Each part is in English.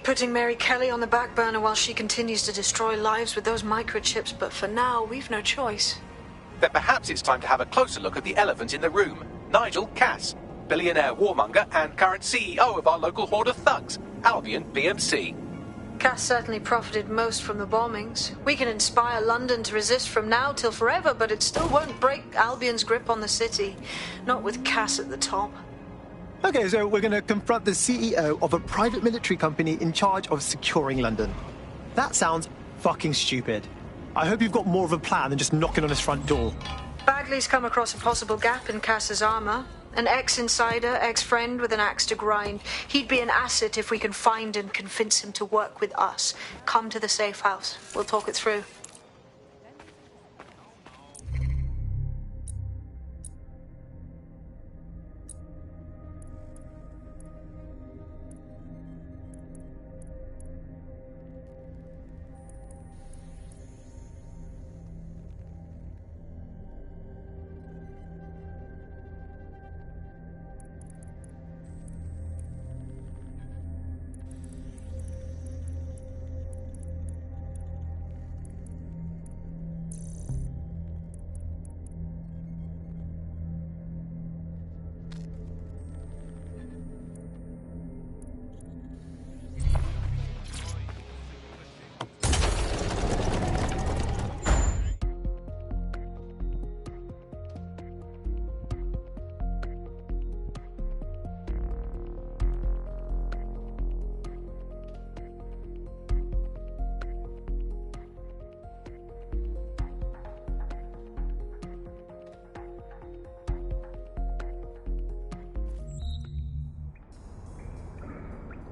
putting Mary Kelly on the back burner while she continues to destroy lives with those microchips, but for now, we've no choice. Then perhaps it's time to have a closer look at the elephant in the room. Nigel Cass, billionaire warmonger and current CEO of our local horde of thugs, Albion BMC. Cass certainly profited most from the bombings. We can inspire London to resist from now till forever, but it still won't break Albion's grip on the city. Not with Cass at the top. Okay, so we're going to confront the CEO of a private military company in charge of securing London. That sounds fucking stupid. I hope you've got more of a plan than just knocking on his front door. Bagley's come across a possible gap in Cass's armor. An ex-insider, ex-friend with an axe to grind. He'd be an asset if we can find and convince him to work with us. Come to the safe house. We'll talk it through.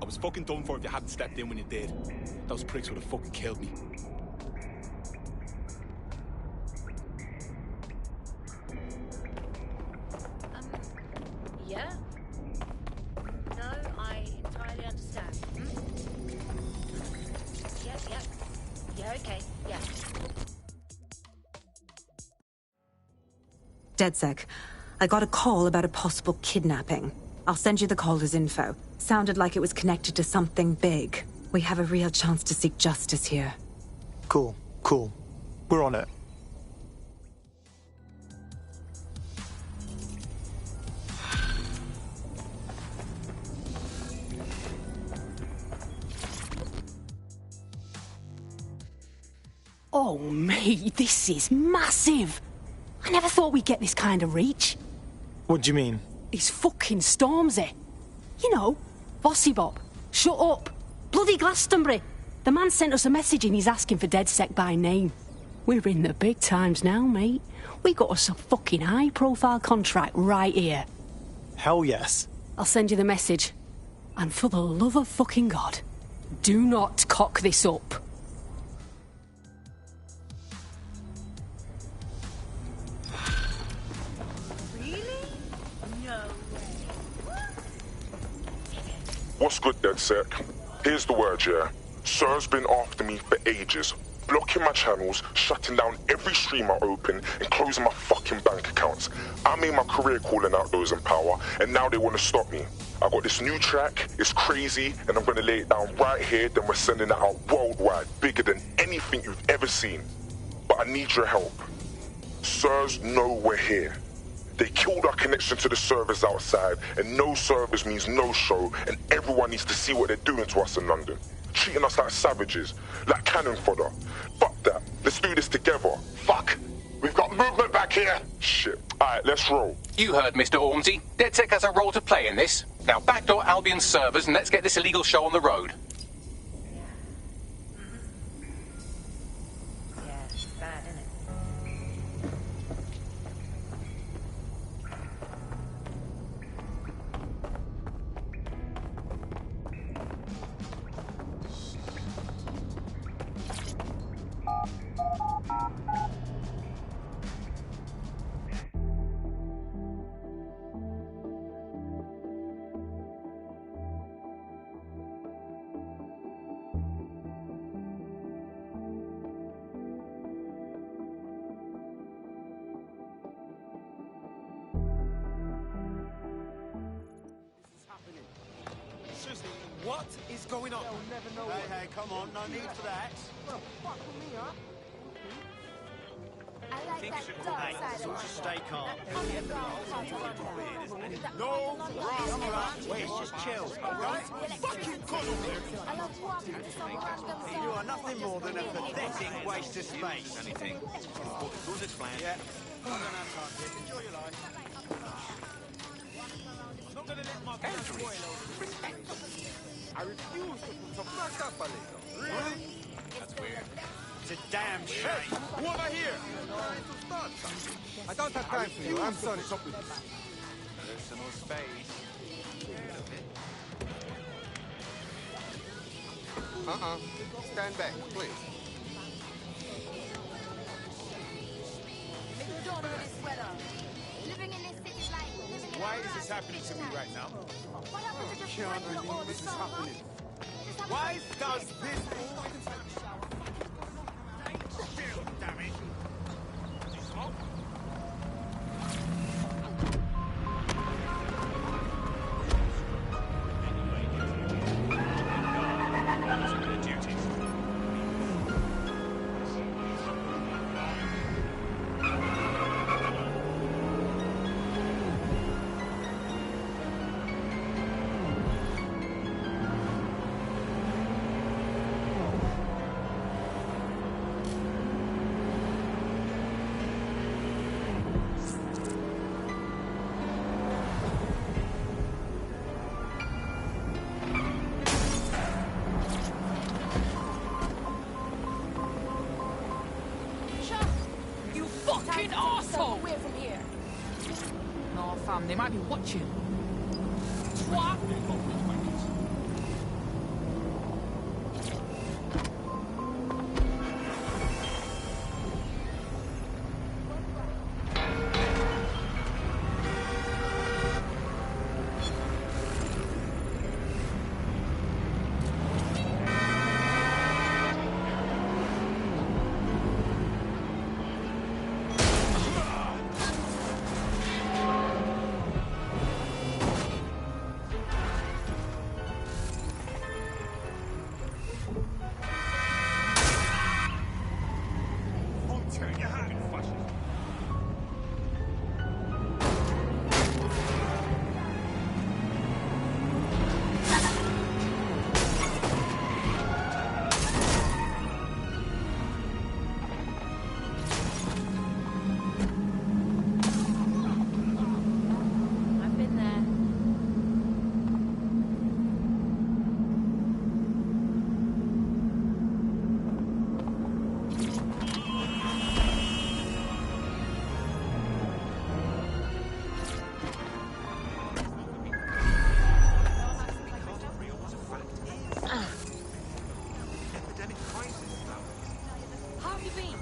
I was fucking done for if you hadn't stepped in when you did. Those pricks would have fucking killed me. Yeah? No, I entirely understand. Yeah, okay, yeah. DedSec, I got a call about a possible kidnapping. I'll send you the caller's info. Sounded like it was connected to something big. We have a real chance to seek justice here. Cool. We're on it. Oh, mate, this is massive. I never thought we'd get this kind of reach. What do you mean? It's fucking Stormzy. You know, Bossy Bob. Shut up. Bloody Glastonbury. The man sent us a message and he's asking for DedSec by name. We're in the big times now, mate. We got us a fucking high-profile contract right here. Hell yes. I'll send you the message. And for the love of fucking God, do not cock this up. What's good, DedSec? Here's the word, yeah. Sir's been after me for ages, blocking my channels, shutting down every stream I open, and closing my fucking bank accounts. I made my career calling out those in power, and now they want to stop me. I got this new track, it's crazy, and I'm gonna lay it down right here, then we're sending it out worldwide, bigger than anything you've ever seen. But I need your help. Sirs know we're here. They killed our connection to the servers outside, and no servers means no show, and everyone needs to see what they're doing to us in London. Treating us like savages, like cannon fodder. Fuck that. Let's do this together. Fuck. We've got movement back here. Shit. Alright, let's roll. You heard Mr. Ormsey. DedSec has a role to play in this. Now backdoor Albion's servers and let's get this illegal show on the road. What is going on? Hey, come on, no need for that. I like that dark side of Just stay calm. No, wait, it's just chill. Don't fucking cuddle me. I love walking to some random song. You are nothing more than a pathetic waste of space. Anything. Who's it planned? Yeah. I don't have time, kid. Enjoy your life. I'm not gonna let my gun spoil over. I refuse to put some black up on it. Really? That's weird. It's a damn shame. Hey, who over here? I don't have time for you. I'm sorry. Personal space. Stand back, please. Don't know this weather. Living in this city is like living in Why a is this happening to me right now? What happened to just Can't breaking believe all the this is summer? happening. Just have a Why nice does space. this Still, damn it. smoke? You fucking arsehole! Away from here. No, fam, they might be watching. What? I've been there. Epidemic crisis. How have you been?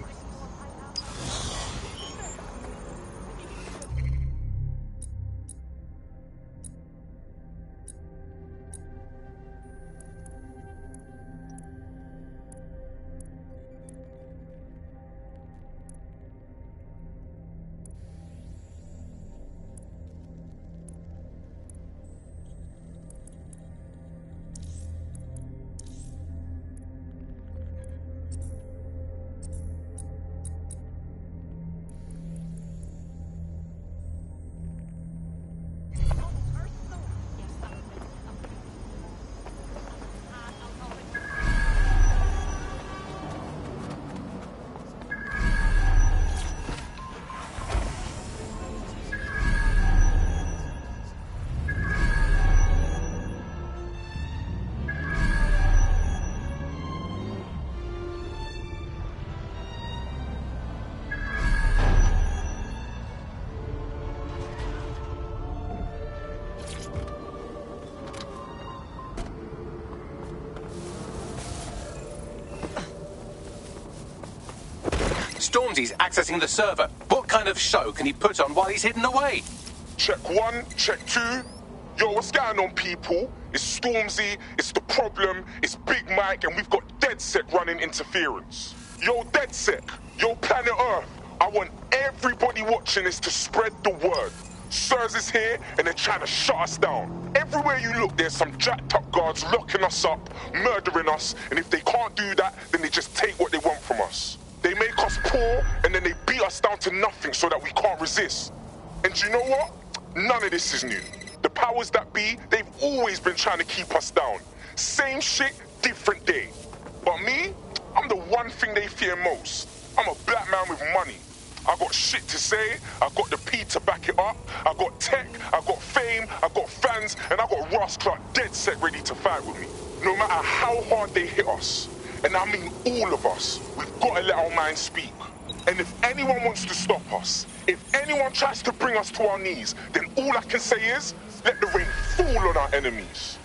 Stormzy's accessing the server. What kind of show can he put on while he's hidden away? Check 1, check 2. Yo, what's going on, people? It's Stormzy, it's The Problem, it's Big Mike, and we've got DedSec running interference. Yo, DedSec, yo, Planet Earth, I want everybody watching this to spread the word. Sirs is here and they're trying to shut us down. Everywhere you look, there's some jacked up guards locking us up, murdering us, and if they can't do that, then they just take what they want from us. They make us poor and then they beat us down to nothing so that we can't resist. And do you know what? None of this is new. The powers that be, they've always been trying to keep us down. Same shit, different day. But me, I'm the one thing they fear most. I'm a black man with money. I got shit to say, I got the P to back it up, I got tech, I got fame, I got fans, and I got Ross Clark dead set ready to fight with me. No matter how hard they hit us, and I mean all of us, we've got to let our minds speak. And if anyone wants to stop us, if anyone tries to bring us to our knees, then all I can say is, let the rain fall on our enemies.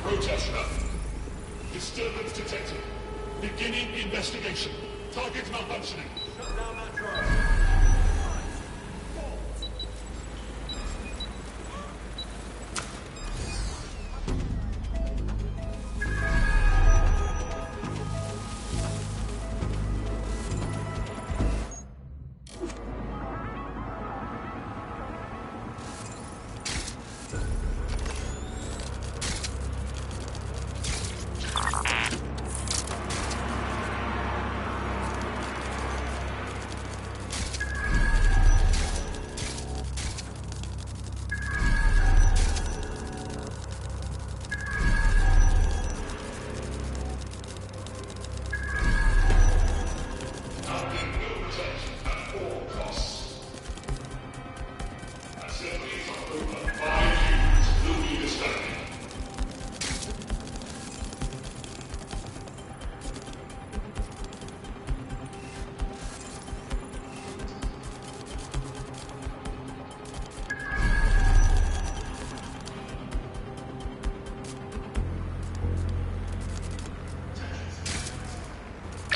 Protester. Disturbance detected. Beginning investigation. Target malfunctioning. Shut down that drive.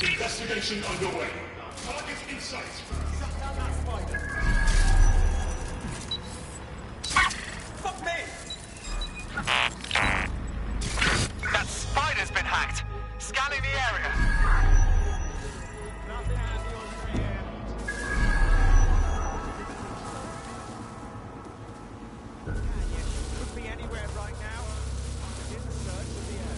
Investigation underway. Target in sight. Shut down that spider. Fuck me! That spider's been hacked. Scanning the area. Nothing handy on your ear. Could be anywhere right now. Begin the search of the area.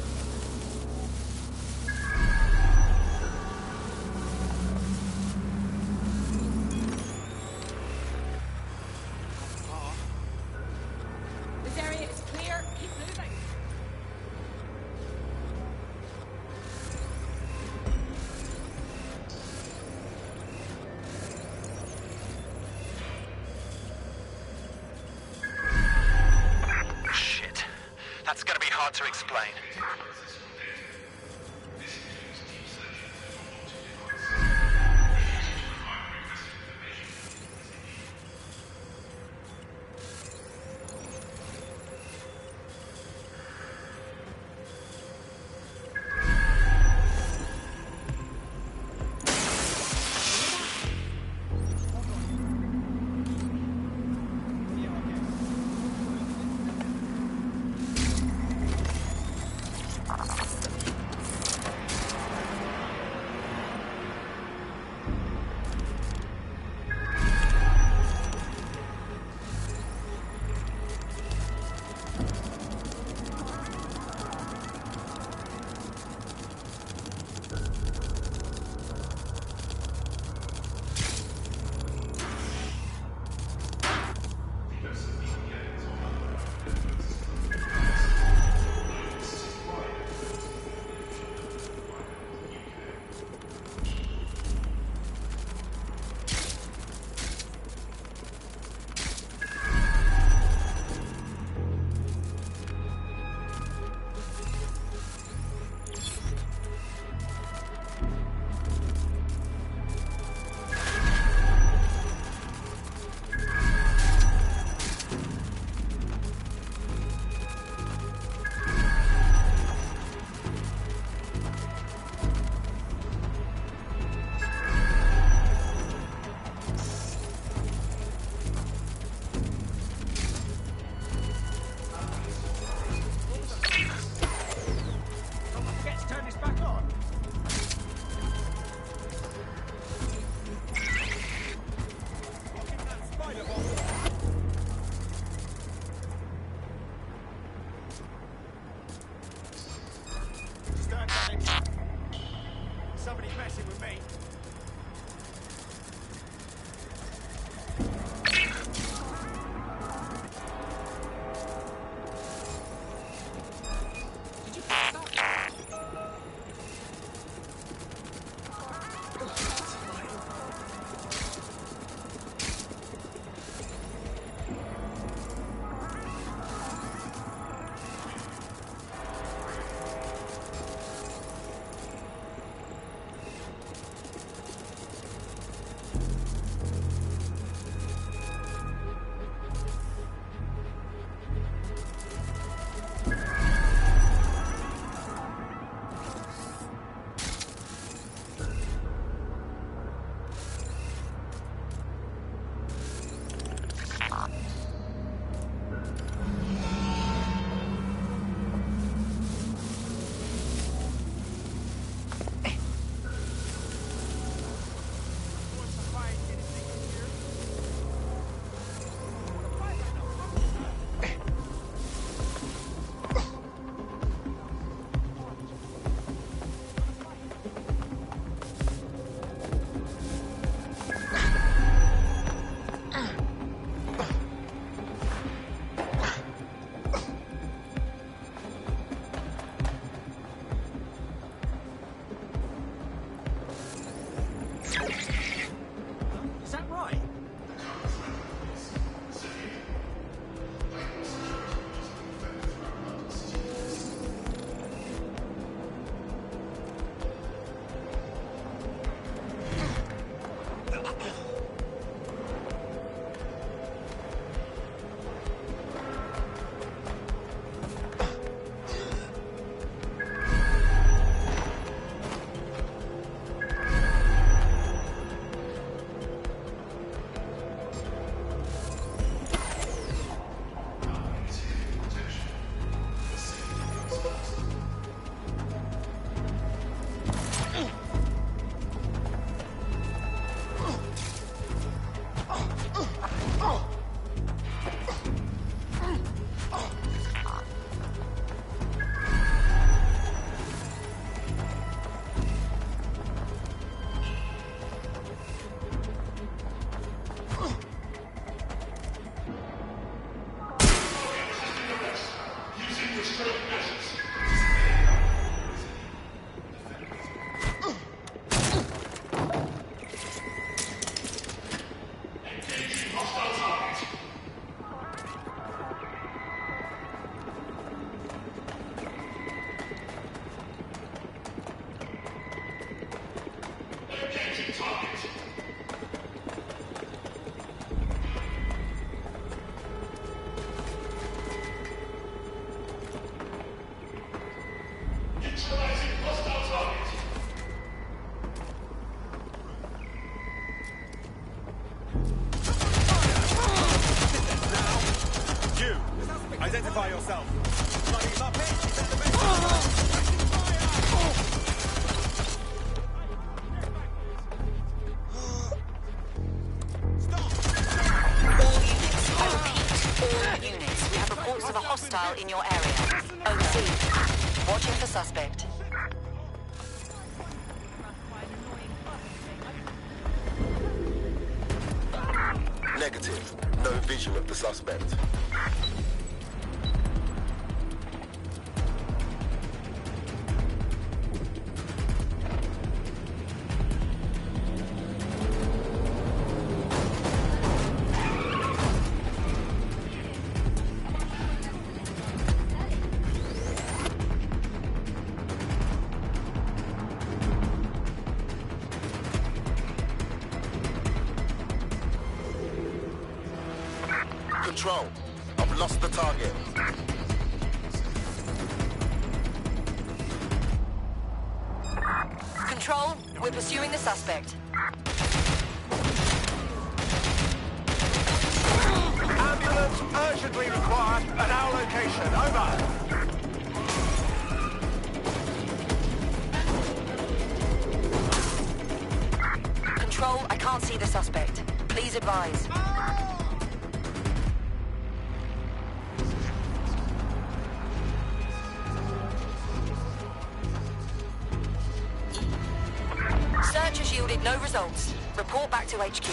This area is clear. Keep moving. Shit. That's gonna be hard to explain. Watching for suspect. Negative. No vision of the suspect. Control. I've lost the target. Control, we're pursuing the suspect. Ambulance urgently required at our location. Over. Control, I can't see the suspect. Please advise. Search has yielded no results. Report back to HQ.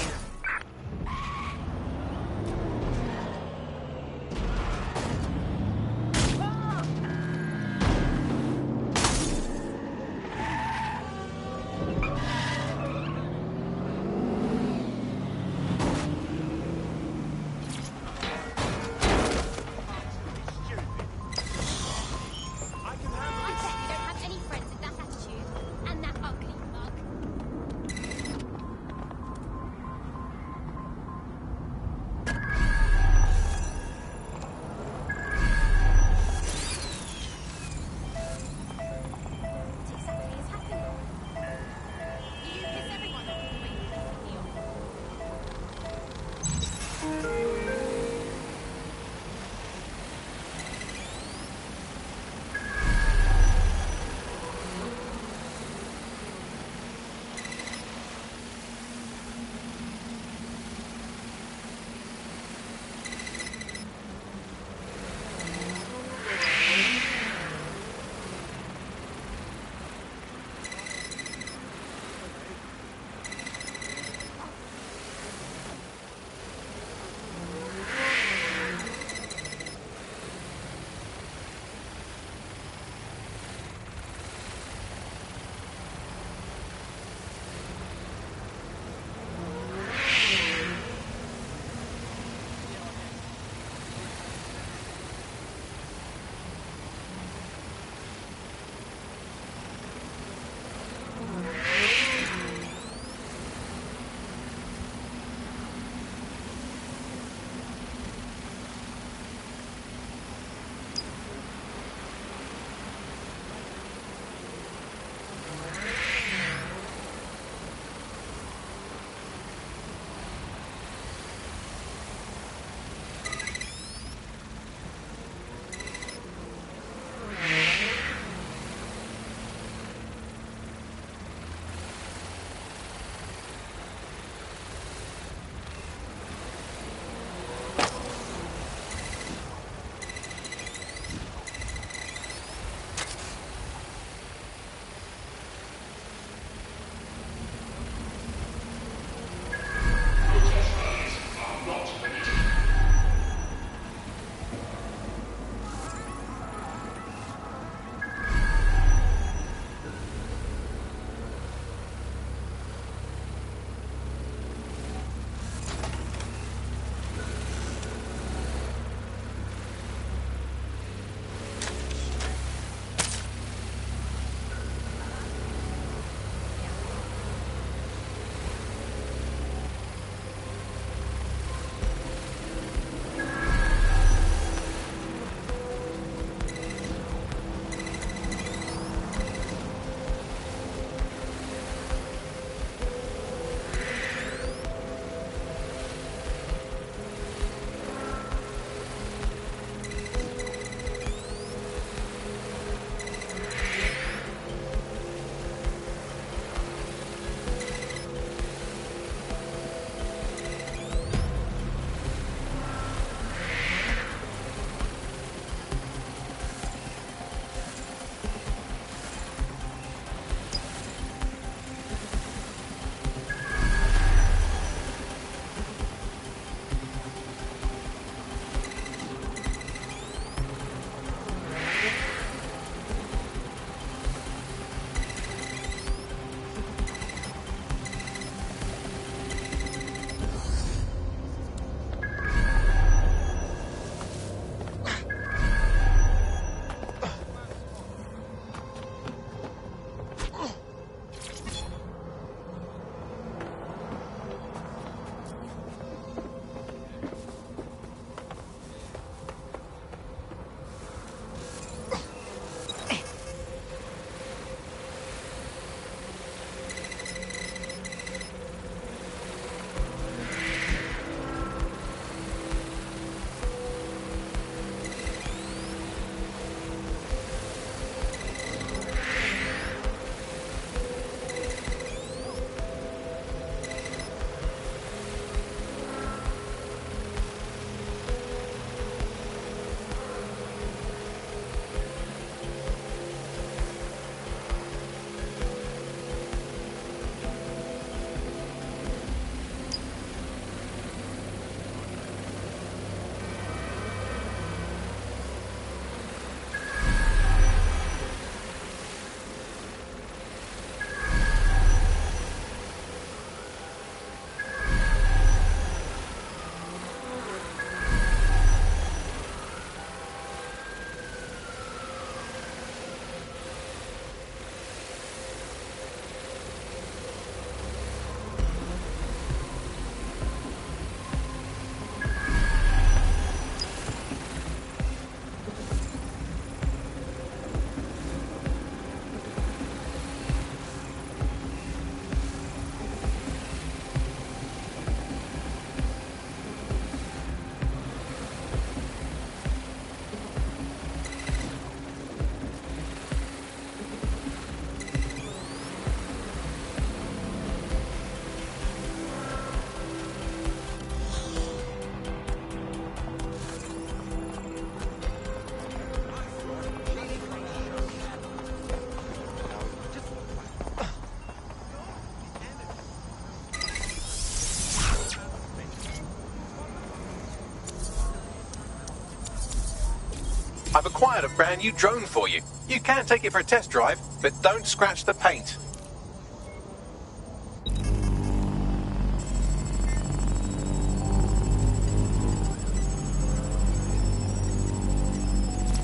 I've acquired a brand new drone for you. You can take it for a test drive, but don't scratch the paint.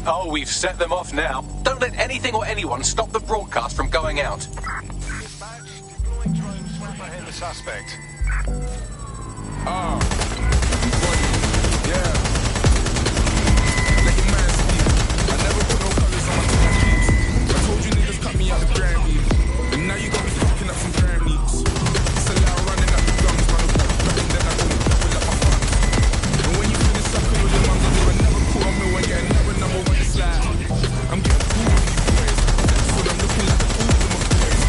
Oh, we've set them off now. Don't let anything or anyone stop the broadcast from going out. Dispatch, deploying drones to apprehend the suspect. Ah. Yeah. Let your man speak. I never put no colors on my tattoos. I told you niggas cut me out the Grammy. And now you got me fucking up some Grammys. It's a loud running up the drums, man. Nothing then I don't double up my funds. And when you finish sucking with your mum, you will never call me when you're never number one. It's like I'm getting cool with these boys. That's what I'm looking like the fool with my boys.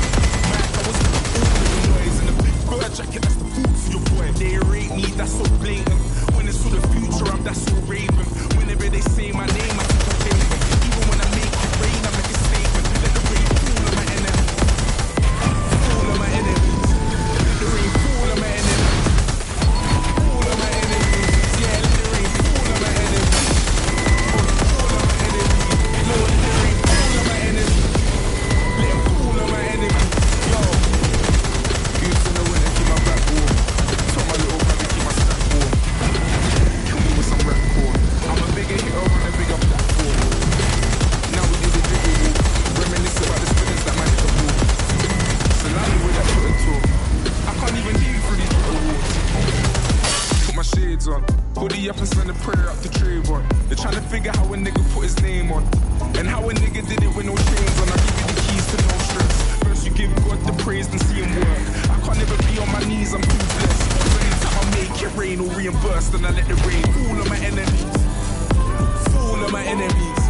Mac, I was looking cool with the noise. And the big bird jacket, that's the fool to your boy. They rate me, that's so blatant. When it's for the future, I'm that so raven. Whenever they say my name, I keep a pavement. Even when I make it rain, I make a statement. Let the rain fall on my enemies. Fall on my enemies. Let the rain fall on my enemies. Fall on my enemies. Yeah, let the rain fall on my enemies. Fall on my enemies. Lord, let the rain fall on my enemies. Let them fall on my enemies. Yo. Used to know when I keep my back warm. Told my little brother keep my stack warm. Kill me with some rap core. I'm a bigger hitter on a bigger platform. Now we do the jiggle walk. Reminisce about the spinners that my nigga bought. So now you with that foot and talk. I can't even hear you through these little walls. Put my shades on. Hoodie up and send a prayer up to Trayvon. They're trying to figure how a nigga put his name on. And how a nigga did it with no chains on. I give you the keys to no stress. First you give God the praise and see him work. I can't never be on my knees, I'm too blessed. So anytime I make it rain or reimburse, then I let the rain fall on my enemies. Fall on my enemies.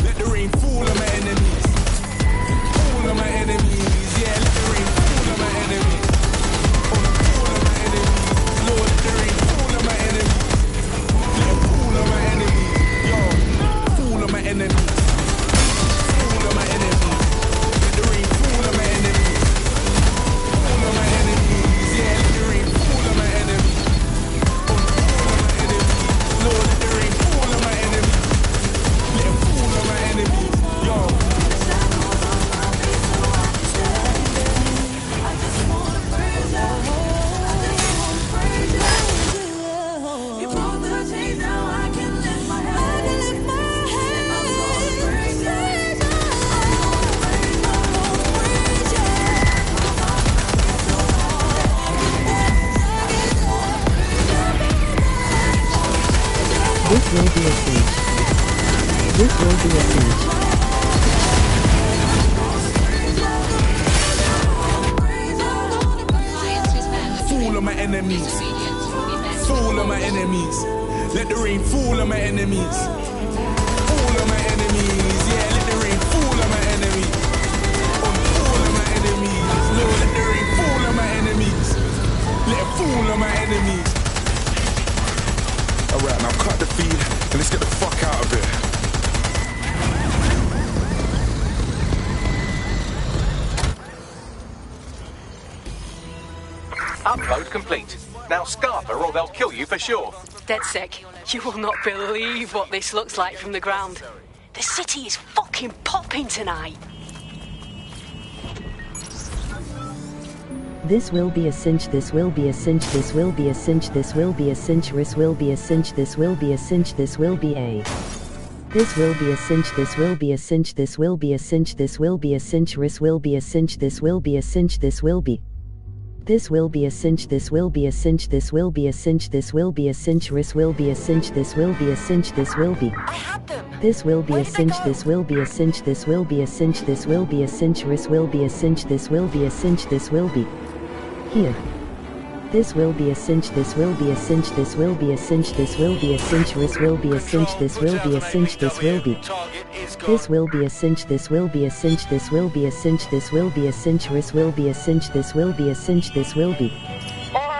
Let the rain fall on my enemies. Fall on my enemies. Yeah, let the rain fall on my enemies. Fall on my enemies. Lord, let the rain fall on my enemies. Let it fall on my enemies. Yo, fall on my enemies. Fall on my enemies. Let the rain fall on my enemies. Fall on my enemies. Yeah, let the rain fall on my enemies. Fall on my enemies. Lord, let the rain fall on my enemies. Let it fall on my enemies. Yo. This will be a siege. This will be a siege. Fall on my enemies. Fall on my enemies. Let the rain fall on my enemies. Fall on my enemies. Yeah, let the rain fall on my enemies. Fall on my enemies. Lord, let the rain fall on my enemies. Let it fall on my enemies. Alright, now cut the feed and let's get the fuck out of here. Upload complete. Now scarper or they'll kill you for sure. Dead sick. You will not believe what this looks like from the ground. The city is fucking popping tonight. This will be a cinch, this will be a cinch, this will be a cinch, this will be a cinch, this will be a cinch, this will be a cinch, this will be a. This will be a cinch, this will be a cinch, this will be a cinch, this will be a cinch, this will be a cinch, this will be a cinch, this will be. This will be a cinch, this will be a cinch, this will be a cinch, this will be a cinch, this will be a cinch, this will be a cinch, this will be. I had them. This will be a cinch, this will be a cinch, this will be a cinch, this will be a cinch, this will be a cinch, this will be a cinch, this will be. Here. This will be a cinch, this will be a cinch, this will be a cinch, this will be a cinch, this will be a cinch, this will be a cinch, this will be. This will be a cinch, this will be a cinch, this will be a cinch, this will be a cinch, this will be a cinch, this will be a cinch, this will be.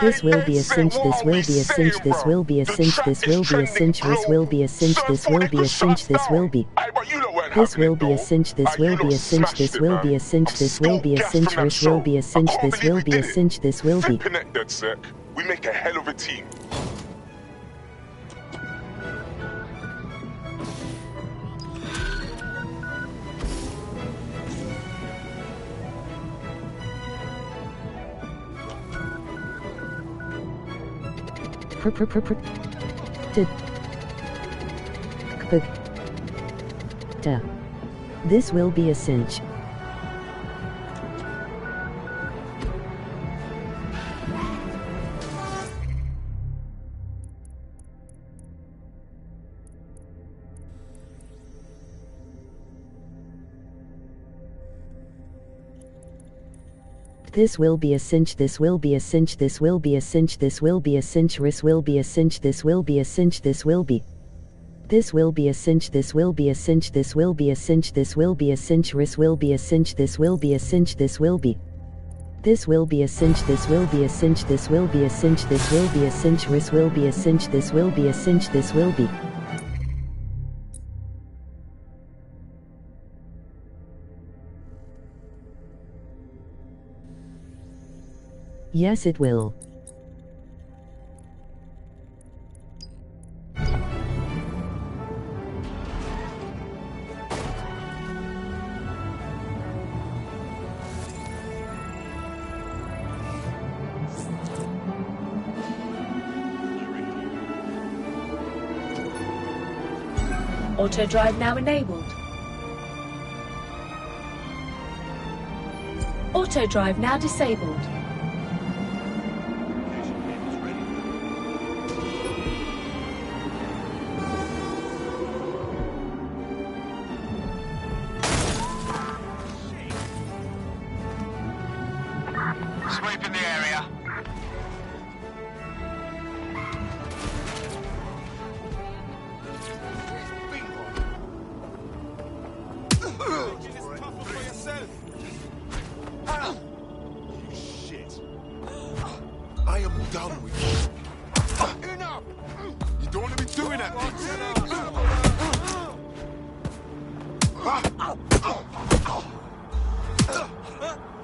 This will be a cinch, this will be a cinch, this will be a cinch, this will be a cinch, this will be a cinch, this will be a cinch, this will be. This will be a cinch, this will be a cinch, this will be a cinch, this will be a cinch, this will be a cinch, this will be a cinch, this will be. We make a hell of a team. This will be a cinch. This will be a cinch, this will be a cinch, this will be a cinch, this will be a cinch, this will be a cinch, this will be a cinch, this will be. This will be a cinch, this will be a cinch, this will be a cinch, this will be a cinch, this will be a cinch, this will be a cinch, this will be. This will be a cinch, this will be a cinch, this will be a cinch, this will be a cinch, this will be a cinch, this will be a cinch, this will be. Yes, it will. Auto drive now enabled. Auto drive now disabled. Sweeping the area. You shit. I am done with you. Enough! You don't want to be doing that.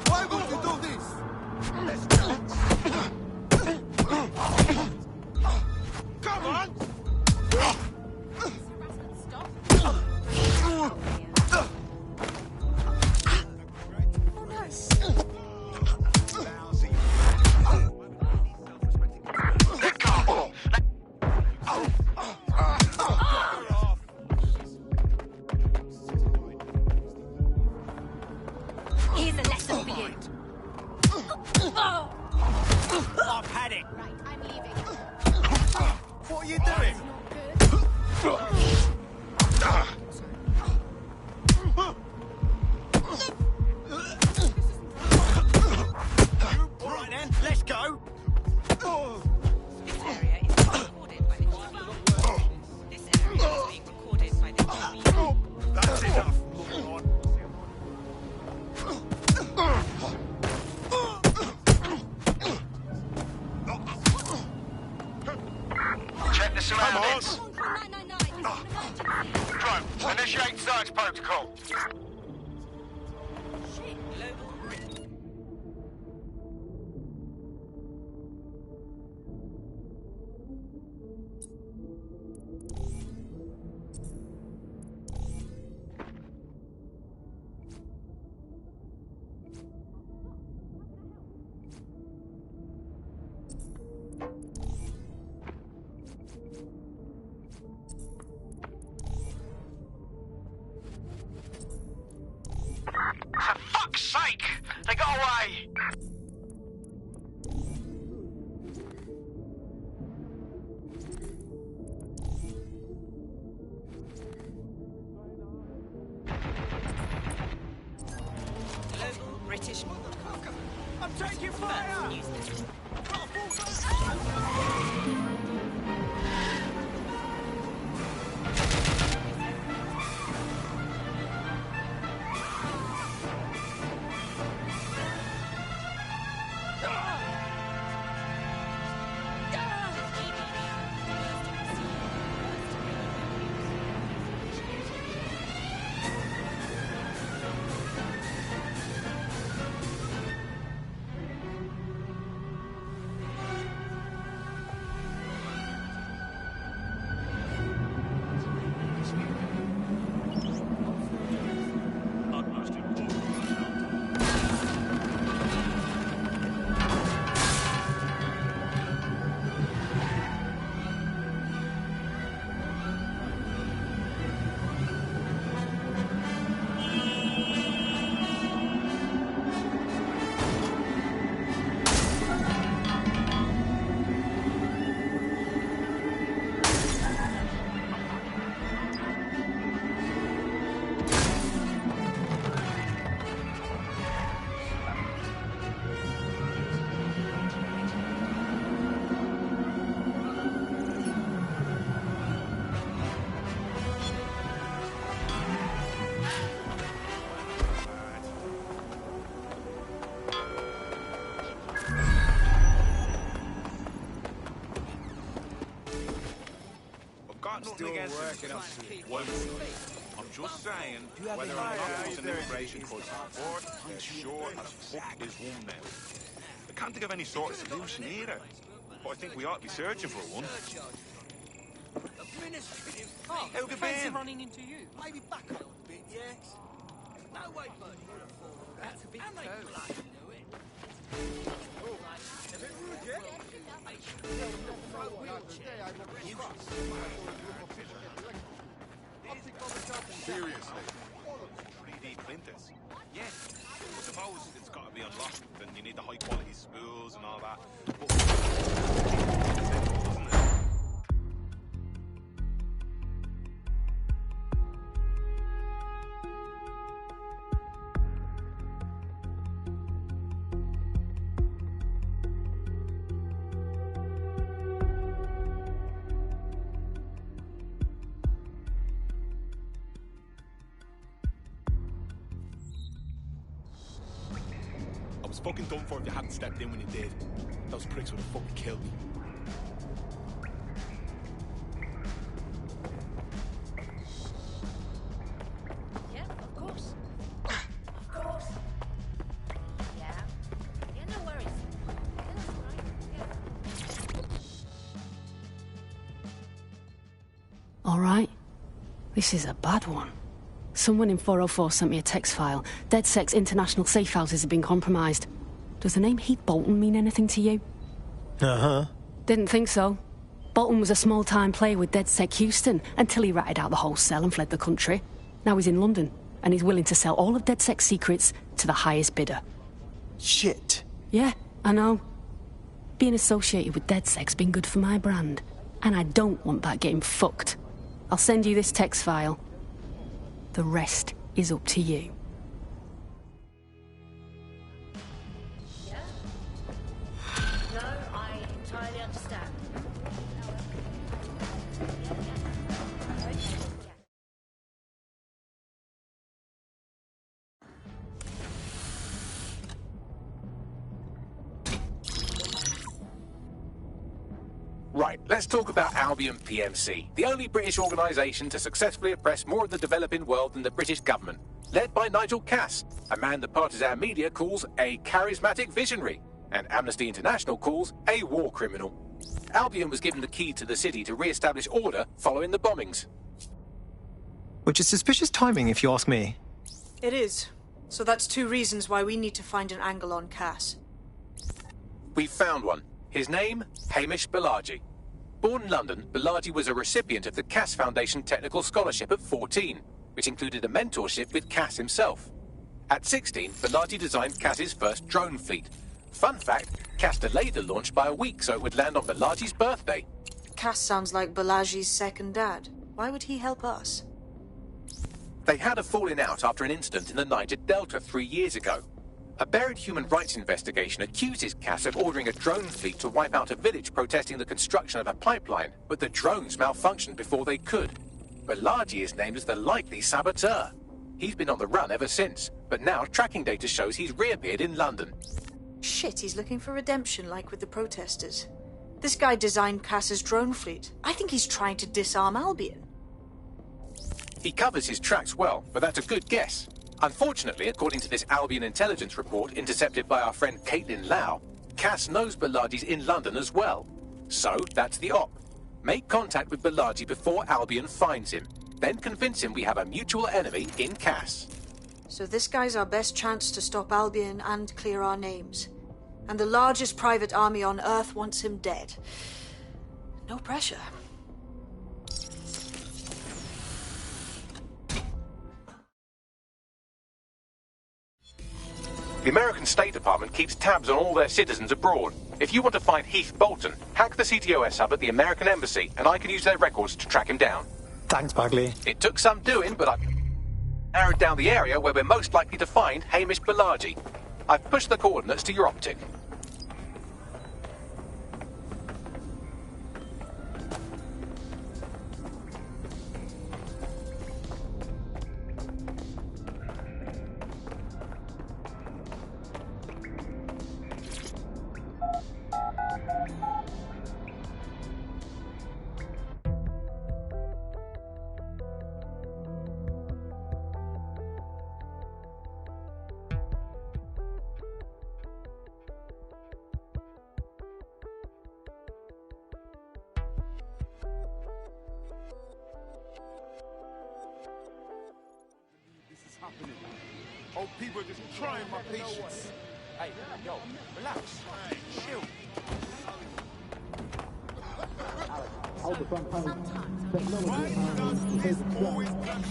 Why would you do this? Let's go. Come on! Here's a lesson for you. I've had it. Right, I'm leaving. What are you doing? All right then, let's go. This area is being recorded by the TV. This area is being recorded by the TV. That's enough, moron. Check the surroundings. Come on, 999. Drone, initiate search protocol. For fuck's sake! They got away! Local British. I'm taking fire! still working up to it. I'm just saying, whether or not it's an immigration crisis or they're sure as fuck is one now. I can't think of any sort of solution either. But I think we ought to be searching for one. Oh, How have you fancy been? running into you. Maybe back a little bit, yeah? No way, buddy. That's a bit cold. Seriously. 3D printers? Yeah. I suppose it's got to be unlocked, and you need the high quality spools and all that. But doesn't it? I was fucking done for if you hadn't stepped in when you did. Those pricks would have fucking killed me. Yeah, of course. Of course. Yeah. Yeah, no worries. Yeah, that's all right. Yeah. All right. This is a bad one. Someone in 404 sent me a text file. DedSec's international safe houses have been compromised. Does the name Heath Bolton mean anything to you? Uh-huh. Didn't think so. Bolton was a small-time player with DedSec Houston until he ratted out the whole cell and fled the country. Now he's in London, and he's willing to sell all of DedSec's secrets to the highest bidder. Shit. Yeah, I know. Being associated with DedSec's been good for my brand, and I don't want that getting fucked. I'll send you this text file. The rest is up to you. Yeah? No, I entirely understand. Right, let's talk about Albion PMC, the only British organisation to successfully oppress more of the developing world than the British government, led by Nigel Cass, a man the partisan media calls a charismatic visionary, and Amnesty International calls a war criminal. Albion was given the key to the city to re-establish order following the bombings. Which is suspicious timing, if you ask me. It is. So that's two reasons why we need to find an angle on Cass. We've found one. His name, Hamish Balaji. Born in London, Balaji was a recipient of the Cass Foundation Technical Scholarship at 14, which included a mentorship with Cass himself. At 16, Balaji designed Cass's first drone fleet. Fun fact, Cass delayed the launch by a week so it would land on Balaji's birthday. Cass sounds like Balaji's second dad. Why would he help us? They had a falling out after an incident in the Niger Delta 3 years ago. A buried human rights investigation accuses Cass of ordering a drone fleet to wipe out a village protesting the construction of a pipeline, but the drones malfunctioned before they could. Balaji is named as the likely saboteur. He's been on the run ever since, but now tracking data shows he's reappeared in London. Shit, he's looking for redemption like with the protesters. This guy designed Cass's drone fleet. I think he's trying to disarm Albion. He covers his tracks well, but that's a good guess. Unfortunately, according to this Albion intelligence report intercepted by our friend Caitlin Lau, Cass knows Balaji's in London as well. So, that's the op. Make contact with Balaji before Albion finds him. Then convince him we have a mutual enemy in Cass. So this guy's our best chance to stop Albion and clear our names. And the largest private army on Earth wants him dead. No pressure. The American State Department keeps tabs on all their citizens abroad. If you want to find Heath Bolton, hack the CTOS hub at the American Embassy, and I can use their records to track him down. Thanks, Bagley. It took some doing, but I've narrowed down the area where we're most likely to find Hamish Balaji. I've pushed the coordinates to your optic. Old people are just trying my patience. Hey, yo, relax. Hey, chill. Hold the front page. Why does this always black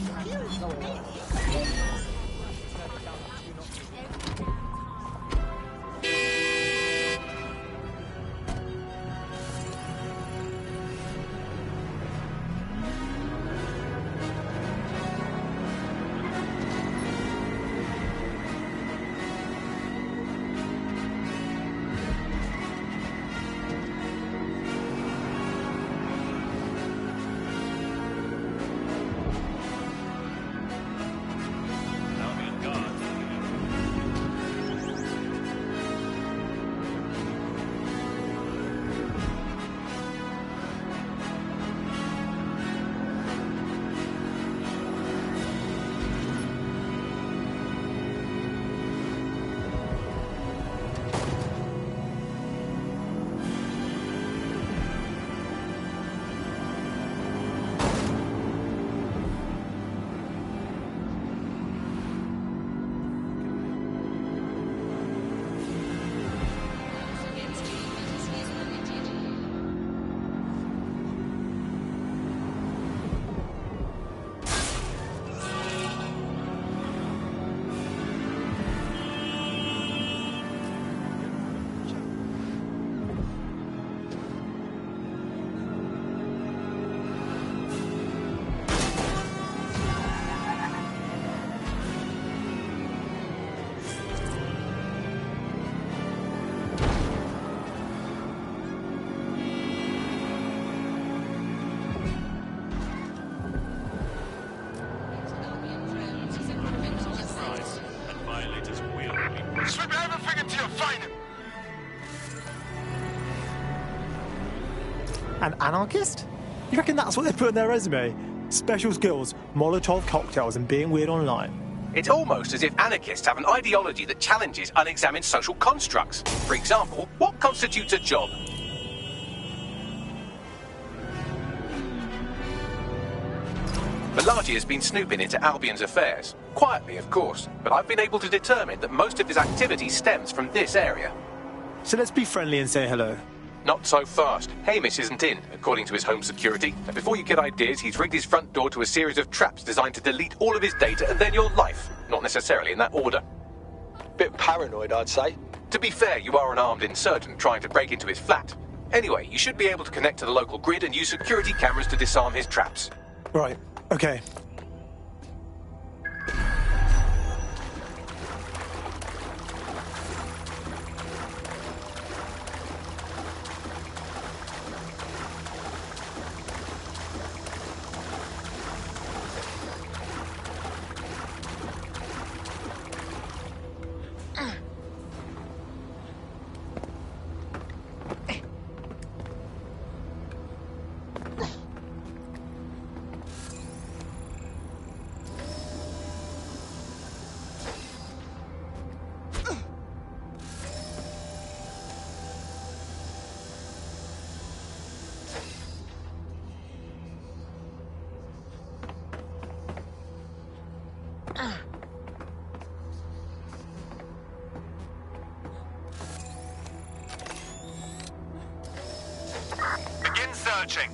Sweep everything until you find him. An anarchist? You reckon that's what they put in their resume? Special skills, Molotov cocktails, and being weird online. It's almost as if anarchists have an ideology that challenges unexamined social constructs. For example, what constitutes a job? Malachi has been snooping into Albion's affairs. Quietly, of course, but I've been able to determine that most of his activity stems from this area. So let's be friendly and say hello. Not so fast. Hamish isn't in, according to his home security. And before you get ideas, he's rigged his front door to a series of traps designed to delete all of his data and then your life. Not necessarily in that order. Bit paranoid, I'd say. To be fair, you are an armed insurgent trying to break into his flat. Anyway, you should be able to connect to the local grid and use security cameras to disarm his traps. Right, okay. Begin searching.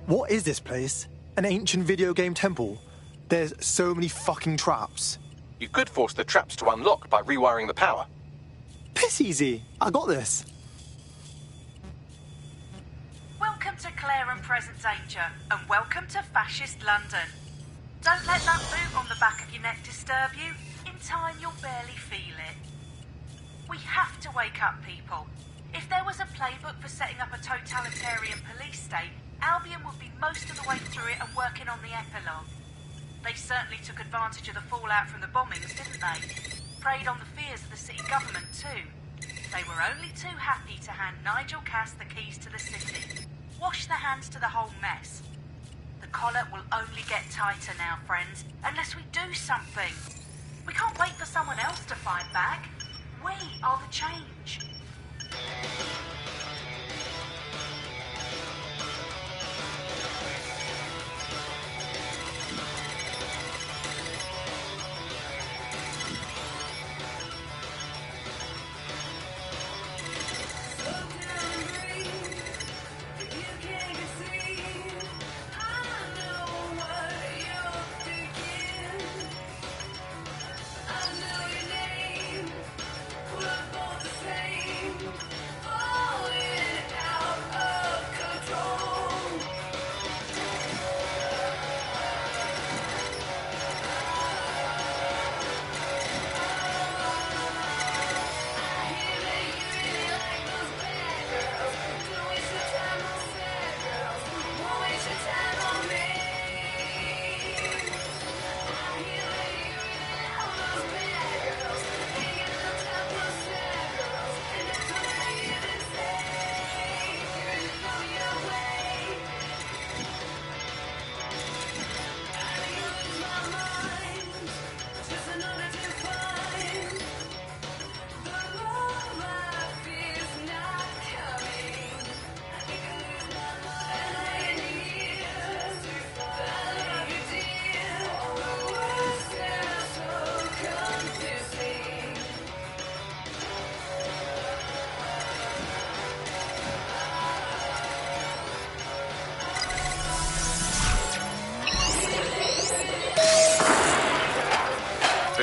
What is this place? An ancient video game temple? There's so many fucking traps. You could force the traps to unlock by rewiring the power. Piss easy. I got this. Welcome to Claire and Present Danger, and welcome to Fascist London. Don't let that boot on the back of your neck disturb you. In time, you'll barely feel it. We have to wake up people. If there was a playbook for setting up a totalitarian police state, Albion would be most of the way through it and working on the epilogue. They certainly took advantage of the fallout from the bombings, didn't they? Preyed on the fears of the city government too. They were only too happy to hand Nigel Cass the keys to the city. Wash their hands to the whole mess. The collar will only get tighter now, friends, unless we do something. We can't wait for someone else to fight back. We are the change.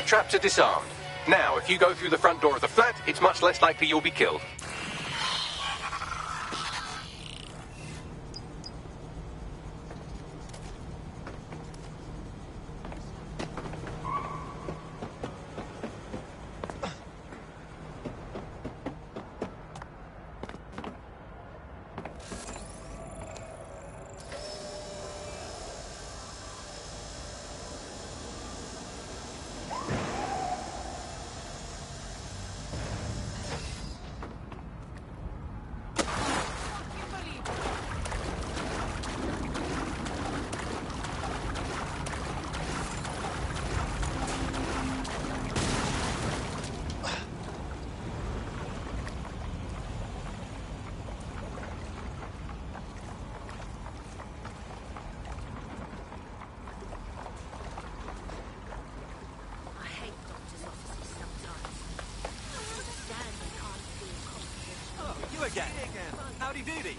Traps are disarmed. Now, if you go through the front door of the flat, it's much less likely you'll be killed. Again. Howdy doody.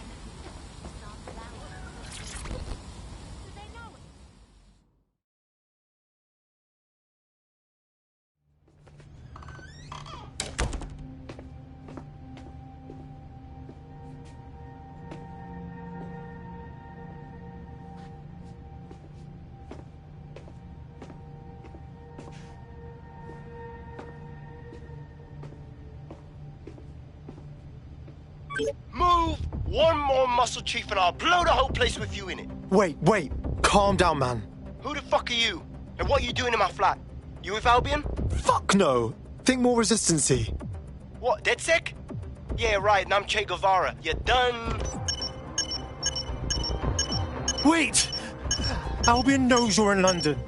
Move one more muscle, Chief, and I'll blow the whole place with you in it. Wait. Calm down, man. Who the fuck are you? And what are you doing in my flat? You with Albion? Fuck no. Think more resistancy. What, DedSec? Yeah, right, and I'm Che Guevara. You done? Wait! Albion knows you're in London.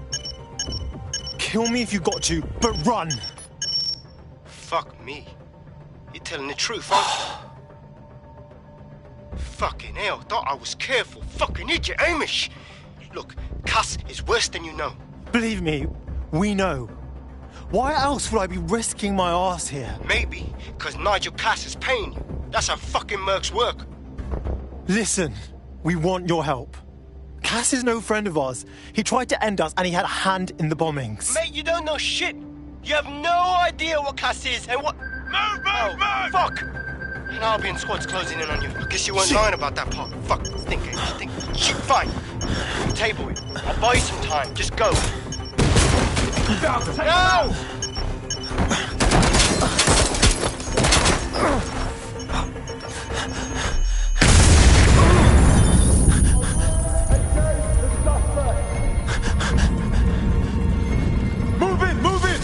Kill me if you got to, but run! Fuck me. You're telling the truth, aren't you? Fucking hell, thought I was careful. Fucking idiot, Amish! Look, Cass is worse than you know. Believe me, we know. Why else would I be risking my ass here? Maybe, because Nigel Cass is paying you. That's how fucking mercs work. Listen, we want your help. Cass is no friend of ours. He tried to end us and he had a hand in the bombings. Mate, you don't know shit. You have no idea what Cass is and what... Move! Fuck! And Albion squad's closing in on you. I guess you weren't lying about that part. Fuck, think. Shit, fine. Table it. I'll buy you some time. Just go. No! Move in!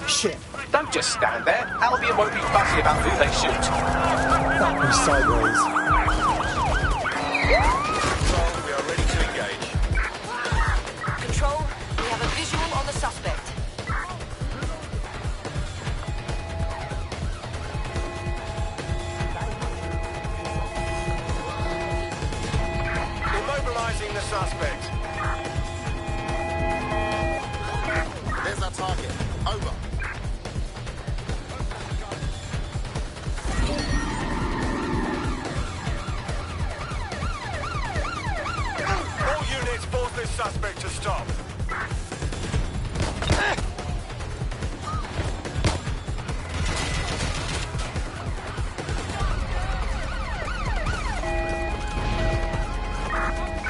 Shit. Don't just stand there. Albion won't be fussy about who they shoot. That was sideways. Control, we are ready to engage. Control, we have a visual on the suspect. Immobilizing the suspect. There's our target. Over. All units force this suspect to stop.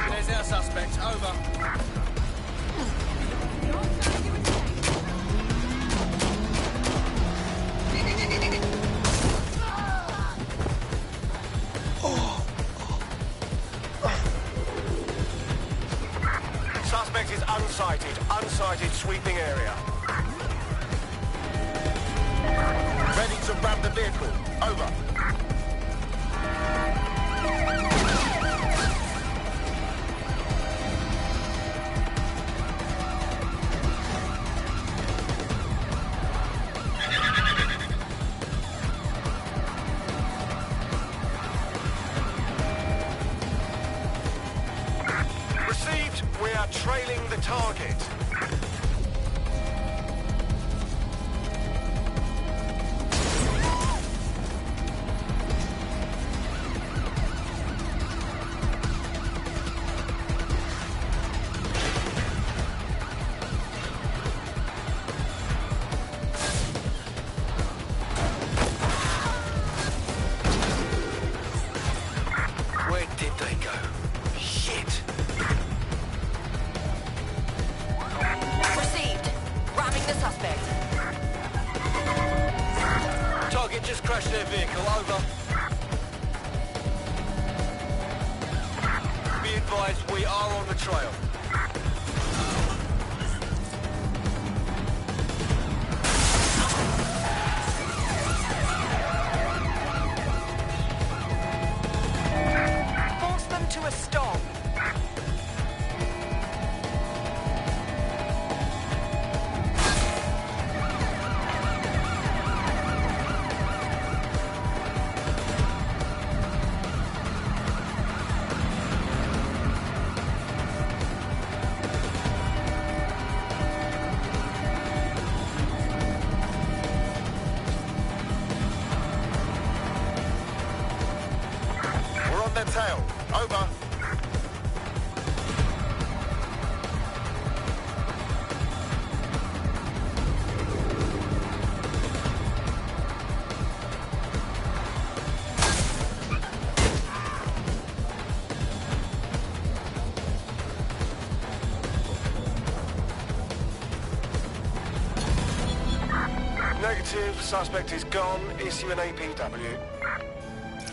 There's our suspect. Over. Suspect is unsighted. Unsighted sweeping area. Ready to ram the vehicle. Over. Received. We are trailing the target. Where did they go? Shit. Received. Ramming the suspect. Target just crashed their vehicle. Over. Be advised, we are on the trail. Force them to a stop. We're on their tail. Over. Negative. Suspect is gone. Issue an APW.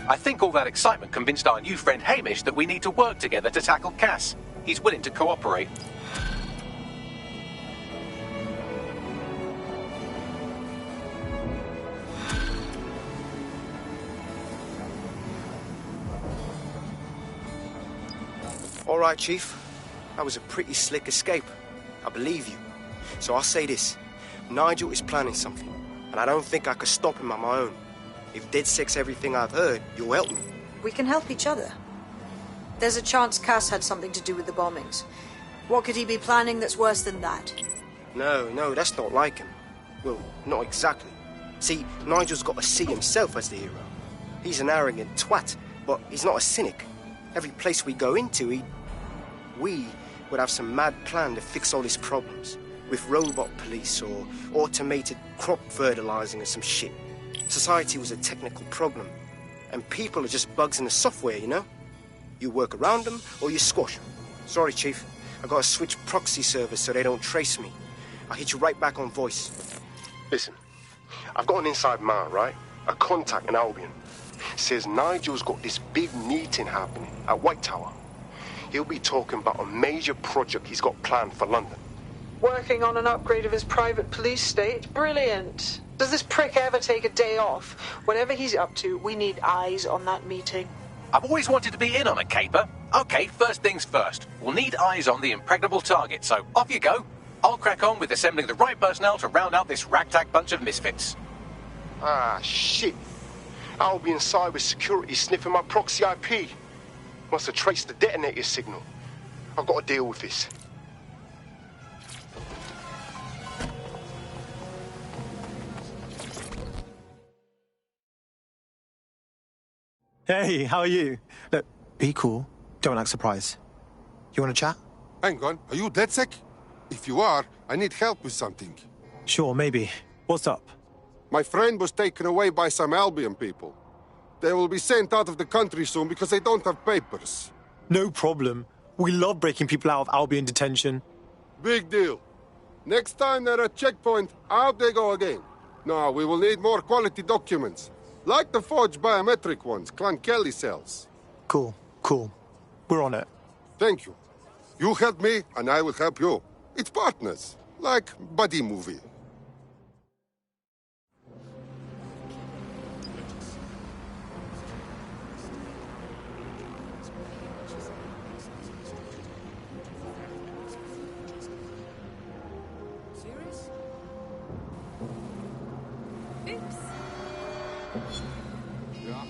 I think all that excitement convinced our new friend Hamish that we need to work together to tackle Cass. He's willing to cooperate. All right, Chief. That was a pretty slick escape. I believe you. So I'll say this. Nigel is planning something, and I don't think I could stop him on my own. If DedSec's everything I've heard, you'll help me. We can help each other. There's a chance Cass had something to do with the bombings. What could he be planning that's worse than that? No, that's not like him. Well, not exactly. See, Nigel's got to see himself as the hero. He's an arrogant twat, but he's not a cynic. Every place we go into, we would have some mad plan to fix all his problems. With robot police or automated crop fertilizing or some shit. Society was a technical problem. And people are just bugs in the software, you know? You work around them or you squash them. Sorry, Chief. I gotta switch proxy servers so they don't trace me. I'll hit you right back on voice. Listen, I've got an inside man, right? A contact in Albion. Says Nigel's got this big meeting happening at White Tower. He'll be talking about a major project he's got planned for London. Working on an upgrade of his private police state? Brilliant. Does this prick ever take a day off? Whatever he's up to, we need eyes on that meeting. I've always wanted to be in on a caper. Okay, first things first. We'll need eyes on the impregnable target, so off you go. I'll crack on with assembling the right personnel to round out this ragtag bunch of misfits. Ah, shit. Albion cyber security sniffing my proxy IP. Must have traced the detonator signal. I've got to deal with this. Hey, how are you? Look, be cool. Don't act surprised. You want to chat? Hang on, are you dead sick? If you are, I need help with something. Sure, maybe. What's up? My friend was taken away by some Albion people. They will be sent out of the country soon because they don't have papers. No problem. We love breaking people out of Albion detention. Big deal. Next time they're at checkpoint, out they go again. No, we will need more quality documents. Like the forged biometric ones Clan Kelly sells. Cool, cool. We're on it. Thank you. You help me, and I will help you. It's partners, like buddy movie. Serious? Oops. Yeah.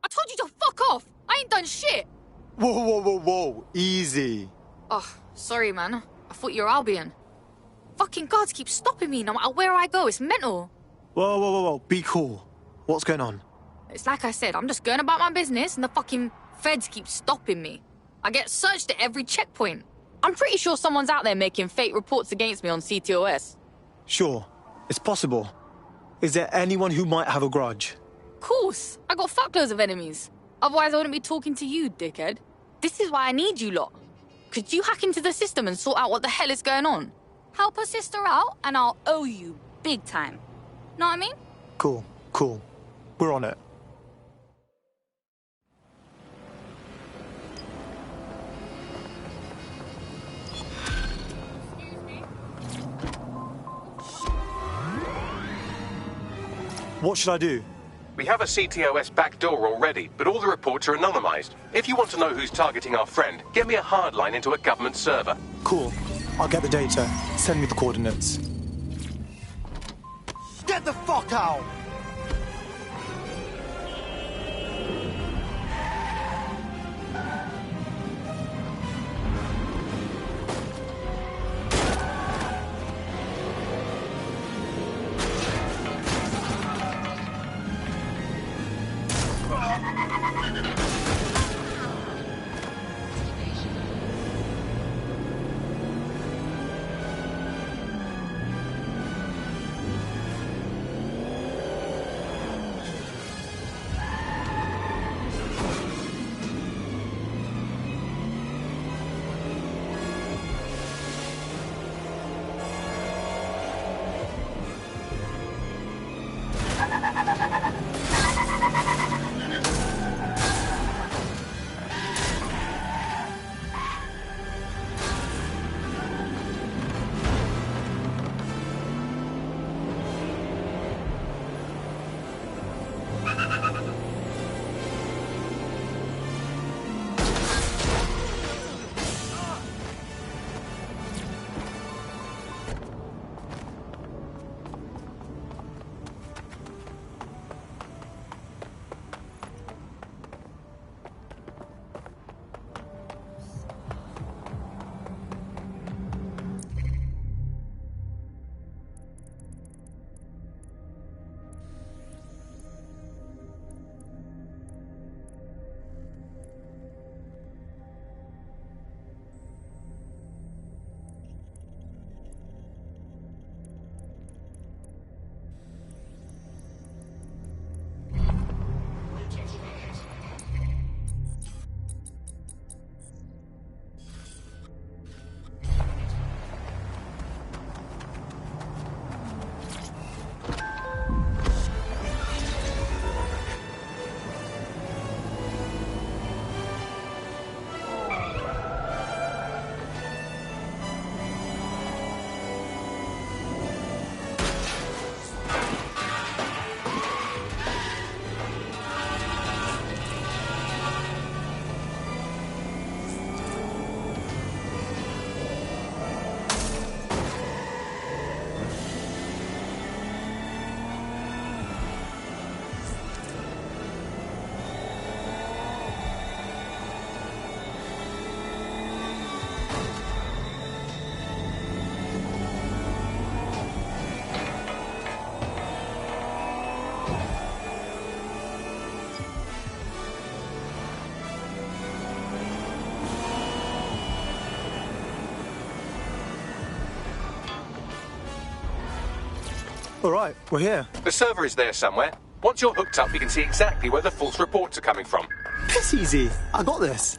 I told you to fuck off! I ain't done shit! Whoa, whoa, whoa, whoa. Easy. Oh, sorry, man. I thought you were Albion. Fucking guards keep stopping me no matter where I go. It's mental. Whoa, whoa, whoa, whoa. Be cool. What's going on? It's like I said, I'm just going about my business and the fucking feds keep stopping me. I get searched at every checkpoint. I'm pretty sure someone's out there making fake reports against me on CTOS. Sure. It's possible. Is there anyone who might have a grudge? Course. I got fuckloads of enemies. Otherwise I wouldn't be talking to you, dickhead. This is why I need you lot. Could you hack into the system and sort out what the hell is going on? Help a sister out and I'll owe you big time. Know what I mean? Cool, cool. We're on it. What should I do? We have a CTOS backdoor already, but all the reports are anonymized. If you want to know who's targeting our friend, get me a hardline into a government server. Cool. I'll get the data. Send me the coordinates. Get the fuck out! All right, we're here. The server is there somewhere. Once you're hooked up, we can see exactly where the false reports are coming from. Piss easy. I got this.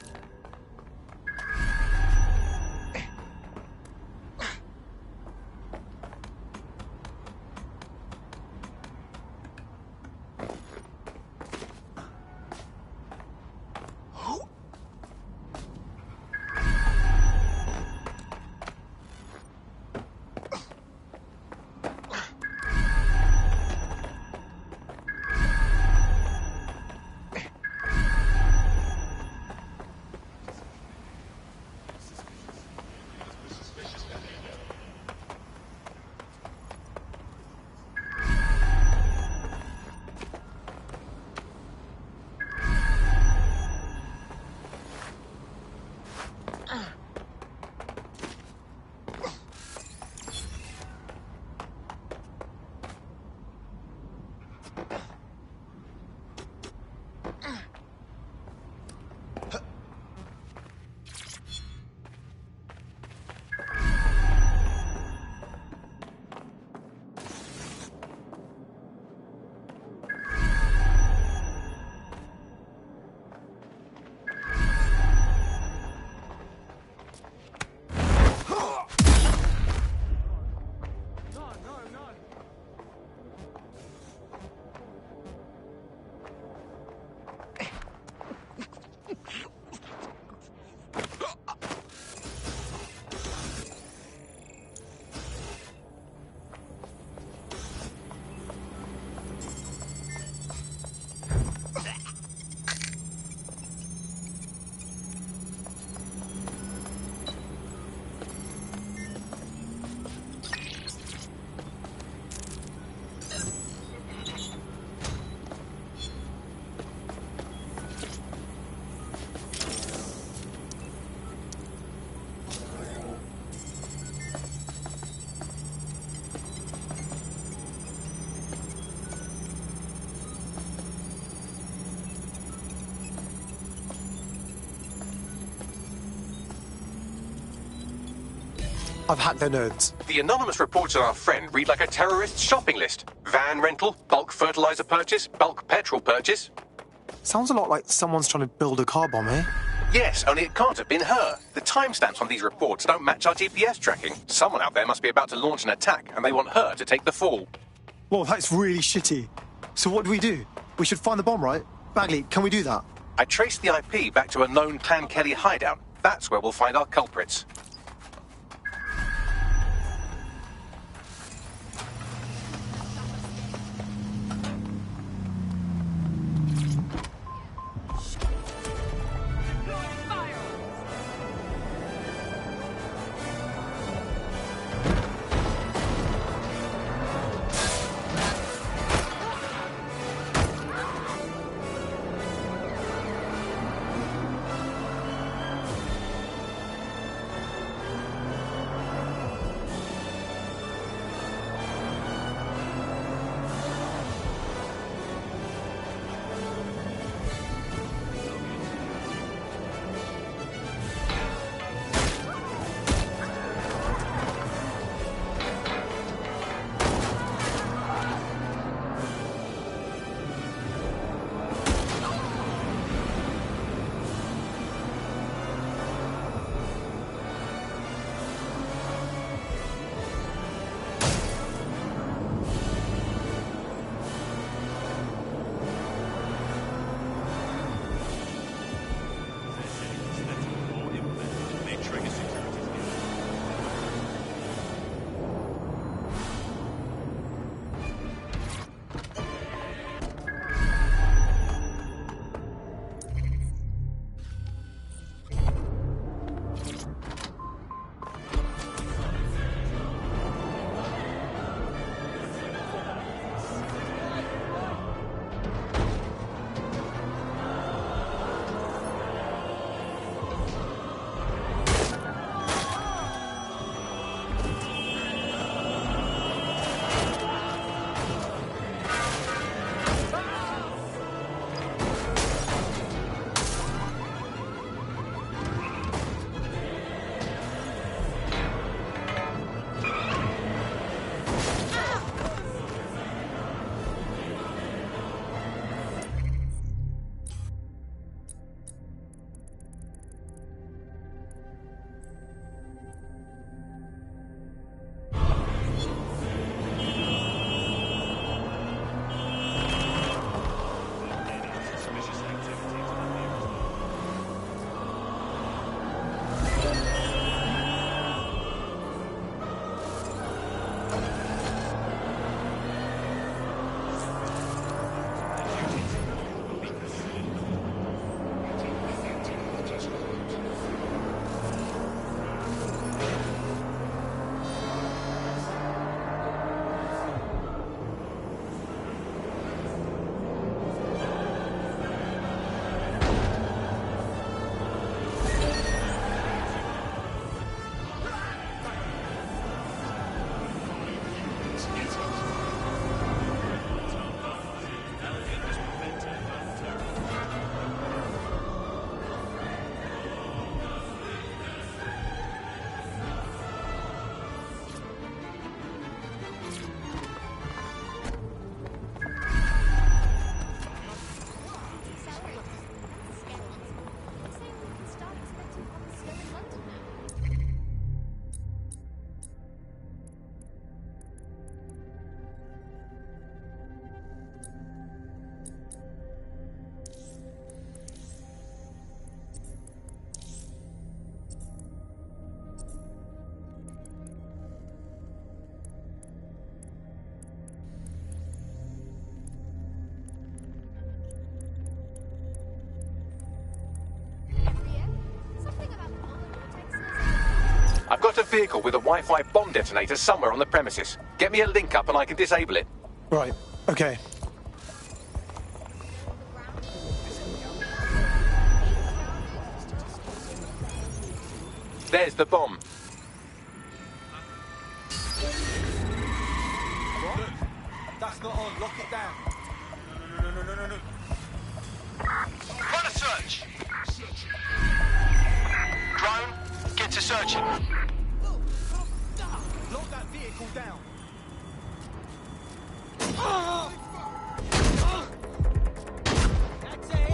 I've hacked their nodes. The anonymous reports on our friend read like a terrorist's shopping list. Van rental, bulk fertilizer purchase, bulk petrol purchase. Sounds a lot like someone's trying to build a car bomb, eh? Yes, only it can't have been her. The timestamps on these reports don't match our GPS tracking. Someone out there must be about to launch an attack, and they want her to take the fall. Well, that's really shitty. So what do? We should find the bomb, right? Bagley, can we do that? I traced the IP back to a known Clan Kelly hideout. That's where we'll find our culprits. got a vehicle with a Wi-Fi bomb detonator somewhere on the premises. Get me a link up and I can disable it. Right, okay. There's the bomb. What? That's not on. Lock it down. No. Run a search. Drone, get to searching. Lock that vehicle down. That's it.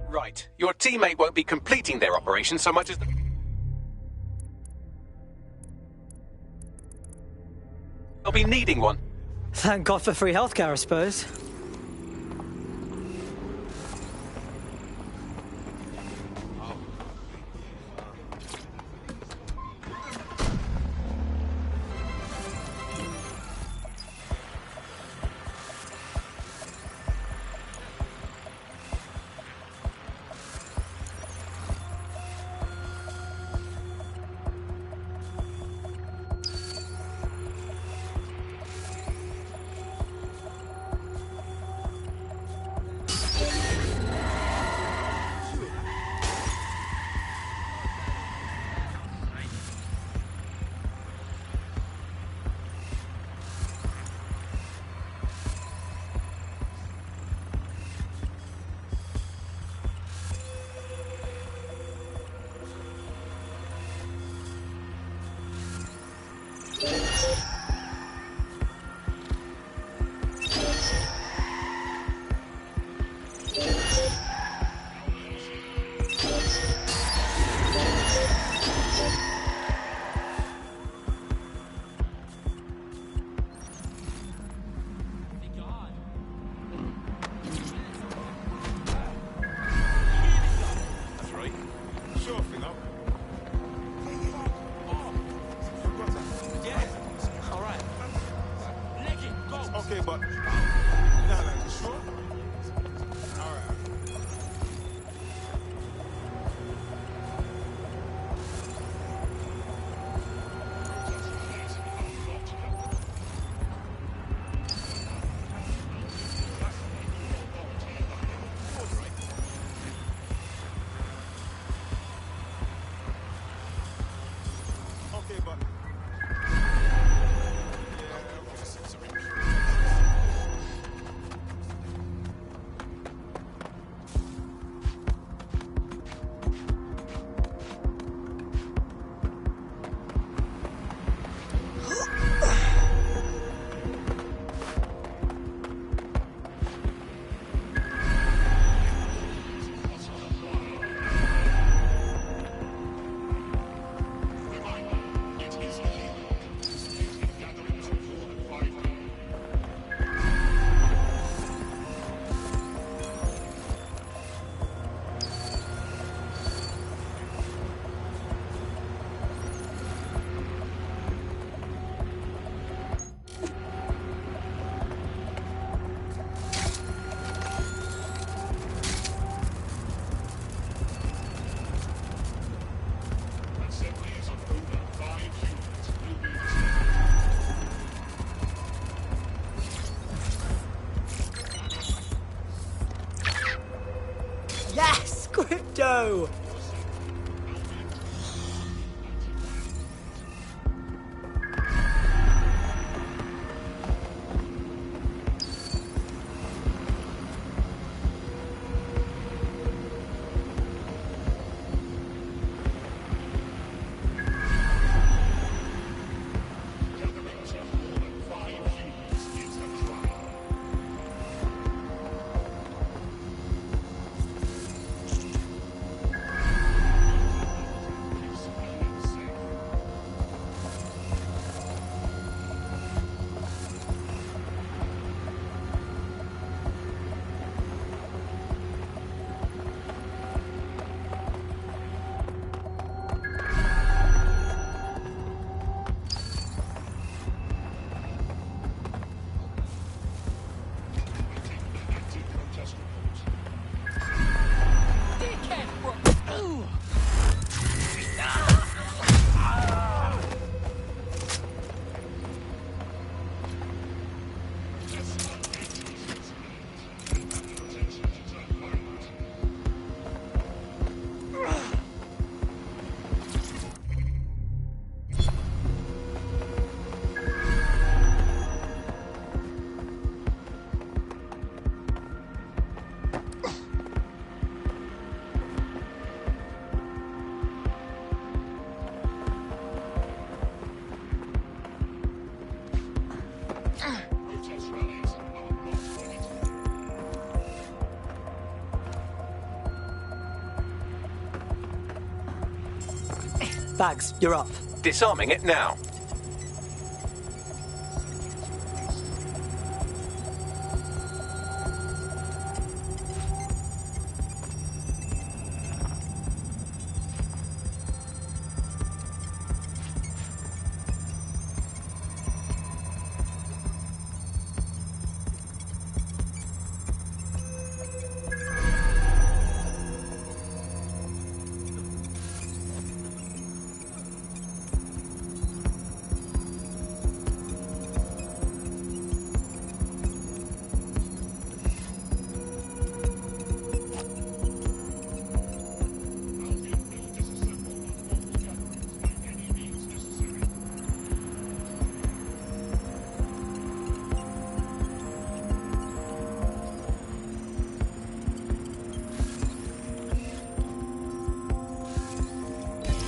Right. Your teammate won't be completing their operation so much as they'll be needing one. Thank God for free healthcare, I suppose. Okay, but... No, you sure? All right. Okay, but... Yes! Crypto! Bags, you're up. Disarming it now.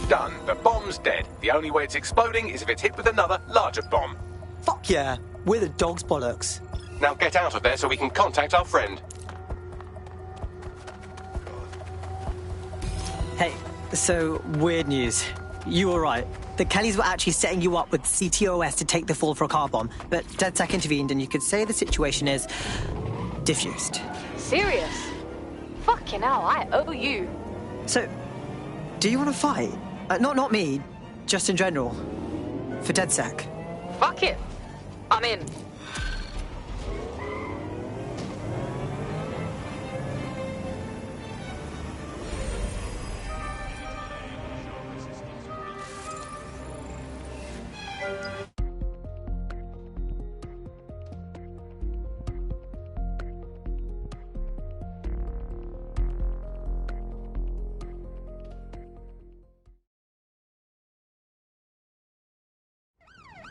Done. The bomb's dead. The only way it's exploding is if it's hit with another, larger bomb. Fuck yeah. We're the dog's bollocks. Now get out of there so we can contact our friend. Hey, so weird news. You were right. The Kellys were actually setting you up with CTOS to take the fall for a car bomb, but DedSec intervened and you could say the situation is diffused. Serious? Fucking hell, I owe you. So, do you want to fight? Not me, just in general. For DedSec. Fuck it. I'm in.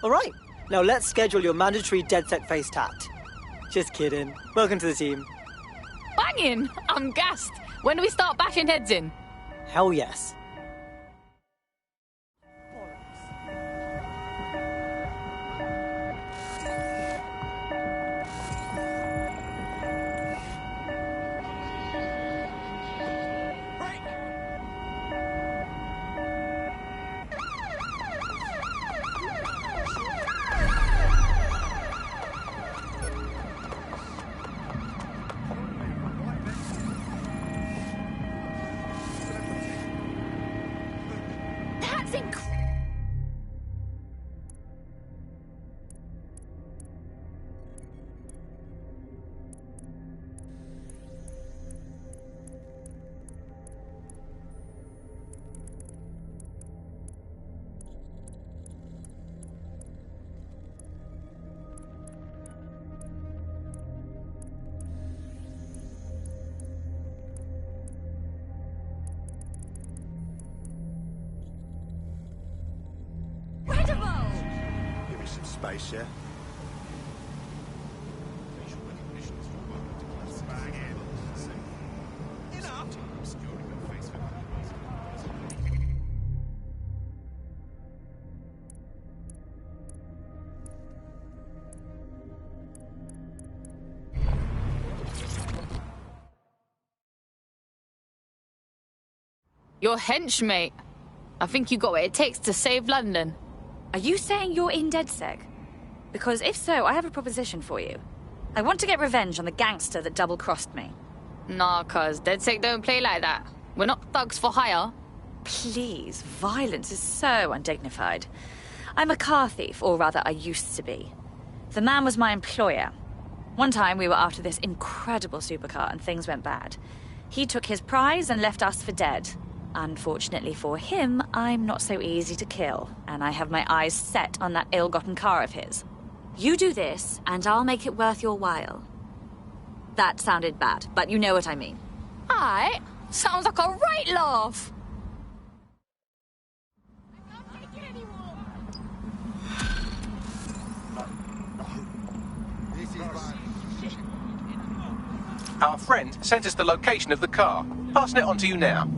All right, now let's schedule your mandatory DedSec face tat. Just kidding. Welcome to the team. Banging! I'm gassed. When do we start bashing heads in? Hell yes. Give me some space, yeah? Your henchmate. I think you got what it takes to save London. Are you saying you're in DedSec? Because if so, I have a proposition for you. I want to get revenge on the gangster that double-crossed me. Nah, cuz DedSec don't play like that. We're not thugs for hire. Please, violence is so undignified. I'm a car thief, or rather I used to be. The man was my employer. One time we were after this incredible supercar and things went bad. He took his prize and left us for dead. Unfortunately for him, I'm not so easy to kill, and I have my eyes set on that ill-gotten car of his. You do this, and I'll make it worth your while. That sounded bad, but you know what I mean. Aight, sounds like a right laugh. Our friend sent us the location of the car. Passing it on to you now.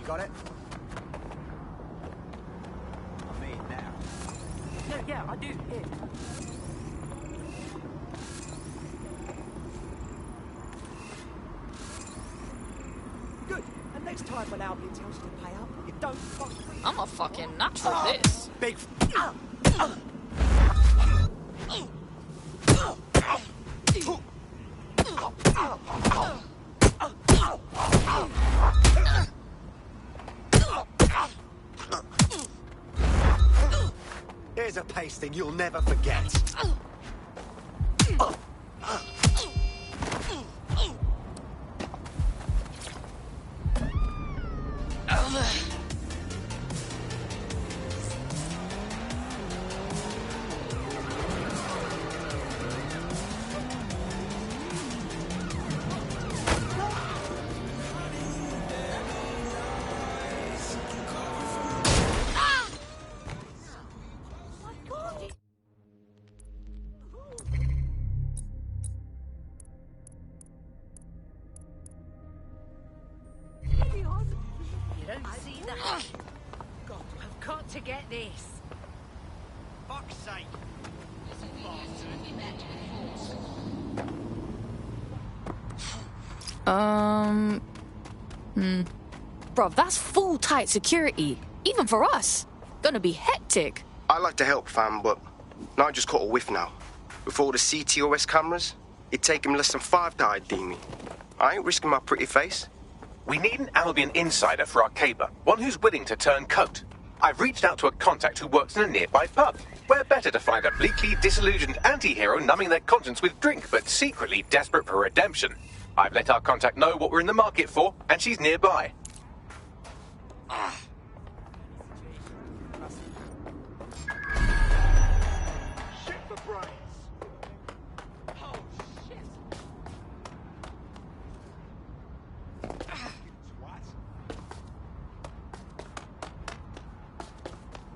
Got it? I mean, now. Yeah, I do. Here. Good. And next time when Albion tells you to pay up, you don't fuck with... I'm a fucking natural at this. Big... Here's a pasting you'll never forget. See that? I've got to get this. Fuck's sake. Bruv, that's full tight security. Even for us. Gonna be hectic. I like to help, fam, but now I just caught a whiff now. With all the CTOS cameras, it'd take him less than 5 to ID me. I ain't risking my pretty face. We need an Albion insider for our caper, one who's willing to turn coat. I've reached out to a contact who works in a nearby pub. Where better to find a bleakly disillusioned anti-hero numbing their conscience with drink, but secretly desperate for redemption. I've let our contact know what we're in the market for, and she's nearby. Shit for brains. Oh, shit. Twat.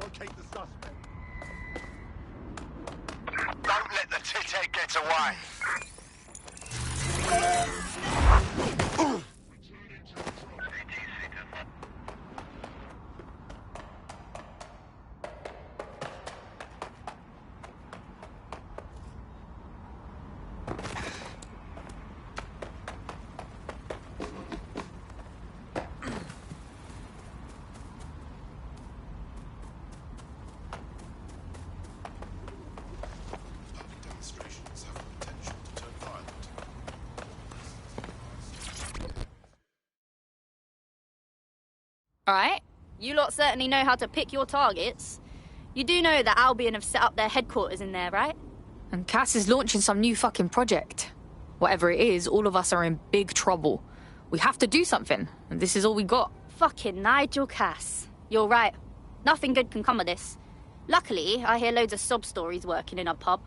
Locate the suspect. Don't let the tithead get away. Alright, you lot certainly know how to pick your targets. You do know that Albion have set up their headquarters in there, right? And Cass is launching some new fucking project. Whatever it is, all of us are in big trouble. We have to do something, and this is all we got. Fucking Nigel Cass. You're right. Nothing good can come of this. Luckily, I hear loads of sob stories working in a pub.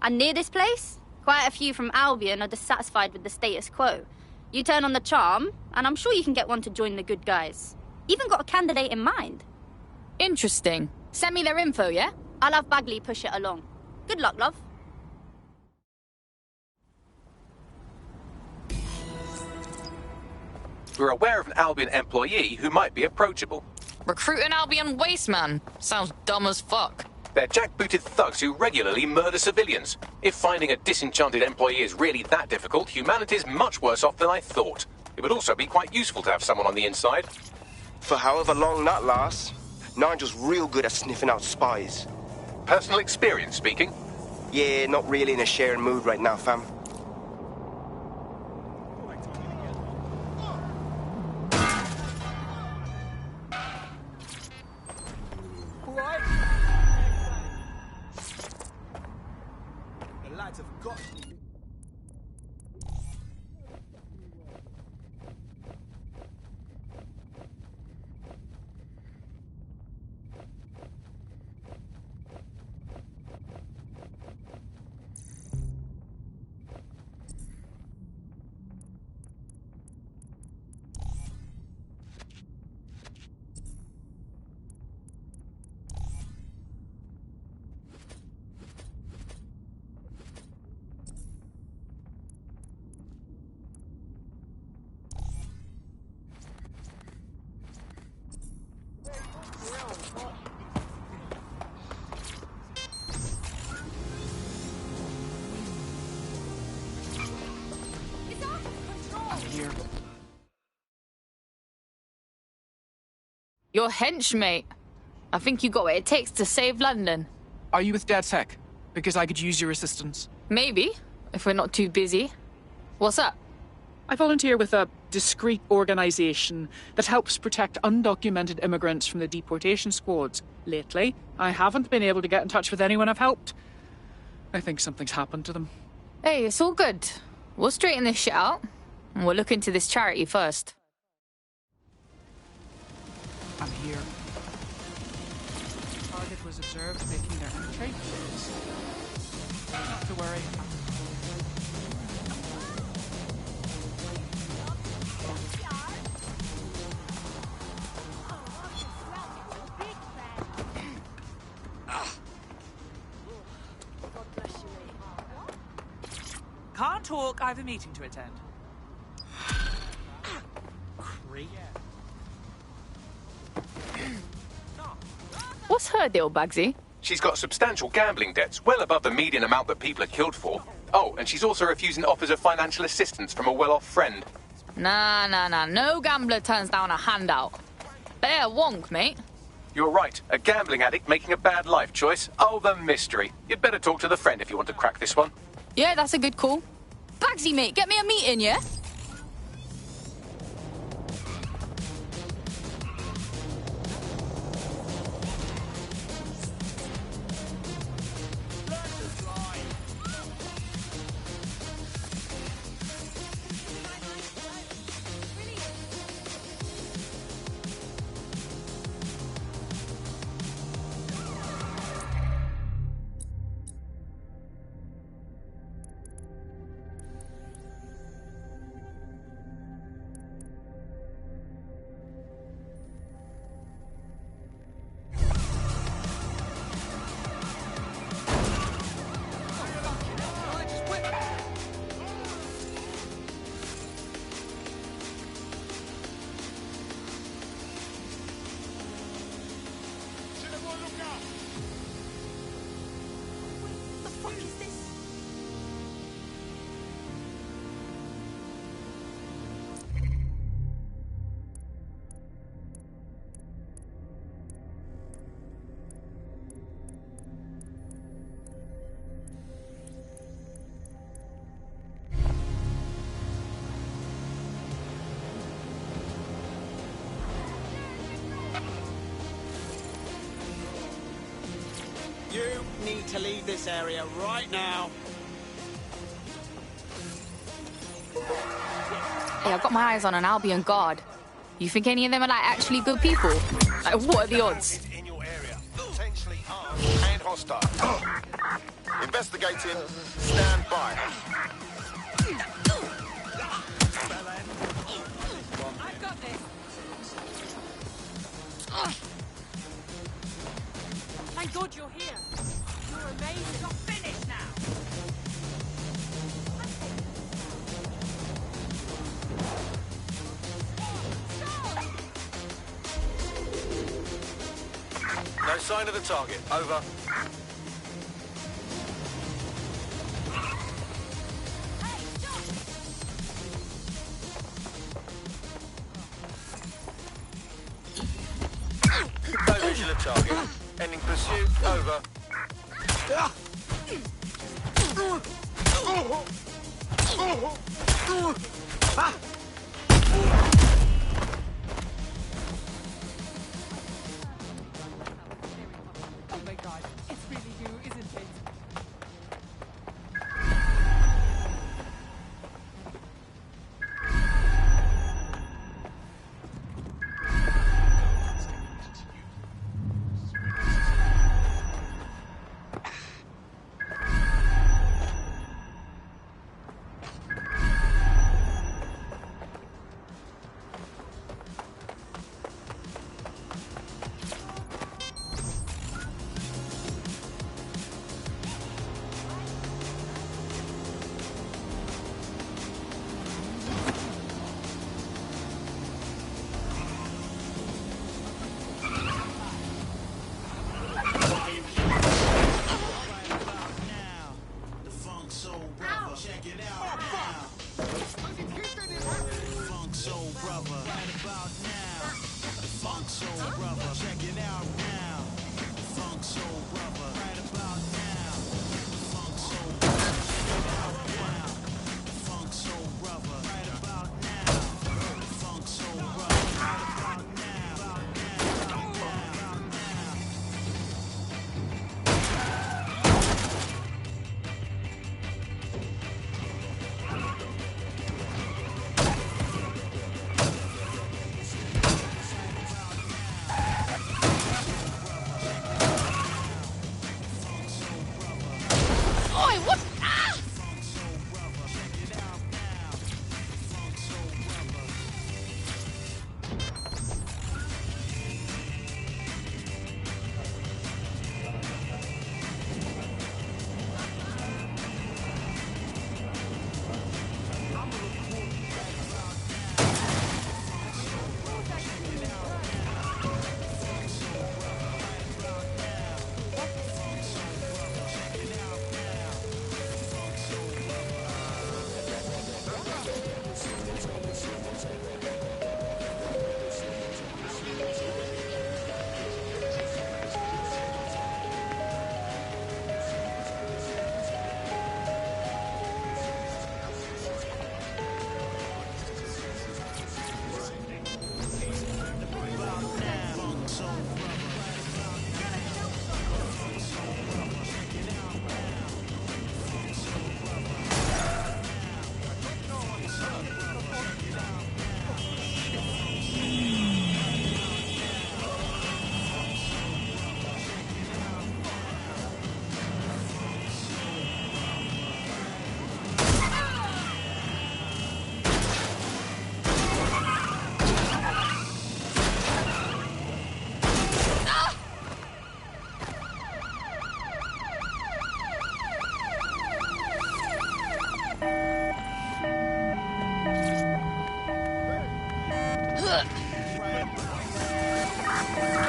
And near this place, quite a few from Albion are dissatisfied with the status quo. You turn on the charm, and I'm sure you can get one to join the good guys. Even got a candidate in mind. Interesting. Send me their info, yeah? I'll have Bagley push it along. Good luck, love. We're aware of an Albion employee who might be approachable. Recruit an Albion wasteman. Sounds dumb as fuck. They're jackbooted thugs who regularly murder civilians. If finding a disenchanted employee is really that difficult, humanity's much worse off than I thought. It would also be quite useful to have someone on the inside. For however long that lasts, Nigel's real good at sniffing out spies. Personal experience speaking? Yeah, not really in a sharing mood right now, fam. Right. The lads have got to be... Your henchmate. I think you got what it takes to save London. Are you with DedSec? Because I could use your assistance. Maybe, if we're not too busy. What's up? I volunteer with a discreet organization that helps protect undocumented immigrants from the deportation squads. Lately, I haven't been able to get in touch with anyone I've helped. I think something's happened to them. Hey, it's all good. We'll straighten this shit out. And we'll look into this charity first. I'm here. Target was observed making their entry. Not to worry. Can't talk, I have a meeting to attend. What's her deal, Bugsy? She's got substantial gambling debts, well above the median amount that people are killed for. Oh, and she's also refusing offers of financial assistance from a well-off friend. Nah. No gambler turns down a handout. Bear wonk, mate. You're right. A gambling addict making a bad life choice. Oh, the mystery. You'd better talk to the friend if you want to crack this one. Yeah, that's a good call. Bugsy, mate, get me a meeting, yeah? You need to leave this area right now. Hey, I've got my eyes on an Albion guard. You think any of them are, like, actually good people? Like, what are the odds? In your area, potentially armed and hostile. Investigating. Stand by. I've got this. Thank God you're here. You're amazing. You're finished now. No sign of the target. Over. No visual of target. Ending pursuit. Over. Oh my God, it's really you, isn't it?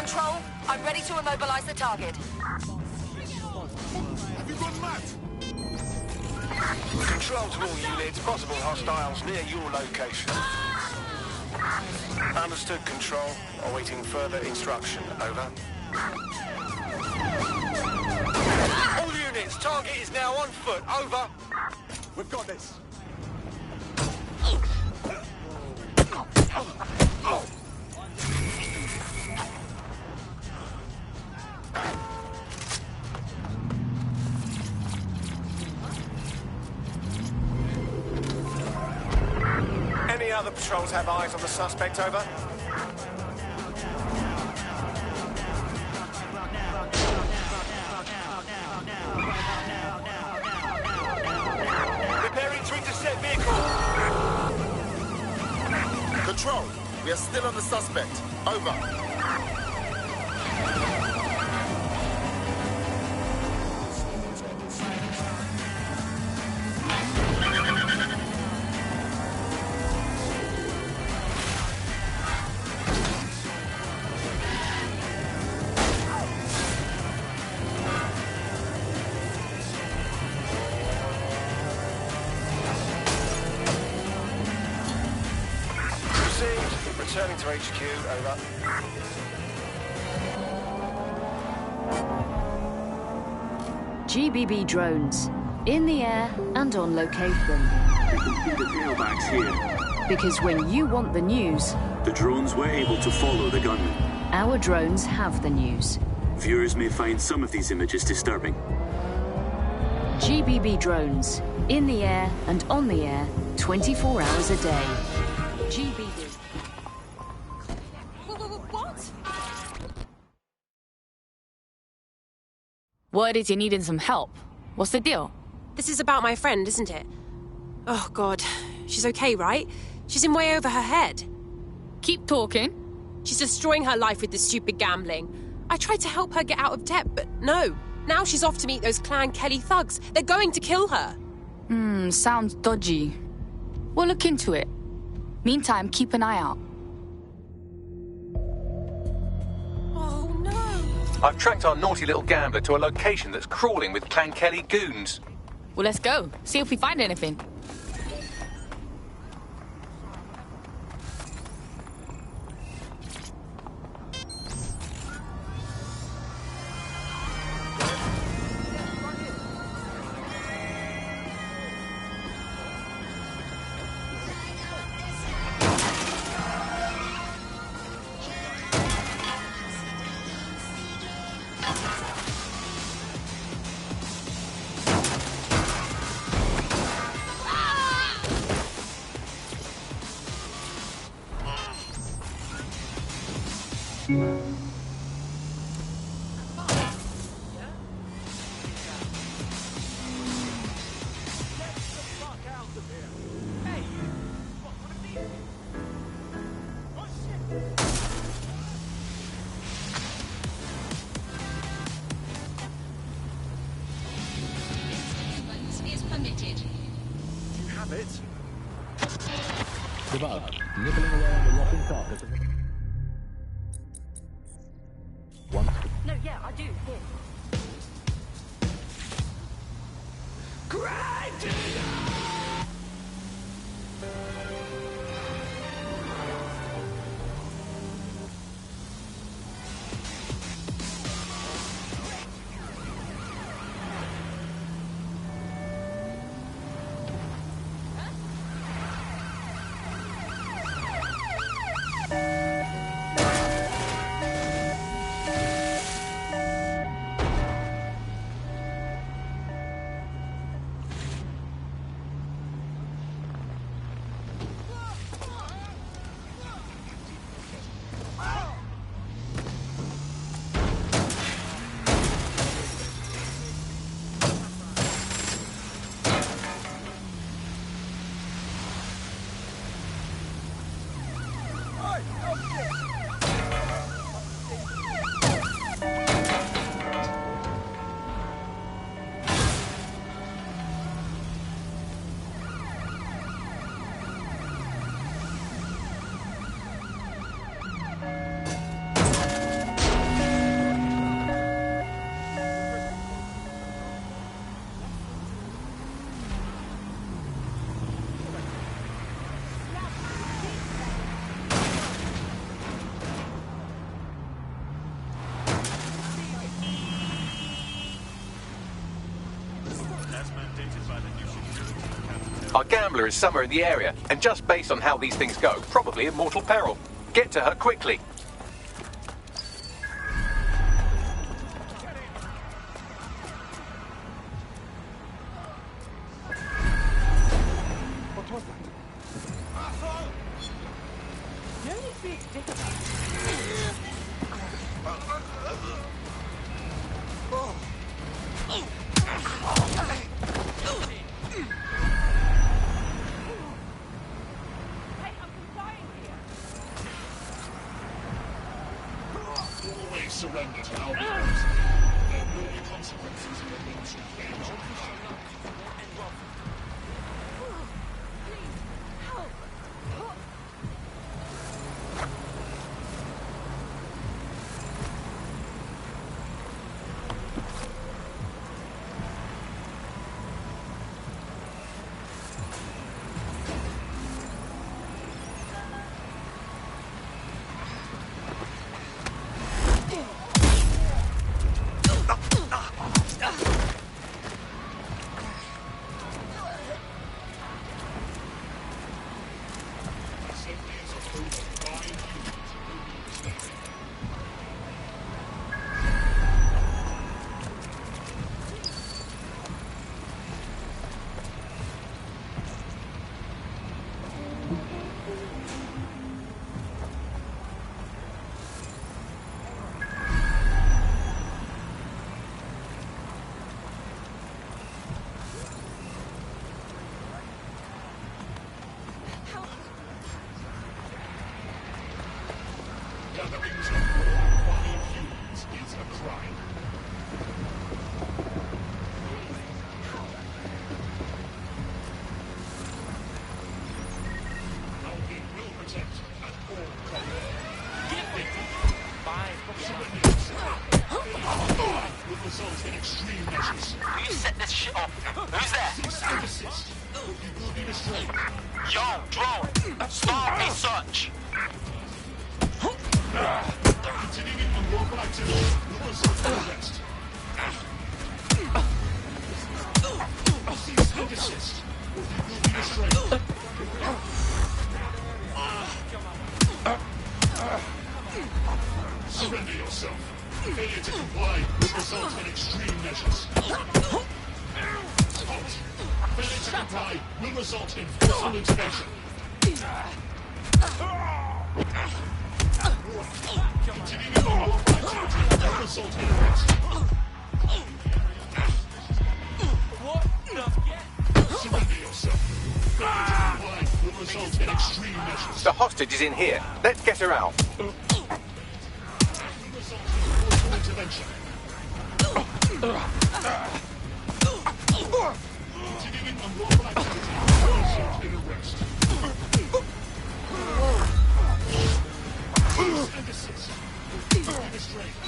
Control, I'm ready to immobilize the target. Have you gone mad? Control to all units, possible hostiles near your location. Understood, Control. Awaiting further instruction. Over. All units, target is now on foot. Over. We've got this. Any other patrols have eyes on the suspect? Over. Preparing to intercept vehicle. Control, we are still on the suspect. Over. Returning to HQ, over. GBB drones. In the air and on location. You can see the tailbacks here. Because when you want the news... The drones were able to follow the gunman. Our drones have the news. Viewers may find some of these images disturbing. GBB drones. In the air and on the air, 24 hours a day. GBB. Word is you're needing some help. What's the deal? This is about my friend, isn't it? Oh, God. She's okay, right? She's in way over her head. Keep talking. She's destroying her life with this stupid gambling. I tried to help her get out of debt, but no. Now she's off to meet those Clan Kelly thugs. They're going to kill her. Sounds dodgy. We'll look into it. Meantime, keep an eye out. I've tracked our naughty little gambler to a location that's crawling with Clan Kelly goons. Well, let's go. See if we find anything. Nibbling away on the rotting carcass. No, yeah, I do. Here. Our gambler is somewhere in the area, and just based on how these things go, probably in mortal peril. Get to her quickly. What was that? Always surrender to our cause. There will be consequences for those who fail to comply. Gatherings of quiet humans is a crime. Our king will protect at all costs. Get victim! Surrender yourself. Will result in extreme measures. You set this shit off. Who's there? Cease and desist. You will be destroyed. Yo, drone! Start a search! Continuing unlawful activity will result in arrest. Cease and desist. You will be destroyed. Surrender yourself. Failure to comply will result in extreme measures. Halt. Failure to comply will result in forceful intervention. Continue Will assault and arrest. What? Surrender yourself. Failure to comply will result in extreme measures. The hostage is in here. Let's get her out. Will result in forceful intervention. Continuing unlawful activity will result in arrest. Cease and desist. Be restrained.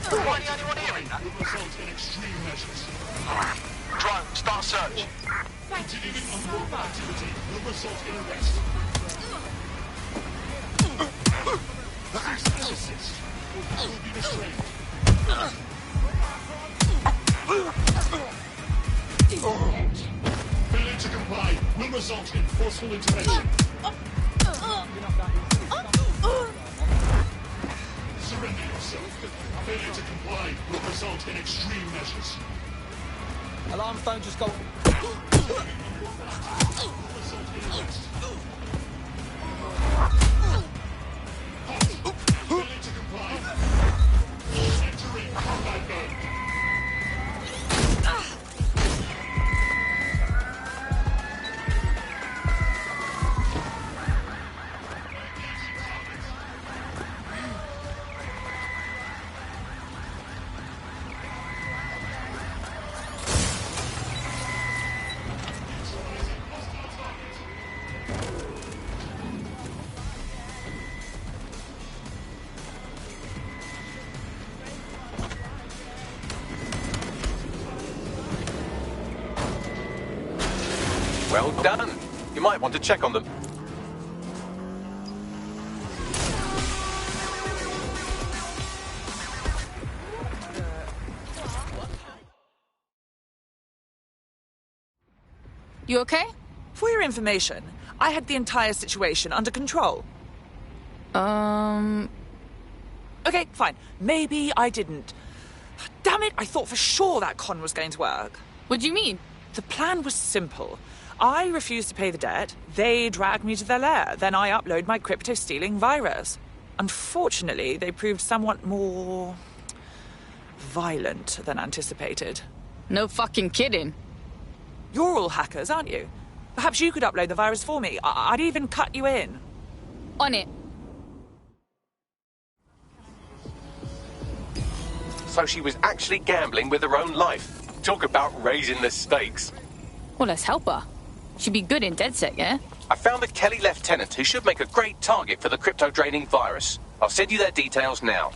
Am I the only one hearing that? Will result in extreme measures. Drone, start search. Continuing unlawful activity will result in arrest. Cease and desist. Will be restrained. Failure to comply will result in forceful intervention. Surrender yourself. Failure to comply will result in extreme measures. Alarms don't just go... Failure to comply. Entering combat mode. Well done. You might want to check on them. You okay? For your information, I had the entire situation under control. Okay, fine. Maybe I didn't. Damn it, I thought for sure that con was going to work. What do you mean? The plan was simple. I refused to pay the debt, they drag me to their lair, then I upload my crypto-stealing virus. Unfortunately, they proved somewhat more... violent than anticipated. No fucking kidding. You're all hackers, aren't you? Perhaps you could upload the virus for me. I'd even cut you in. On it. So she was actually gambling with her own life. Talk about raising the stakes. Well, let's help her. She'd be good in DedSec, yeah? I found the Kelly lieutenant who should make a great target for the crypto-draining virus. I'll send you their details now.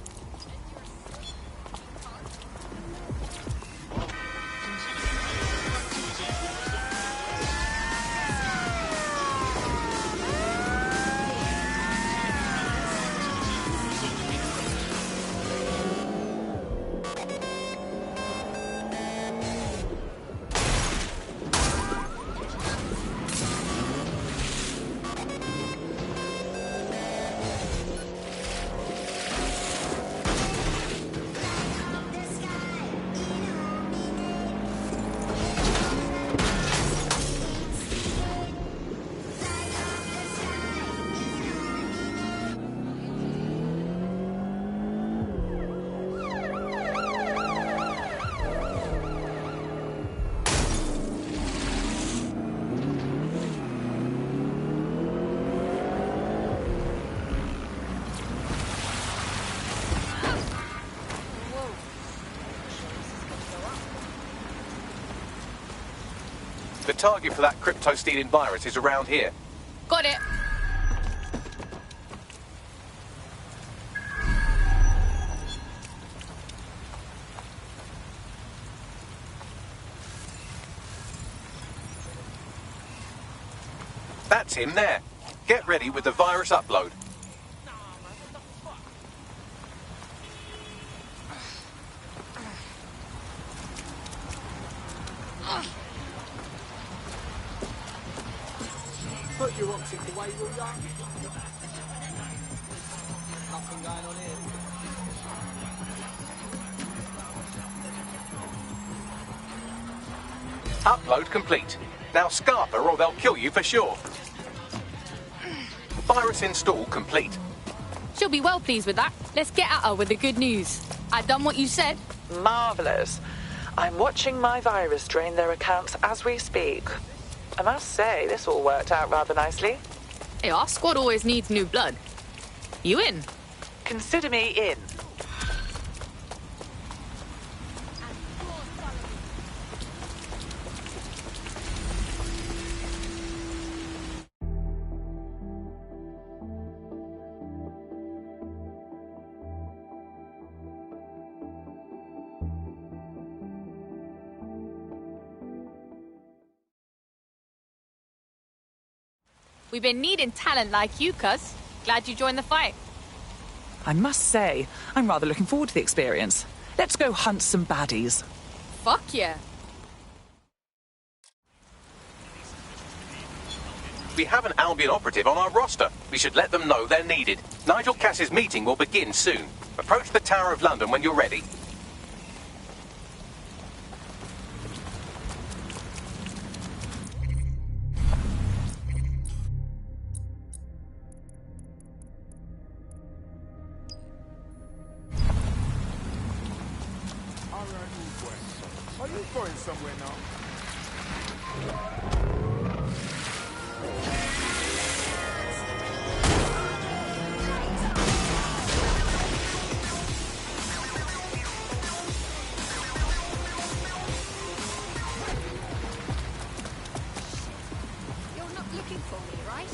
The target for that crypto-stealing virus is around here. Got it. That's him there. Get ready with the virus upload. Put your optics away, will ya? Nothing going on here. Upload complete. Now scarp her or they'll kill you for sure. Virus install complete. She'll be well pleased with that. Let's get at her with the good news. I've done what you said. Marvellous. I'm watching my virus drain their accounts as we speak. I must say, this all worked out rather nicely. Hey, our squad always needs new blood. You in? Consider me in. We've been needing talent like you, cuz. Glad you joined the fight. I must say, I'm rather looking forward to the experience. Let's go hunt some baddies. Fuck yeah. We have an Albion operative on our roster. We should let them know they're needed. Nigel Cass's meeting will begin soon. Approach the Tower of London when you're ready. Are you going somewhere now? You're not looking for me, right?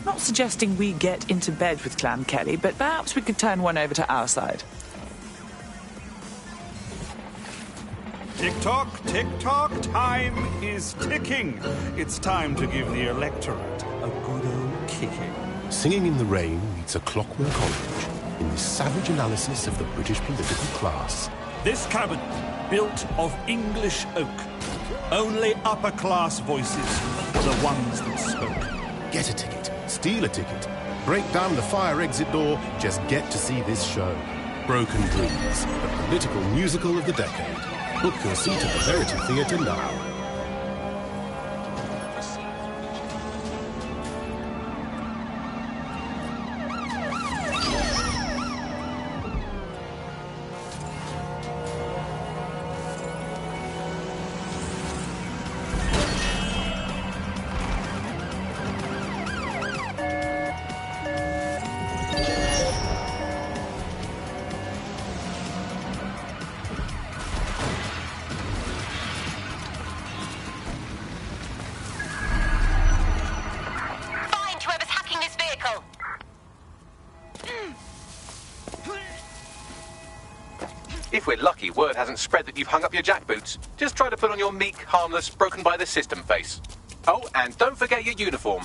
Not suggesting we get into bed with Clan Kelly, but perhaps we could turn one over to our side. Tick-tock, tick-tock, time is ticking. It's time to give the electorate a good old kicking. Singing in the Rain meets A Clockwork Orange in this savage analysis of the British political class. This cabin, built of English oak. Only upper-class voices were the ones that spoke. Get a ticket, steal a ticket, break down the fire exit door, just get to see this show. Broken Dreams, the political musical of the decade. Book your seat at the Verity Theatre now. If we're lucky, word hasn't spread that you've hung up your jackboots. Just try to put on your meek, harmless, broken by the system face. Oh, and don't forget your uniform.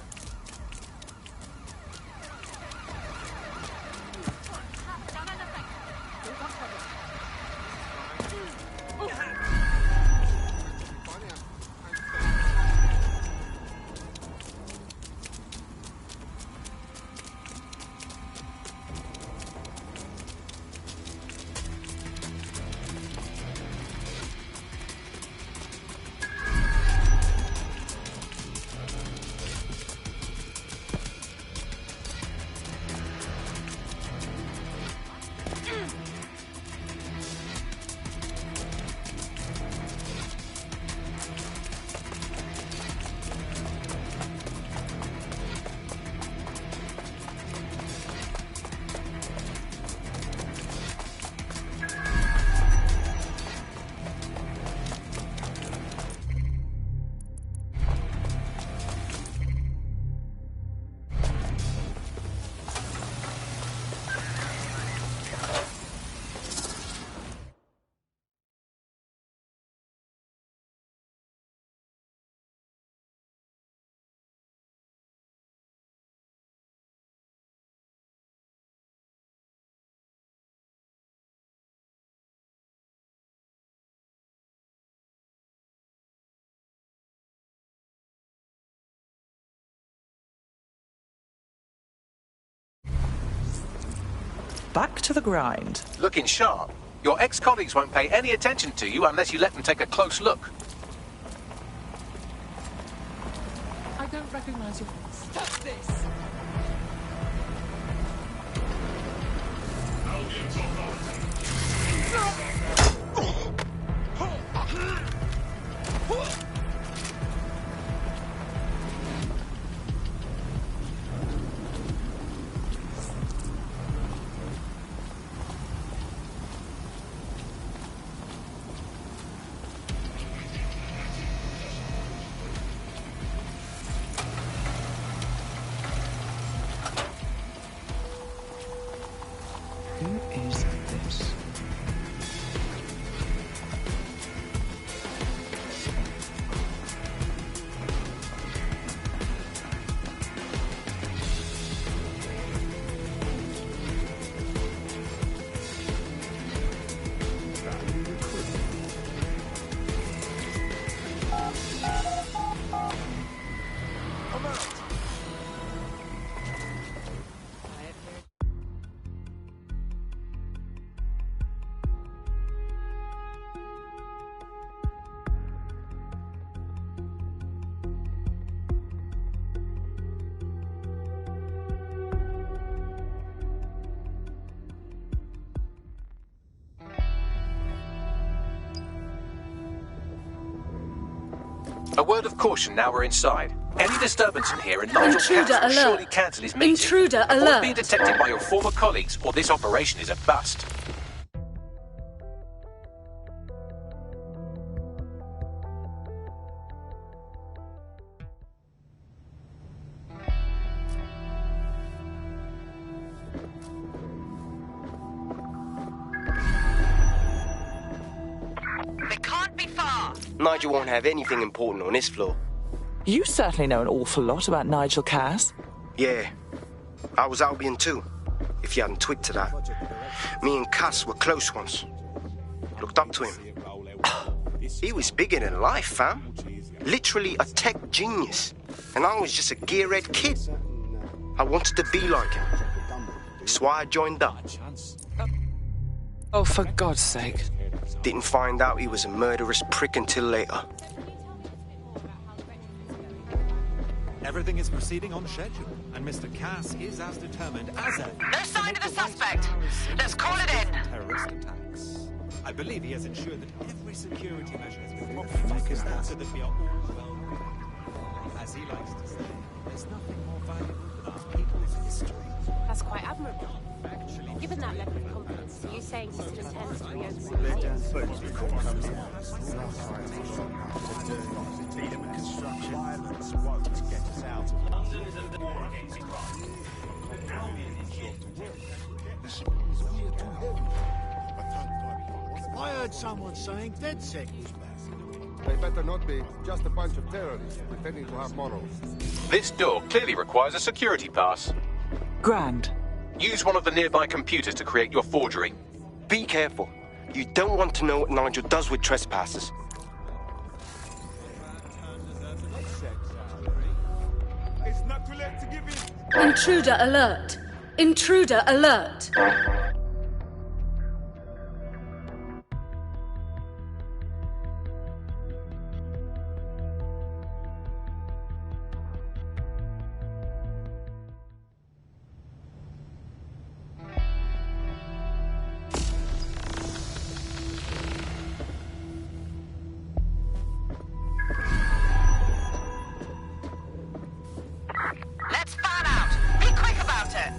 back to the grind. Looking sharp. Your ex-colleagues won't pay any attention to you unless you let them take a close look. I don't recognize your face. Stop this! Who is this? A word of caution now we're inside. Any disturbance in here and Nigel Intruder Cass will alert. surely cancel his meeting. Intruder Avoid alert. being detected by your former colleagues or this operation is a bust. They can't be far. Nigel won't have anything important on this floor. You certainly know an awful lot about Nigel Cass. Yeah. I was Albion too, if you hadn't twigged to that. Me and Cass were close once. Looked up to him. He was bigger than life, fam. Literally a tech genius. And I was just a gearhead kid. I wanted to be like him. That's why I joined up. Oh, for God's sake. Didn't find out he was a murderous prick until later. Everything is proceeding on schedule, and Mr. Cass is as determined as ever. No sign of the suspect. Let's call it in. Terrorist attacks. I believe he has ensured that every security measure has been properly taken out so that we are all well prepared. As he likes to say, there's nothing more valuable than our people's history. That's quite admirable. Given that level of confidence, are you saying he still intends to reopen Violence won't get us out of I heard someone saying DedSec was back. They better not be. Just a bunch of terrorists pretending to have morals. This door clearly requires a security pass. Grand. Use one of the nearby computers to create your forgery. Be careful. You don't want to know what Nigel does with trespassers. It's not too late to give in. Intruder alert! Intruder alert! Let's fan out. Be quick about it.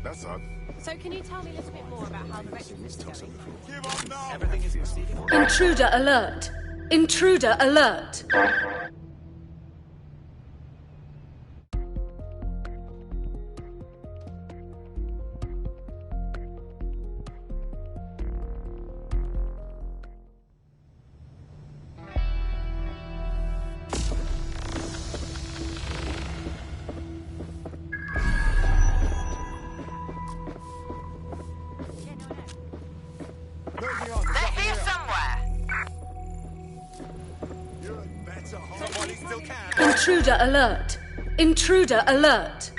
That's odd. So can you tell me a little bit more about how the rest of this is going? Everything is proceeding. Intruder alert! Intruder alert! They're here somewhere. Somebody still can. Intruder alert! Intruder alert!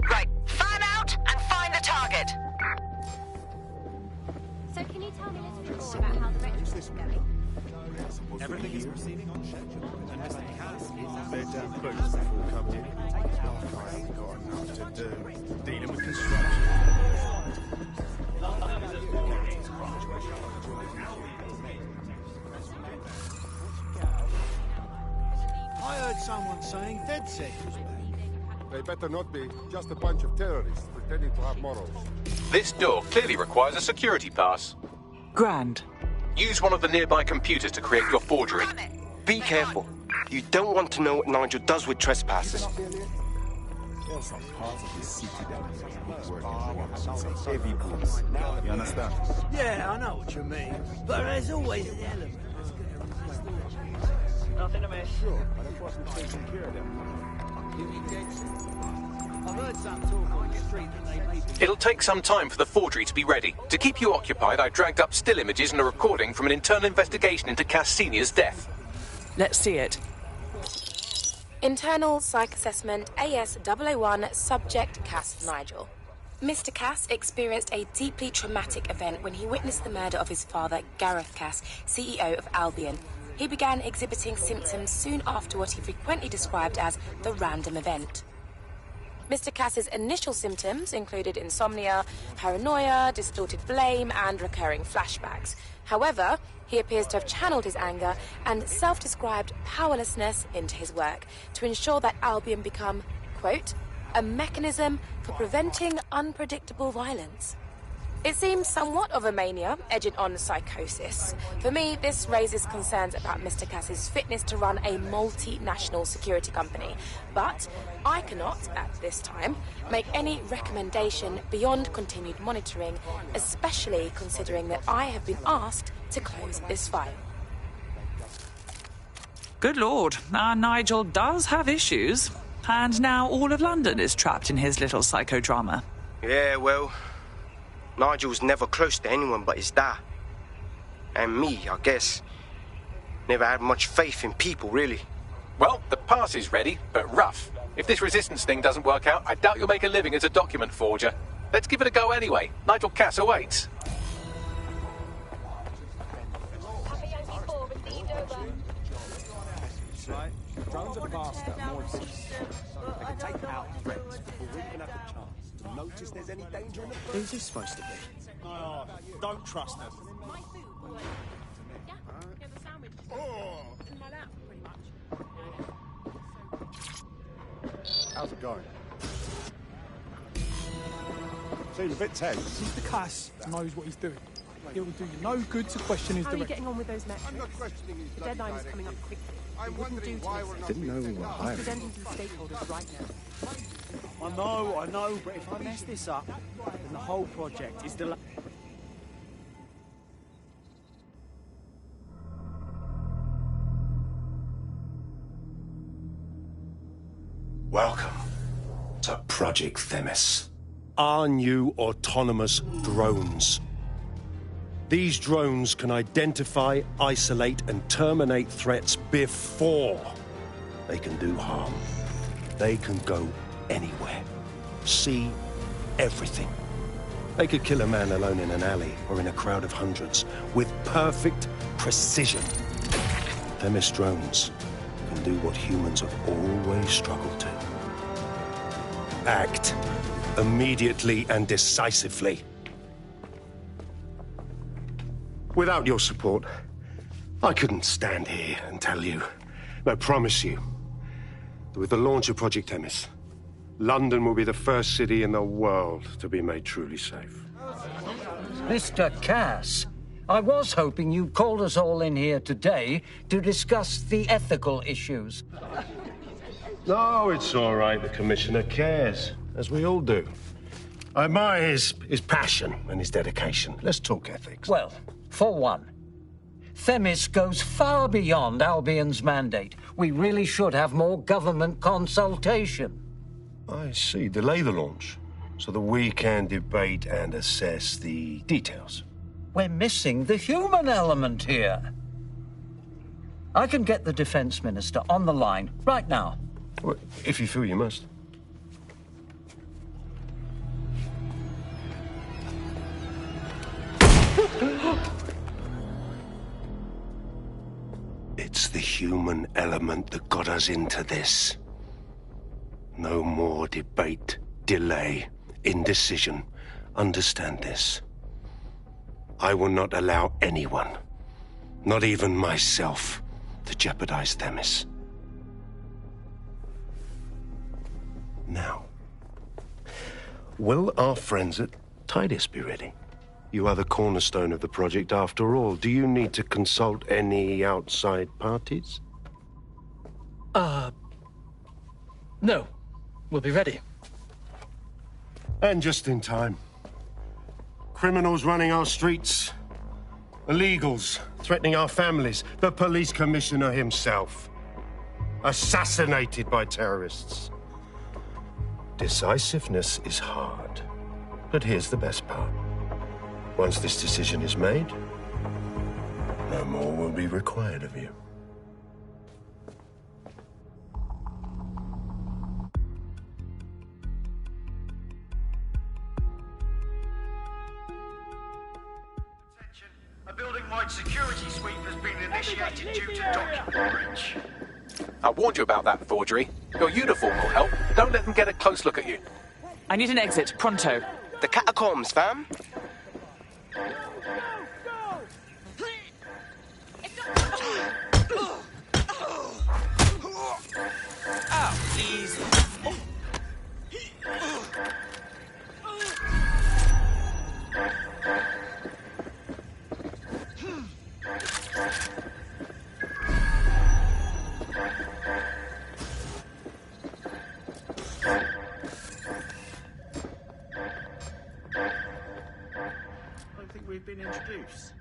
Right, fan out and find the target. So can you tell me a little bit more about how the retrofit is going? Everything is proceeding on schedule, and Mr. Cass is They're down boots before coming in. I ain't got enough to do. Dealing with construction. I heard someone saying DedSec was back. They better not be. Just a bunch of terrorists pretending to have morals. This door clearly requires a security pass. Grand. Use one of the nearby computers to create your forgery. Be careful. You don't want to know what Nigel does with trespassers. There's some parts of this city that work heavy boots. You understand? Yeah, I know what you mean. But there's always an element. Nothing amiss. Sure, but that wasn't taking care of them. I've heard some talk on the street that they may be... It'll take some time for the forgery to be ready. To keep you occupied, I dragged up still images and a recording from an internal investigation into Cass Sr.'s death. Let's see it. Internal Psych Assessment AS001 Subject Cass Nigel. Mr. Cass experienced a deeply traumatic event when he witnessed the murder of his father, Gareth Cass, CEO of Albion. He began exhibiting symptoms soon after what he frequently described as the random event. Mr. Cass's initial symptoms included insomnia, paranoia, distorted blame, and recurring flashbacks. However, he appears to have channeled his anger and self-described powerlessness into his work to ensure that Albion become, quote, a mechanism for preventing unpredictable violence. It seems somewhat of a mania, edging on psychosis. For me, this raises concerns about Mr. Cass's fitness to run a multinational security company. But I cannot, at this time, make any recommendation beyond continued monitoring, especially considering that I have been asked to close this file. Good Lord, our Nigel does have issues. And now all of London is trapped in his little psychodrama. Yeah, well, Nigel's never close to anyone but his dad. And me, I guess. Never had much faith in people, really. Well, the pass is ready, but rough. If this resistance thing doesn't work out, I doubt you'll make a living as a document forger. Let's give it a go anyway. Nigel Cass awaits. Right. Drones are faster, more efficient. They can take out threats before we even have the chance to notice there's any danger in the Who's this supposed to be? Oh, don't trust them. How's it going? Seems a bit tense. Mr. Cass knows what he's doing. It will do you no good to question his How are you direction. getting on with those metrics? I'm not questioning his The bloody deadline is direction. coming up quickly. I'm It wouldn't do wondering to why miss we're it. not... Didn't know we were He's hiring. presenting to the stakeholders right now. I know, but if I mess this up, then the whole project is delayed. Welcome to Project Themis. Our new autonomous drones. These drones can identify, isolate, and terminate threats before they can do harm. They can go anywhere, see everything. They could kill a man alone in an alley or in a crowd of hundreds with perfect precision. Themis drones can do what humans have always struggled to. Act immediately and decisively. Without your support, I couldn't stand here and tell you, I promise you, that with the launch of Project Themis, London will be the first city in the world to be made truly safe. Mr. Cass, I was hoping you'd called us all in here today to discuss the ethical issues. No, it's all right. The Commissioner cares, as we all do. I admire his passion and his dedication. Let's talk ethics. Well, for one, Themis goes far beyond Albion's mandate. We really should have more government consultation. I see. Delay the launch so that we can debate and assess the details. We're missing the human element here. I can get the Defense Minister on the line right now. Well, if you feel you must. It's the human element that got us into this. No more debate, delay, indecision. Understand this. I will not allow anyone, not even myself, to jeopardize Themis. Now, will our friends at Titus be ready? You are the cornerstone of the project after all. Do you need to consult any outside parties? No. We'll be ready. And just in time. Criminals running our streets. Illegals threatening our families. The police commissioner himself. Assassinated by terrorists. Decisiveness is hard. But here's the best part. Once this decision is made, no more will be required of you. A building-wide security sweep has been initiated due to document breach. I warned you about that forgery. Your uniform will help. Don't let them get a close look at you. I need an exit, pronto. The catacombs, fam. Oh, easy. I think we've been introduced.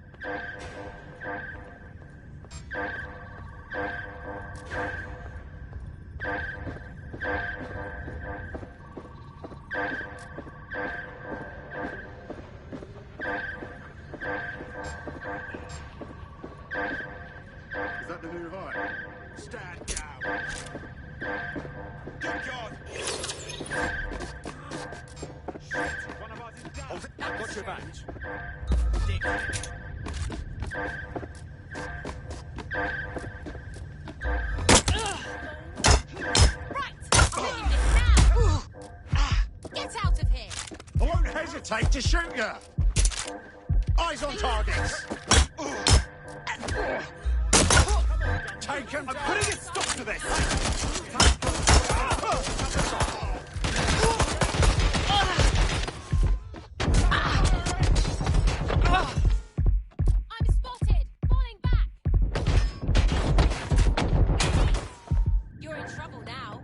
Is that the new hire? Stand down. Good God! One of ours is down. Got your back. Get out of here! I won't hesitate to shoot you. Eyes on targets. Take him down. I'm putting a stop to this. I'm spotted! Falling back! You're in trouble now.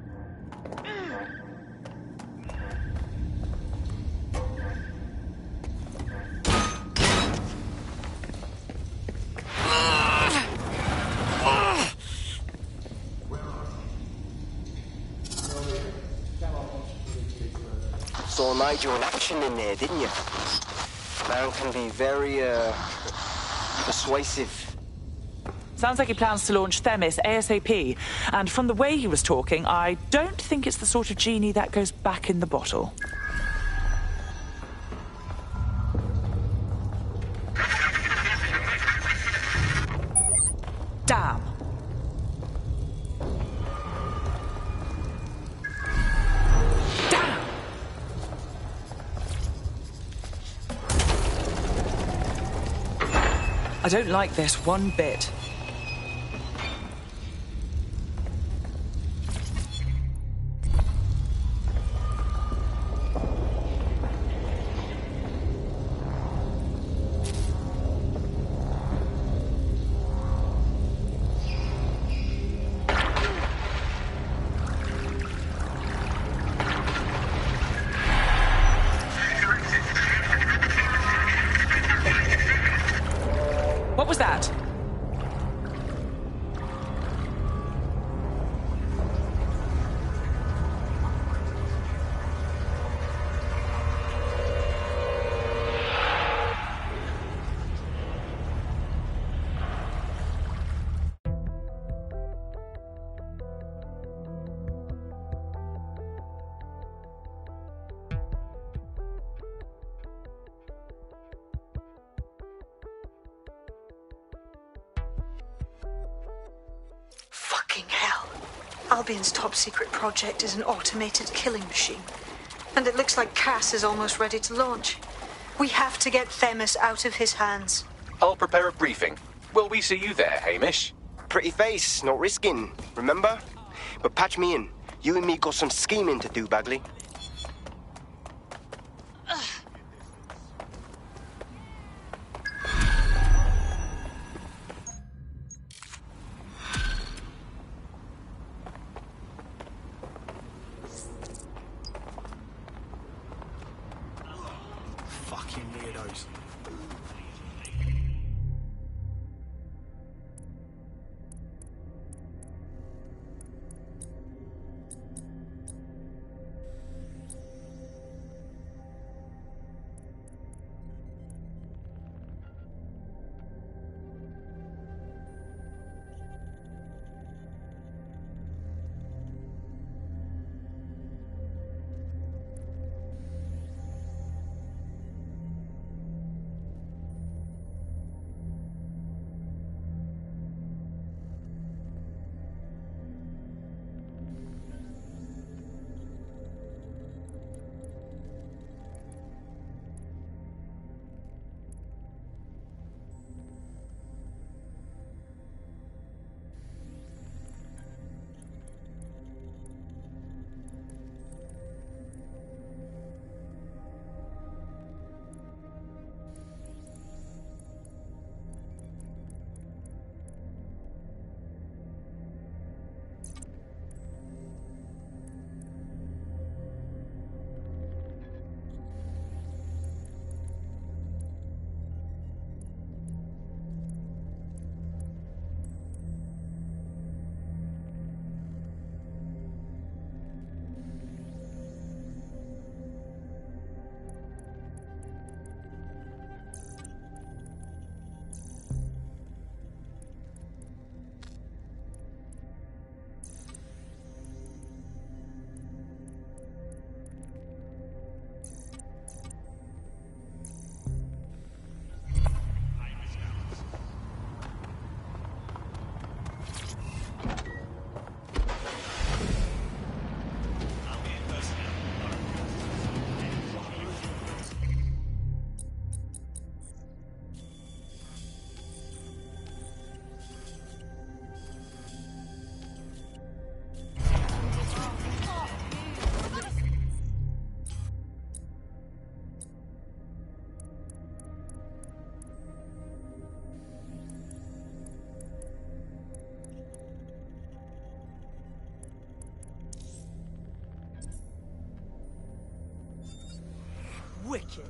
Saw Nigel in action in there, didn't you? Man can be very, persuasive. Sounds like he plans to launch Themis ASAP. And from the way he was talking, I don't think it's the sort of genie that goes back in the bottle. Damn. I don't like this one bit. Albion's top-secret project is an automated killing machine. And it looks like Cass is almost ready to launch. We have to get Themis out of his hands. I'll prepare a briefing. Will we see you there, Hamish? Pretty face, not risking, remember? But patch me in. You and me got some scheming to do, Bagley. Fucking weirdos. Wicked.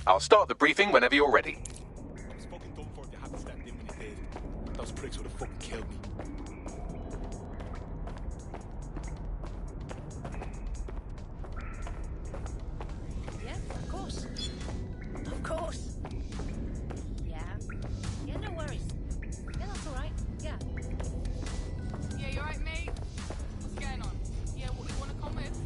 I'll start the briefing whenever you're ready. I was fucking done for if you hadn't stepped in when you did. Those pricks would have fucking killed me. Yeah, of course. Of course. Yeah. Yeah, no worries. Yeah, that's all right. Yeah. Yeah, you alright, mate? What's going on? Yeah, what you want to come with?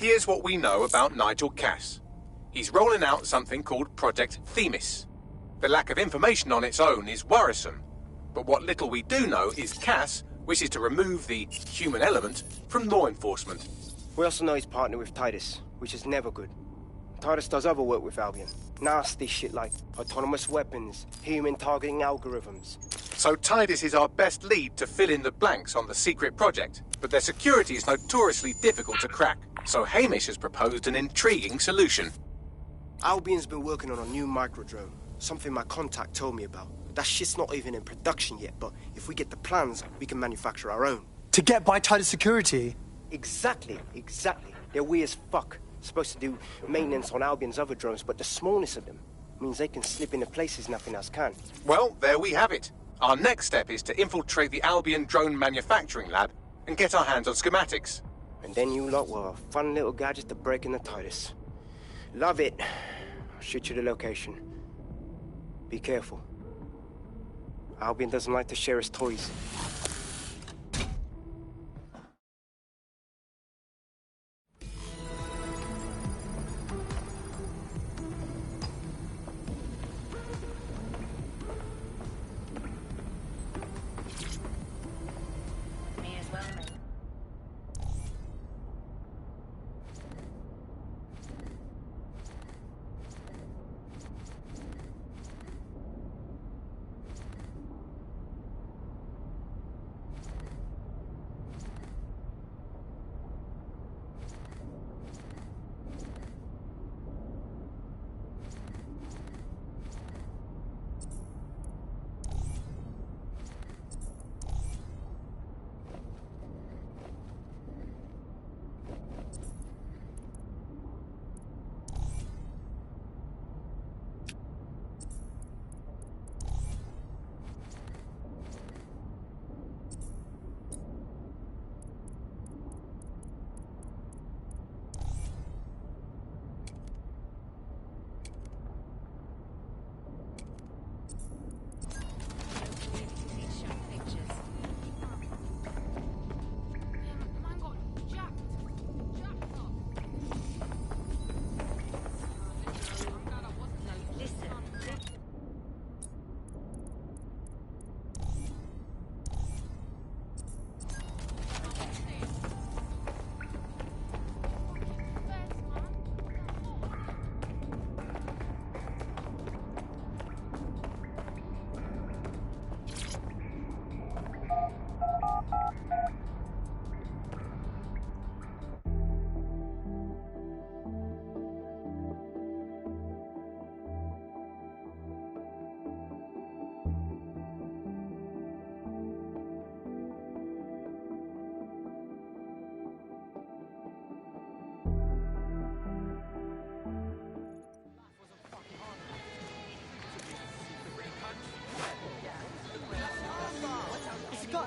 Here's what we know about Nigel Cass. He's rolling out something called Project Themis. The lack of information on its own is worrisome, but what little we do know is Cass wishes to remove the human element from law enforcement. We also know he's partnered with Titus, which is never good. Titus does other work with Albion. Nasty shit like autonomous weapons, human targeting algorithms. So Titus is our best lead to fill in the blanks on the secret project, but their security is notoriously difficult to crack. So Hamish has proposed an intriguing solution. Albion's been working on a new microdrone, something my contact told me about. That shit's not even in production yet, but if we get the plans, we can manufacture our own. To get by Titus security? Exactly. They're weird as fuck. Supposed to do maintenance on Albion's other drones, but the smallness of them means they can slip into places nothing else can. Well, there we have it. Our next step is to infiltrate the Albion drone manufacturing lab and get our hands on schematics. And then you lot will have a fun little gadget to break in the Titus. Love it. I'll shoot you the location. Be careful. Albion doesn't like to share his toys.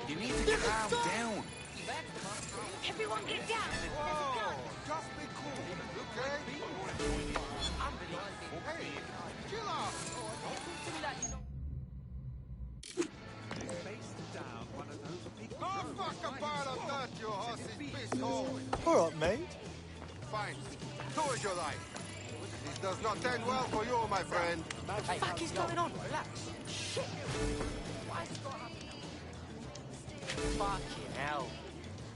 You need to calm down. Everyone get down. Whoa, just be cool, okay? Hey, chill out. No fuck about that, you hussy pisshole. All right, mate. Fine. Do as you like. This does not end well for you, my friend. What the fuck is going on? Relax. Shit. Fucking hell.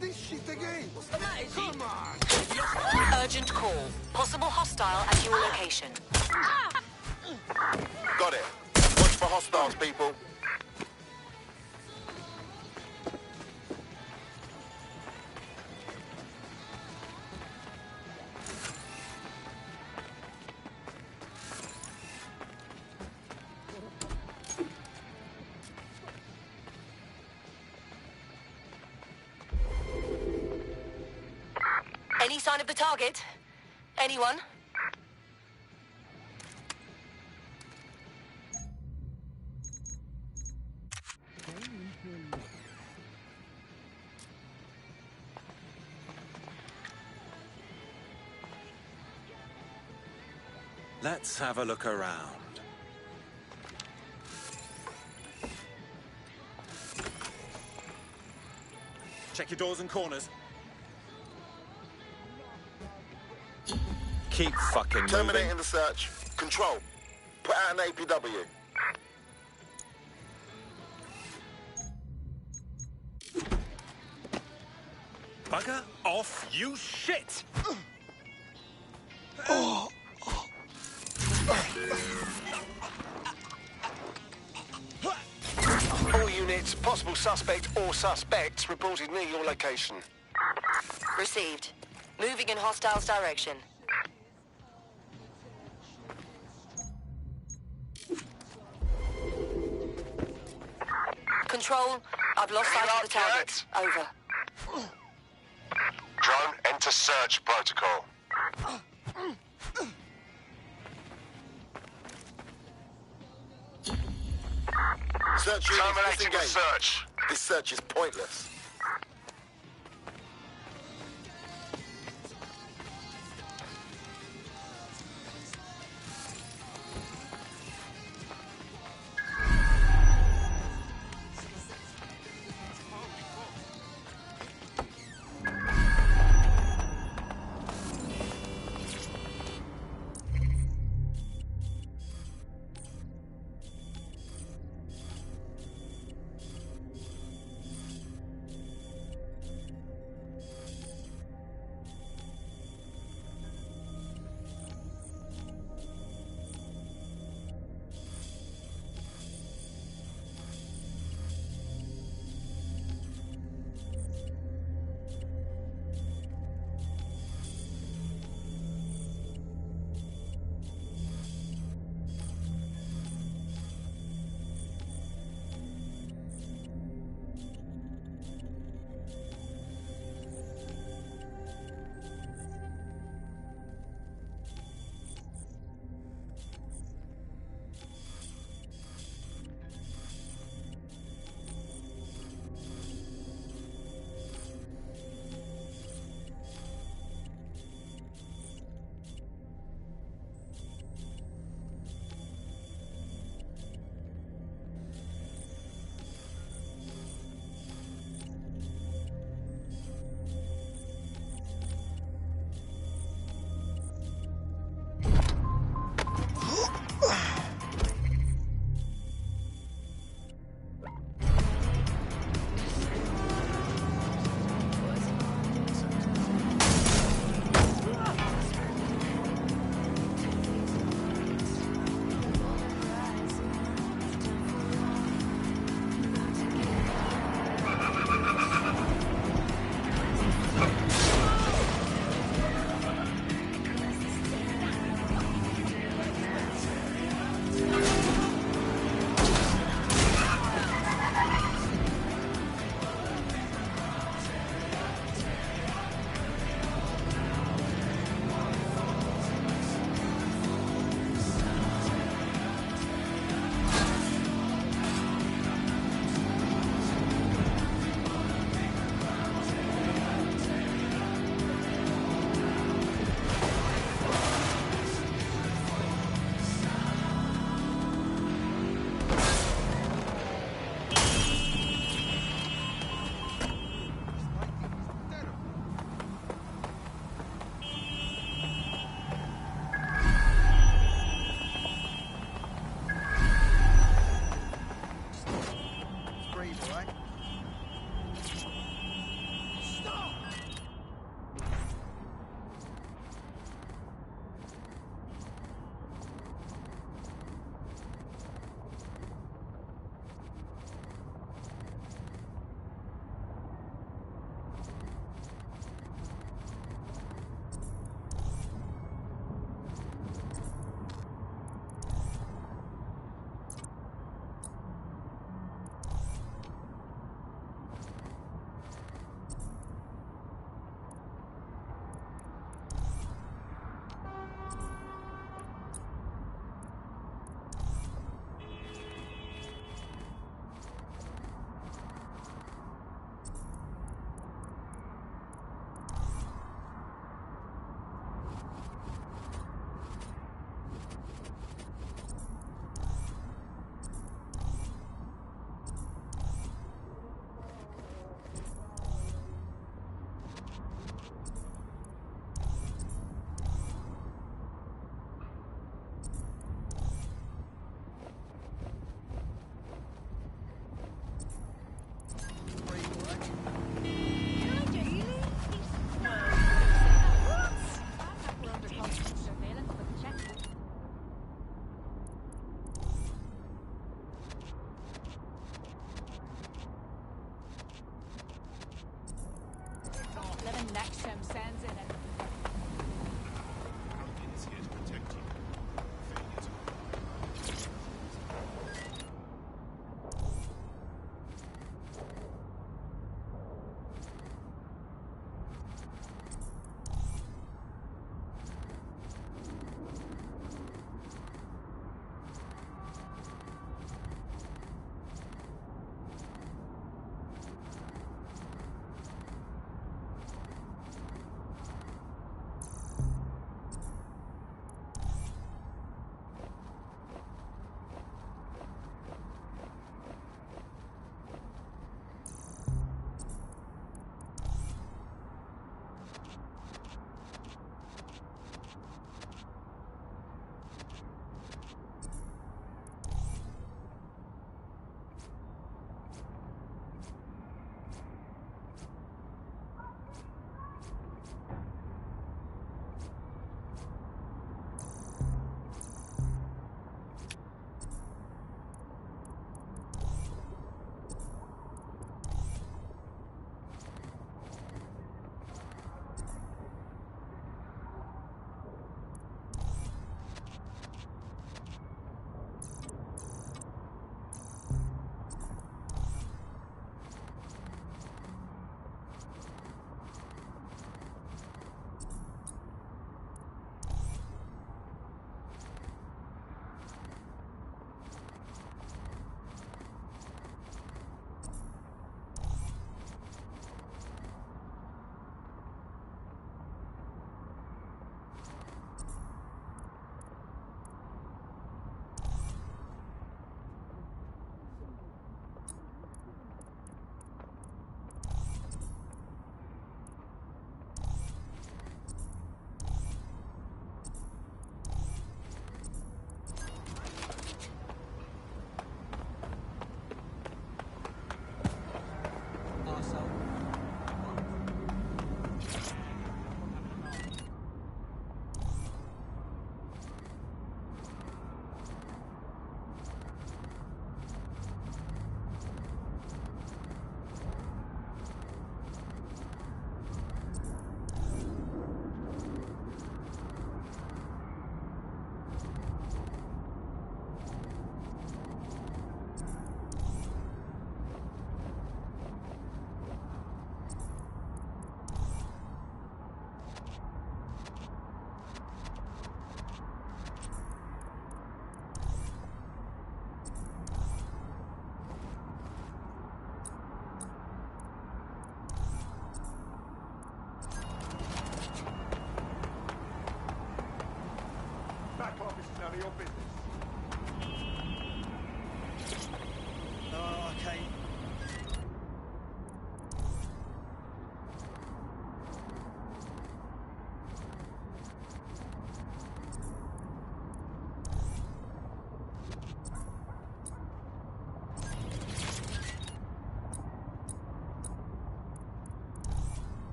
This shit again. What's the matter, Come on. Urgent call. Possible hostile at your location. Got it. Watch for hostiles, people. Any sign of the target? Anyone? Let's have a look around. Check your doors and corners. Keep fucking Terminating moving. the search. Control. Put out an APW. Bugger off, you shit! All units, possible suspect or suspects reported near your location. Received. Moving in hostiles' direction. Control, I've lost sight of the target. Over. Drone, enter search protocol. Search units Terminating the disengaged. search. This search is pointless.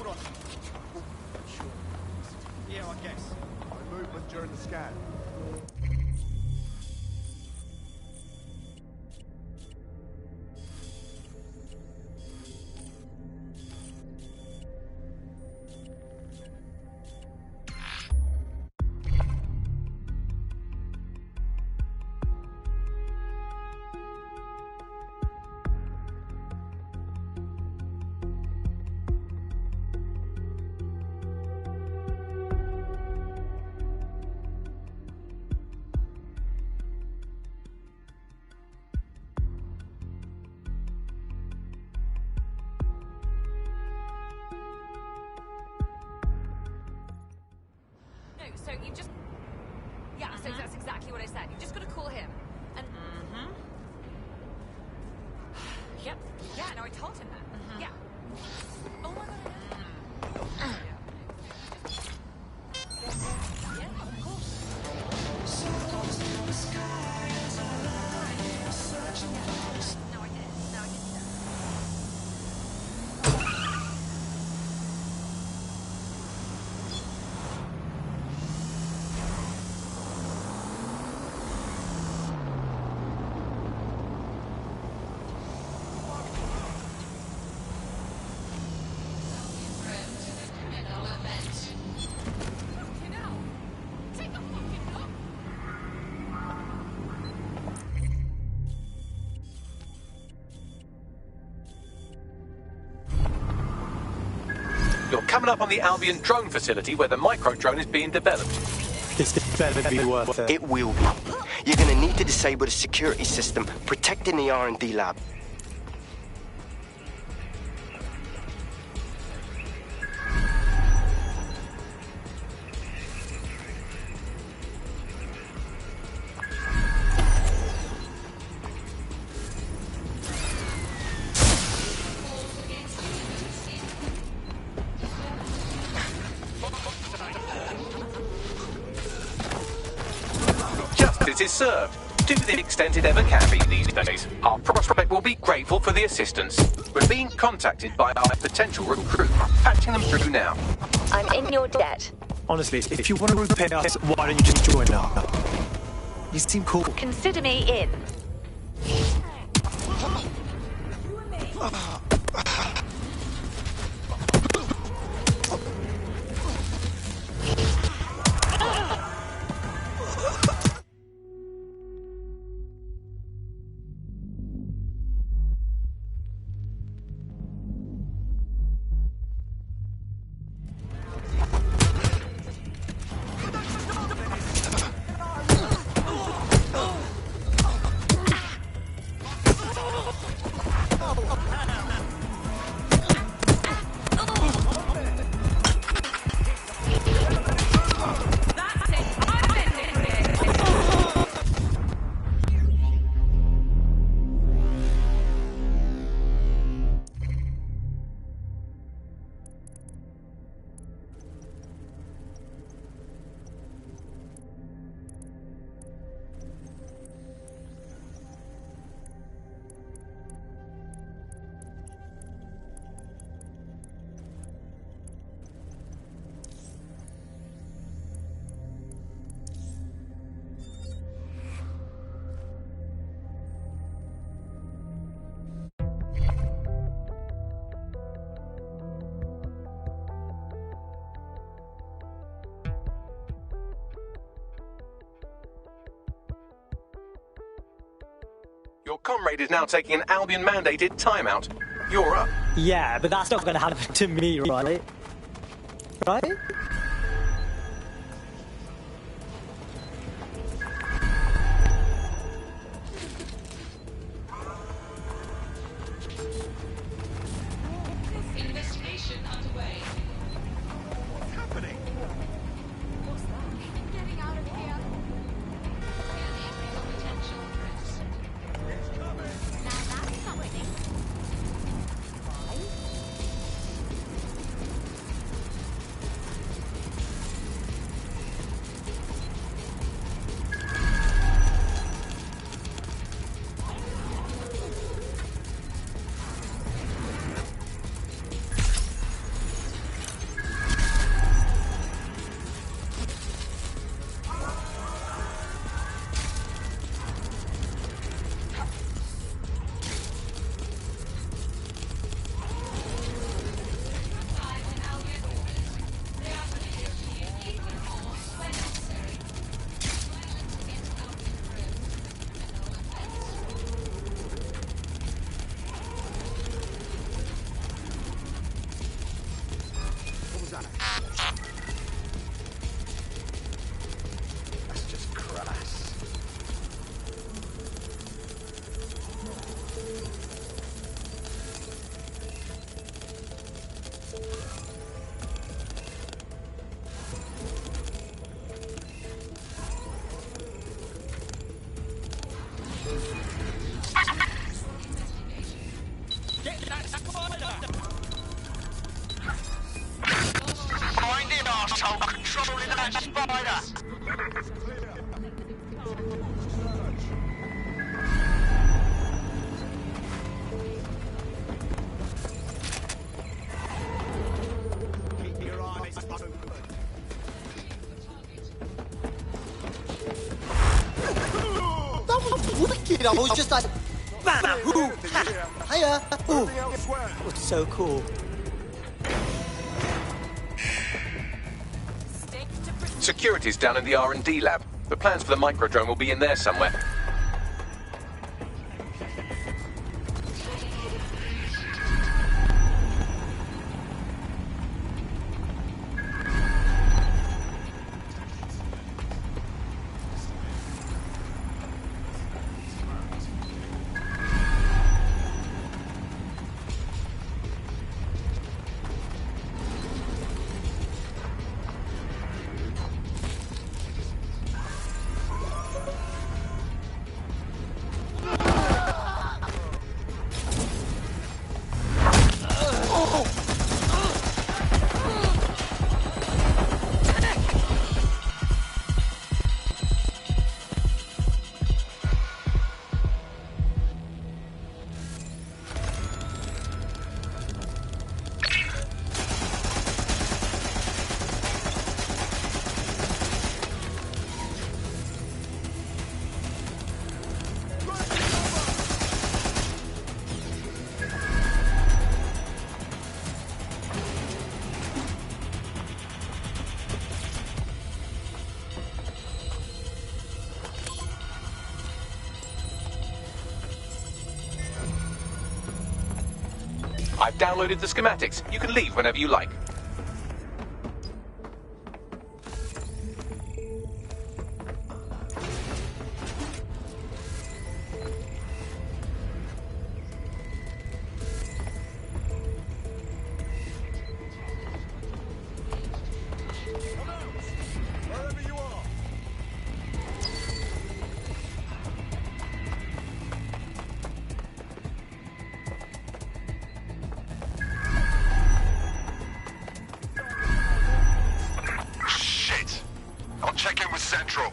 on. Sure. Yeah, I guess. No movement during the scan. So you just... Yeah, so that's exactly what I said. You just got to call him. And... Yep. Yeah, no, I told him that. Yeah. Oh my god, yeah, of course. No, I did. No, I didn't do that. You're coming up on the Albion drone facility where the micro-drone is being developed. This better be worth it. It will be. You're gonna need to disable the security system protecting the R&D lab. Justice is served, to the extent it ever can be these days. Our prospect will be grateful for the assistance. We're being contacted by our potential recruit, patching them through now. I'm in your debt. Honestly, if you want to repay us, why don't you just join up? You seem cool. Consider me in. Your comrade is now taking an Albion-mandated timeout. You're up. Yeah, but that's not going to happen to me, right? Right? Investigation underway. What's happening? What's that? Getting out of here. Potential risks. It's coming. Now that's something. arsehole controlling that spider! Keep your eyes open. That was wicked. I was just like, bam, ooh, ha, hiya, ooh. Looks so cool. Security's down in the R&D lab. The plans for the microdrone will be in there somewhere. I've downloaded the schematics. You can leave whenever you like. Check in with Central.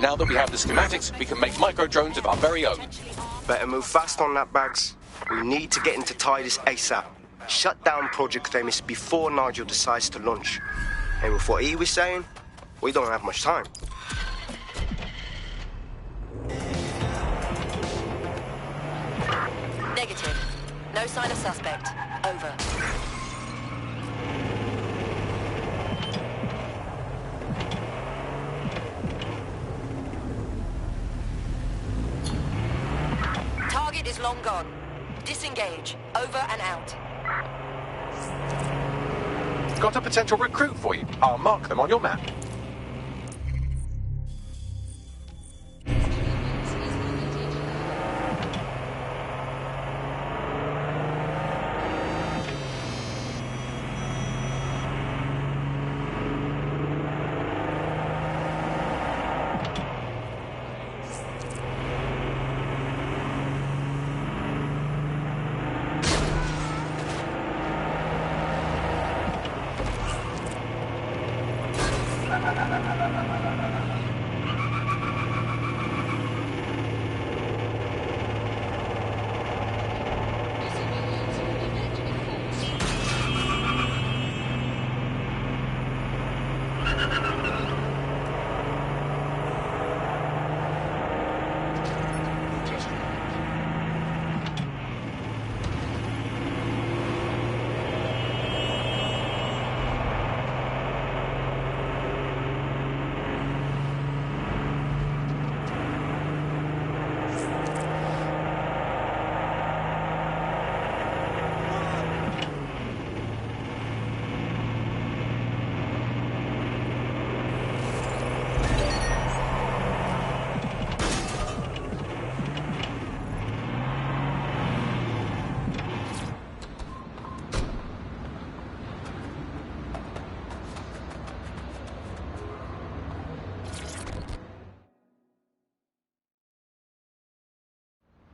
Now that we have the schematics, we can make microdrones of our very own. Better move fast on that, Bags. We need to get into Titus ASAP. Shut down Project Themis before Nigel decides to launch. And with what he was saying, we don't have much time. Negative. No sign of suspect. Over. Target is long gone. Disengage. Over and out. Got a potential recruit for you. I'll mark them on your map.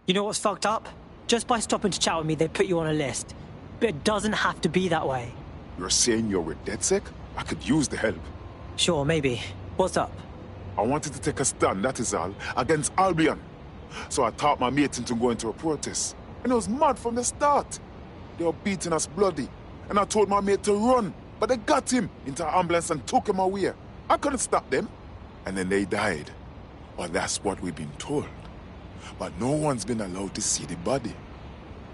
You know what's fucked up? Just by stopping to chat with me, they put you on a list. But it doesn't have to be that way. You're saying you're with DedSec? I could use the help. Sure, maybe. What's up? I wanted to take a stand, that is all, against Albion. So I taught my mate into going to a protest. And it was mad from the start. They were beating us bloody. And I told my mate to run. But they got him into an ambulance and took him away. I couldn't stop them. And then they died. Well, that's what we've been told. But no one's been allowed to see the body.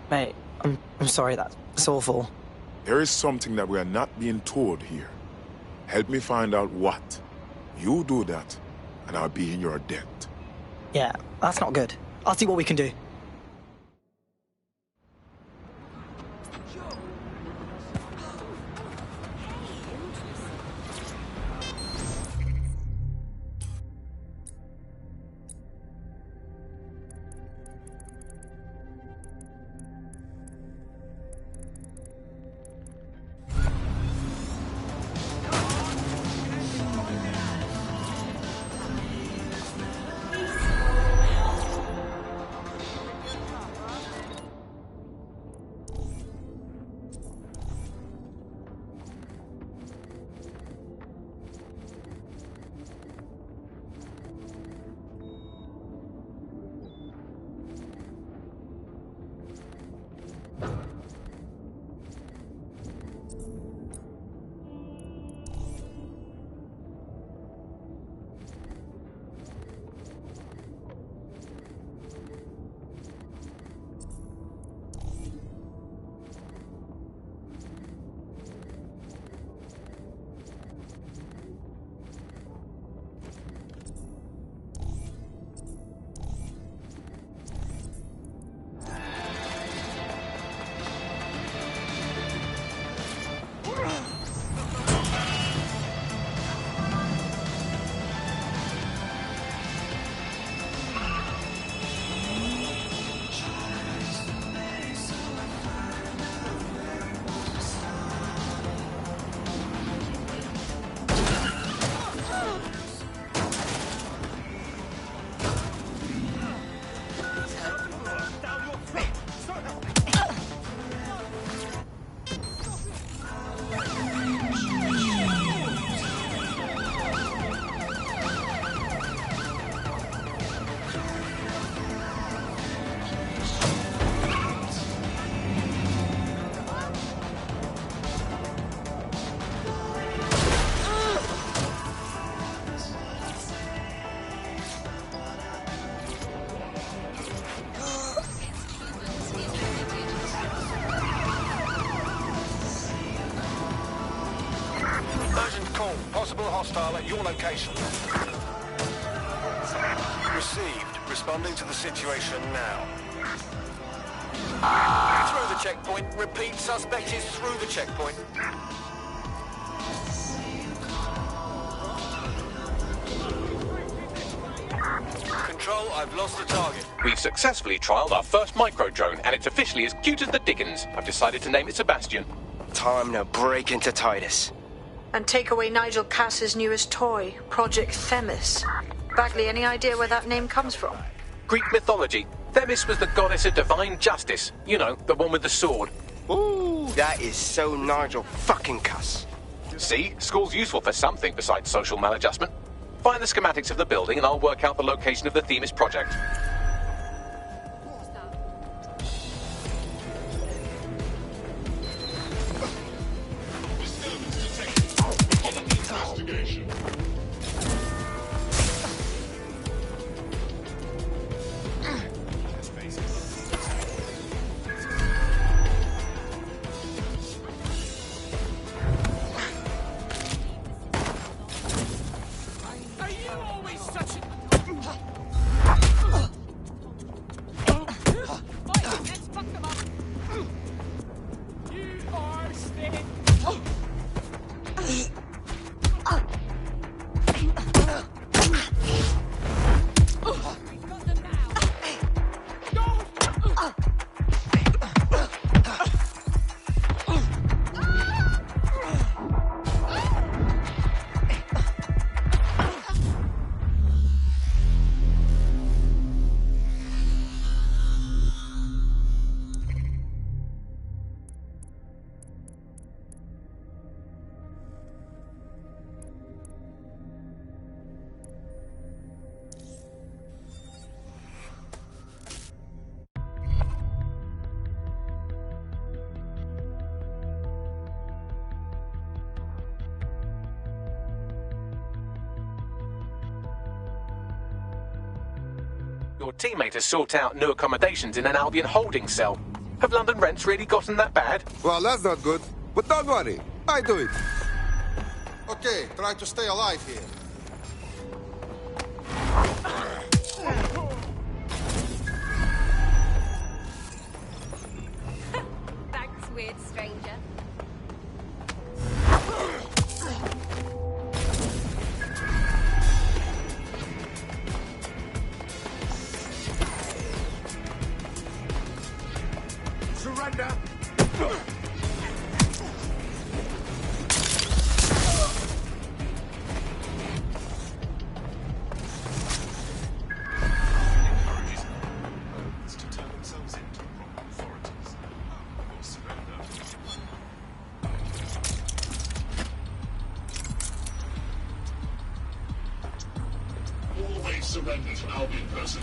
Mate, I'm sorry, that's awful. There is something that we are not being told here. Help me find out what. You do that, and I'll be in your debt. Yeah, that's not good. I'll see what we can do. Possible hostile at your location. Received. Responding to the situation now. Through the checkpoint. Repeat, suspect is through the checkpoint. Control, I've lost the target. We've successfully trialled our first micro-drone, and it's officially as cute as the dickens. I've decided to name it Sebastian. Time to break into Titus. And take away Nigel Cass's newest toy, Project Themis. Bagley, any idea where that name comes from? Greek mythology. Themis was the goddess of divine justice. You know, the one with the sword. Ooh, that is so Nigel fucking Cass. See? School's useful for something besides social maladjustment. Find the schematics of the building and I'll work out the location of the Themis project. Are you always such a... Your teammate has sought out new accommodations in an Albion holding cell. Have London rents really gotten that bad? Well, that's not good. But don't worry, I do it. Okay, try to stay alive here. Thanks, weird stranger. Surrender! Always surrender to Albion person.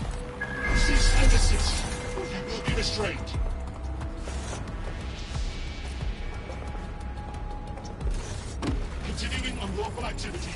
Cease and desist, or you will be restrained. Continuing unlawful activity.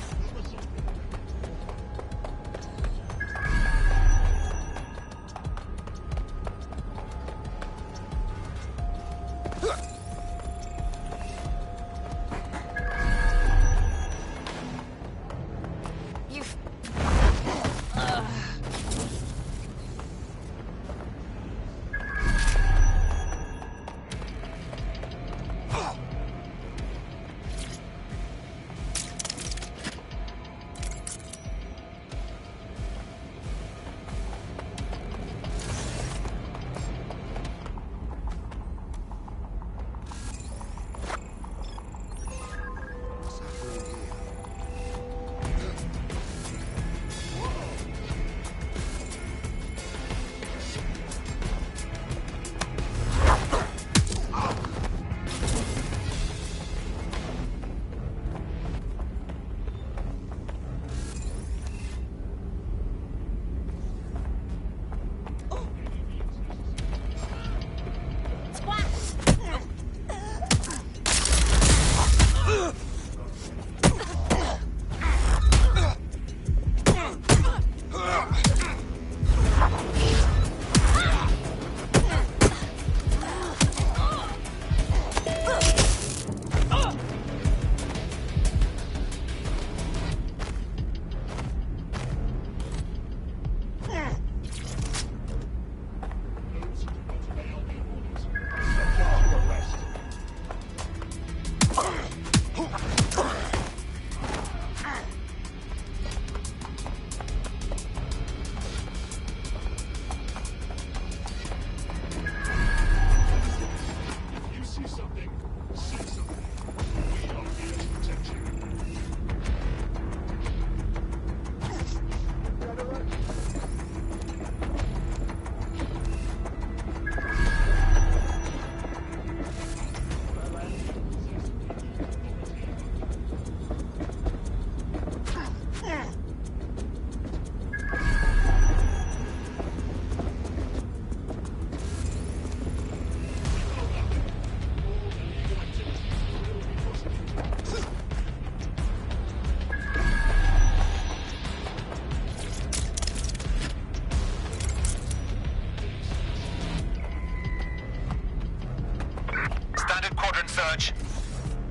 Search.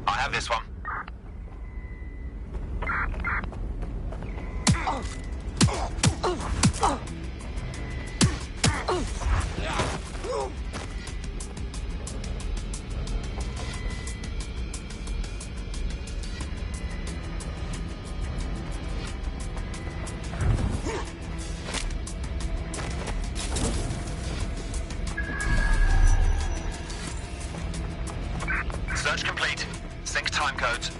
I have this one. Search complete. Sync time codes.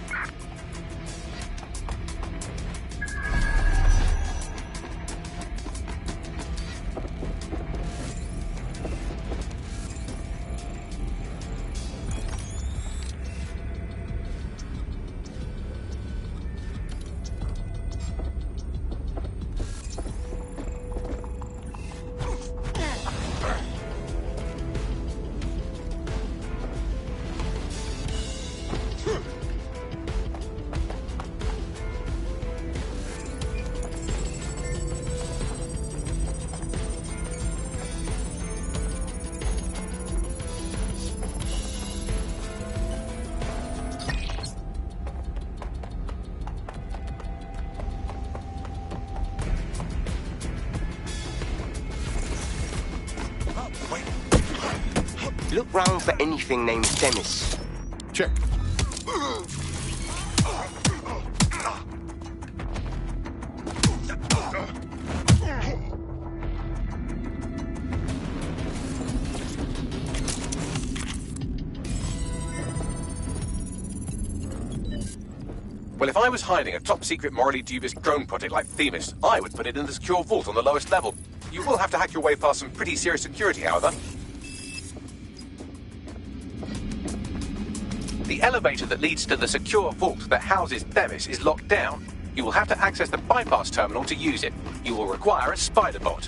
Look round for anything named Themis. Check. Well, if I was hiding a top-secret, morally dubious drone project like Themis, I would put it in the secure vault on the lowest level. You will have to hack your way past some pretty serious security, however. The elevator that leads to the secure vault that houses Themis is locked down. You will have to access the bypass terminal to use it. You will require a spider bot.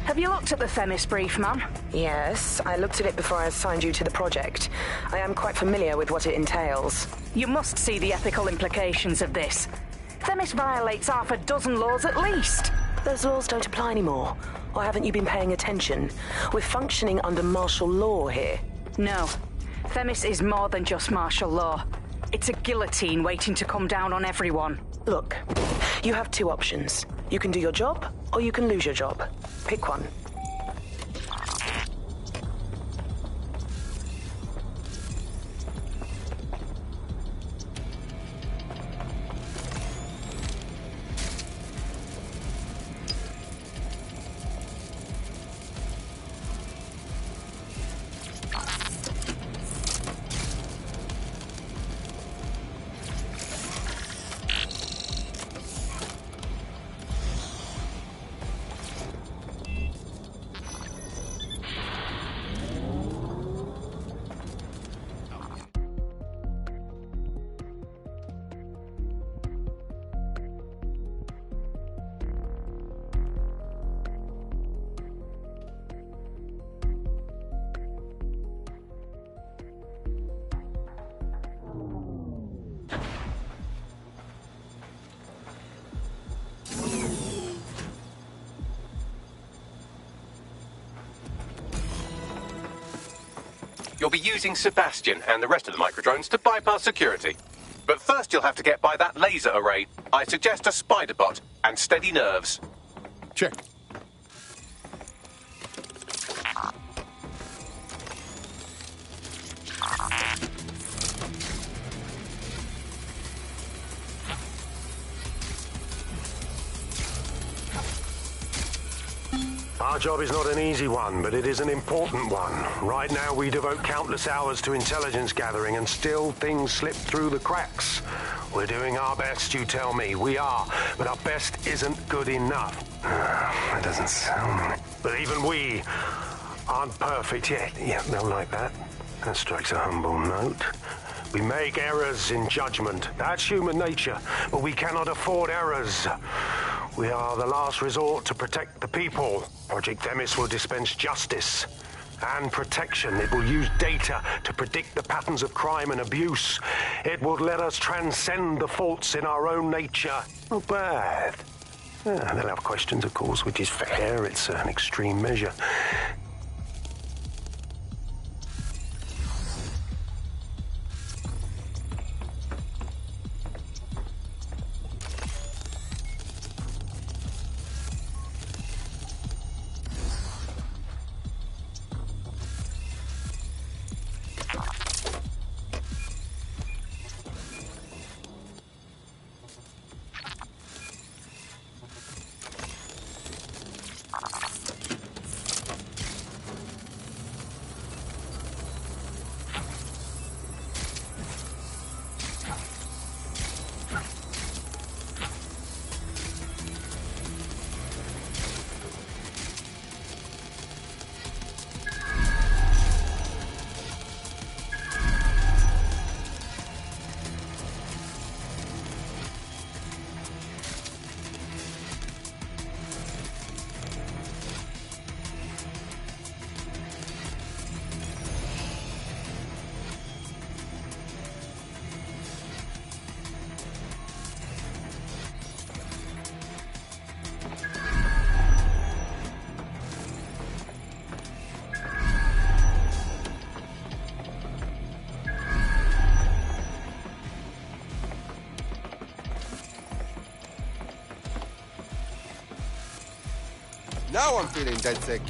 Have you looked at the Themis brief, ma'am? Yes, I looked at it before I assigned you to the project. I am quite familiar with what it entails. You must see the ethical implications of this. Themis violates half a dozen laws at least. Those laws don't apply anymore. Or haven't you been paying attention? We're functioning under martial law here. No. Themis is more than just martial law. It's a guillotine waiting to come down on everyone. Look, you have two options. You can do your job, or you can lose your job. Pick one. You'll be using Sebastian and the rest of the microdrones to bypass security. But first you'll have to get by that laser array. I suggest a spider bot and steady nerves. Check. Our job is not an easy one, but it is an important one. Right now we devote countless hours to intelligence gathering and still things slip through the cracks. We're doing our best, you tell me. We are, but our best isn't good enough. That doesn't sound... But even we aren't perfect yet. Yeah, they'll like that. That strikes a humble note. We make errors in judgment. That's human nature, but we cannot afford errors. We are the last resort to protect the people. Project Themis will dispense justice and protection. It will use data to predict the patterns of crime and abuse. It will let us transcend the faults in our own nature. Not bad. Yeah, they'll have questions, of course, which is fair. It's an extreme measure. Now I'm feeling dead sick.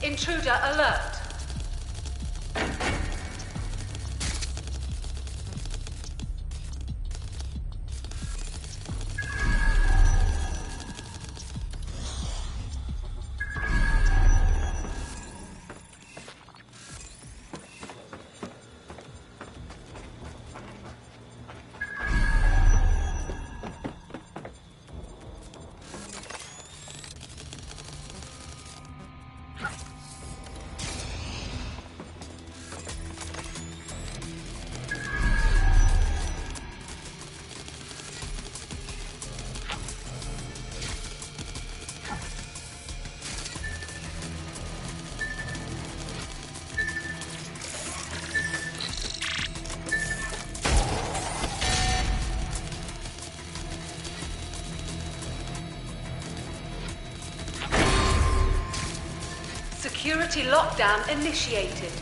Intruder alert. Security lockdown initiated.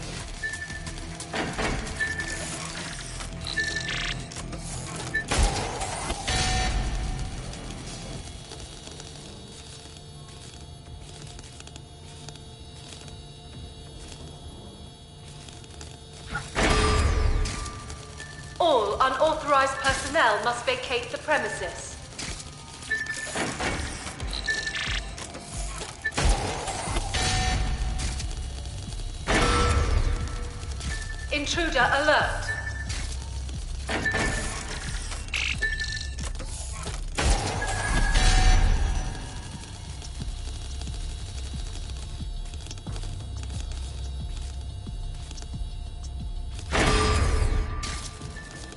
All unauthorized personnel must vacate the premises. Intruder alert.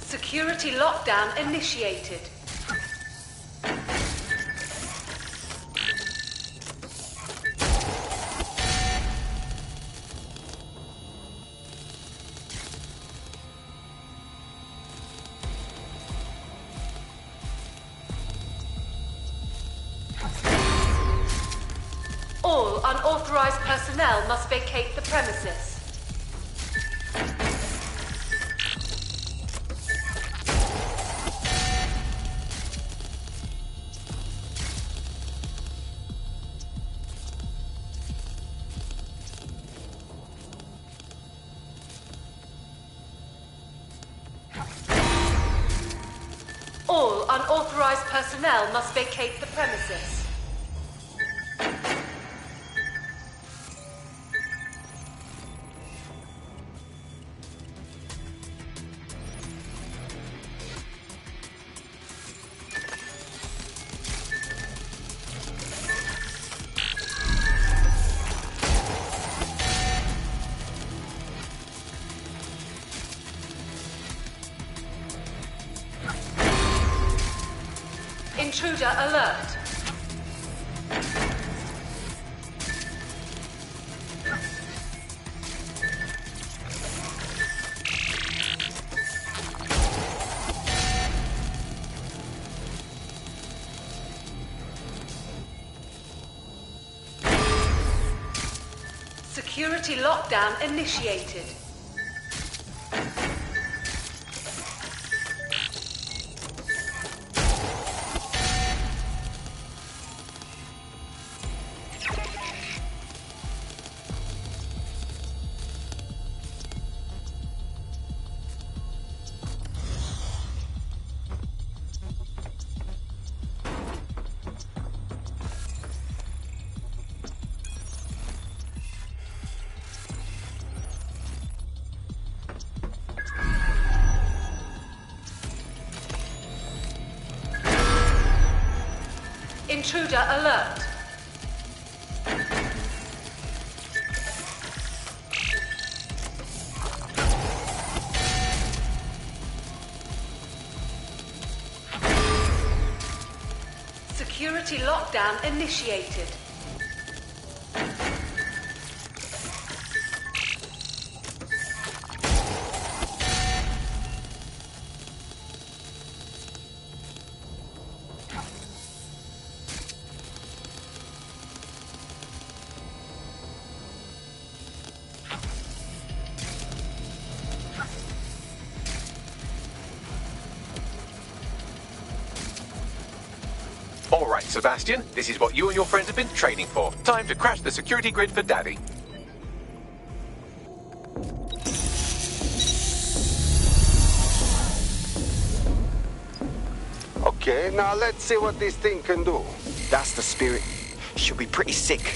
Security lockdown initiated. All unauthorized personnel must vacate the premises. All unauthorized personnel must vacate the premises. Intruder alert. Security lockdown initiated. Intruder alert. Security lockdown initiated. All right, Sebastian, this is what you and your friends have been training for. Time to crash the security grid for Daddy. Okay, now let's see what this thing can do. That's the spirit. She'll be pretty sick.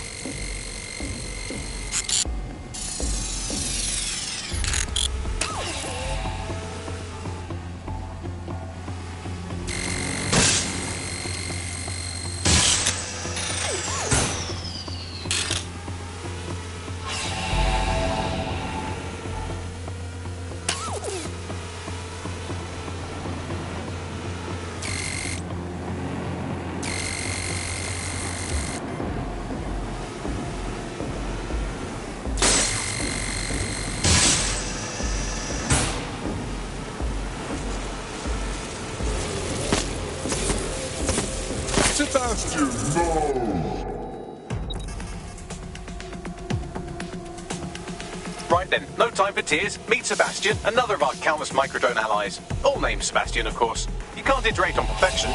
Sebastian, no! Right then, no time for tears. Meet Sebastian, another of our countless microdrone allies. All named Sebastian, of course. You can't iterate on perfection.